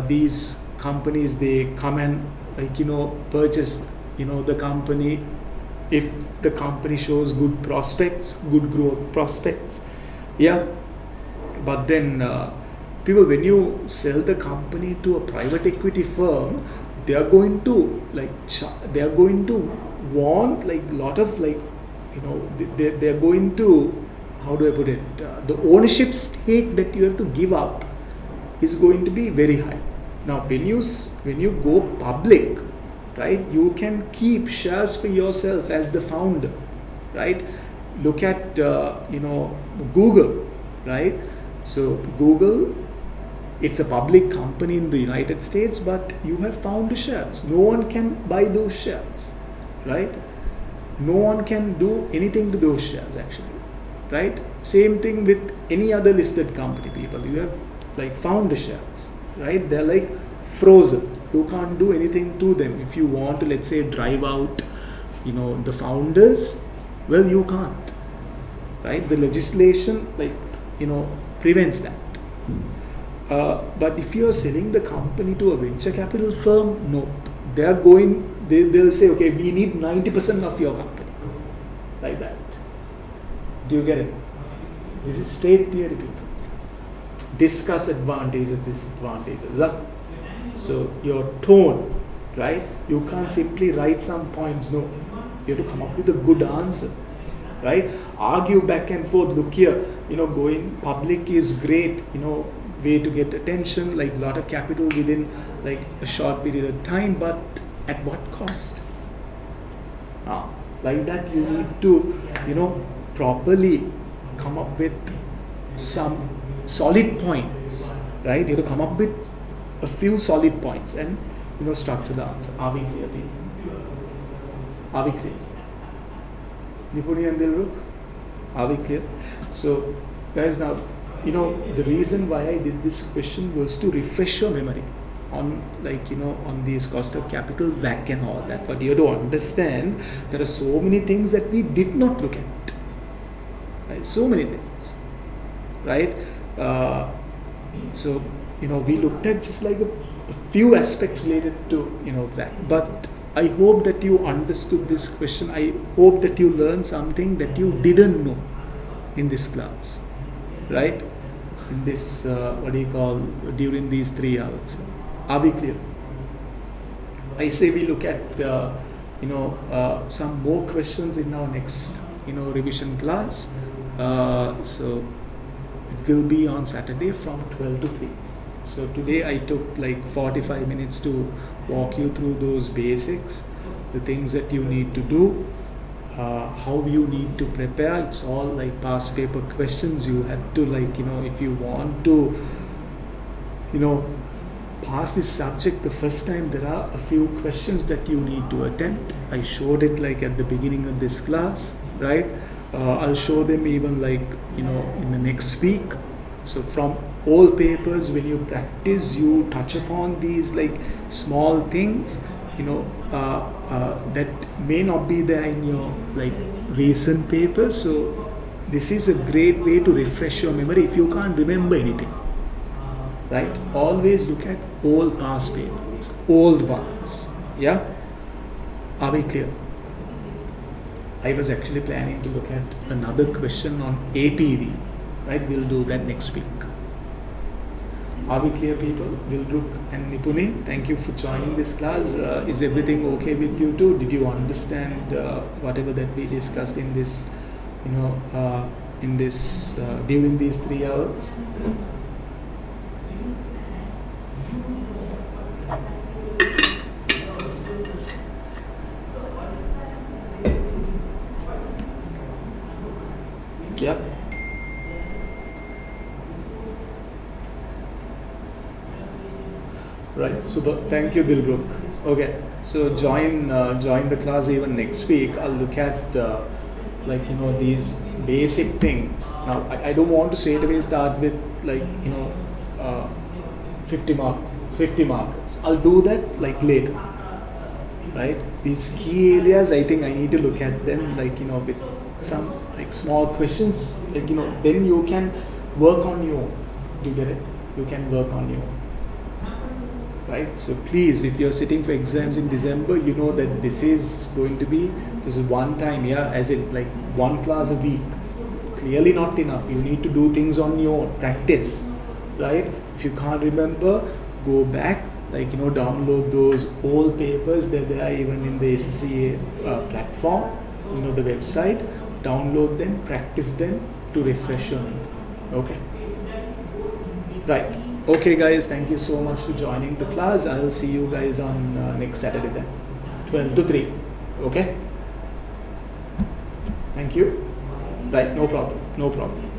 These companies, they come and purchase the company if the company shows good prospects, good growth prospects. Yeah, but then people, when you sell the company to a private equity firm, they are going to they are going to want lot of they are going to, how do I put it, the ownership stake that you have to give up is going to be very high. Now when you go public, right, you can keep shares for yourself as the founder, right? Look at Google, right? So Google, it's a public company in the United States, but you have found shares. No one can buy those shares, right? No one can do anything to those shares actually, right? Same thing with any other listed company, people. You have found the shares, right? They're frozen. You can't do anything to them. If you want to, let's say, drive out the founders, well, you can't, right? The legislation prevents that. But if you are selling the company to a venture capital firm, no, they'll say, okay, we need 90% of your company, like that. Do you get it? This is straight theory, people. Discuss advantages, disadvantages. So your tone, right? You can't simply write some points. No, you have to come up with a good answer, right? Argue back and forth. Look here, going public is great, way to get attention, a lot of capital within a short period of time, but at what cost? Like that, you need to properly come up with some solid points, right? You have to come up with a few solid points and structure the answer. Are we clear, team? Are we clear? Nipuni and Dilruk, are we clear? So guys, now the reason why I did this question was to refresh your memory on on these cost of capital, WACC and all that. But you have to understand there are so many things that we did not look at, right? So many things, right? So we looked at just a few aspects related to WACC. But I hope that you understood this question. I hope that you learned something that you didn't know in this class, right? In this during these 3 hours. Are we clear? I say we look at some more questions in our next revision class. So it will be on Saturday from 12 to 3. So today I took 45 minutes to walk you through those basics, the things that you need to do, how you need to prepare. It's all past paper questions. You have to if you want to pass this subject the first time, there are a few questions that you need to attempt. I showed it at the beginning of this class, right? I'll show them even in the next week. So from all papers, when you practice, you touch upon these small things that may not be there in your recent papers. So this is a great way to refresh your memory if you can't remember anything, right? Always look at all past papers, old ones. Yeah, are we clear? I was actually planning to look at another question on APV, right? We'll do that next week. Are we clear, people? Dilruk and Nipuni, thank you for joining this class. Is everything okay with you too? Did you understand whatever that we discussed in this, during these 3 hours? Yep. Right, super. Thank you, Dilruk. Okay, so join the class even next week. I'll look at these basic things. Now, I don't want to straight away start with 50 markers. I'll do that later. Right? These key areas, I think I need to look at them with some small questions. Then you can work on your own. you get it? You can work on your own. Right, so please, if you're sitting for exams in December, you know that this is one time, yeah, as in like one class a week. Clearly not enough. You need to do things on your own, practice, right? If you can't remember, go back, download those old papers that they are even in the ACCA platform, the website. Download them, practice them to refresh your memory. Okay. Right. Okay, guys. Thank you so much for joining the class. I'll see you guys on next Saturday then, 12 to 3. Okay. Thank you. Right. No problem. No problem.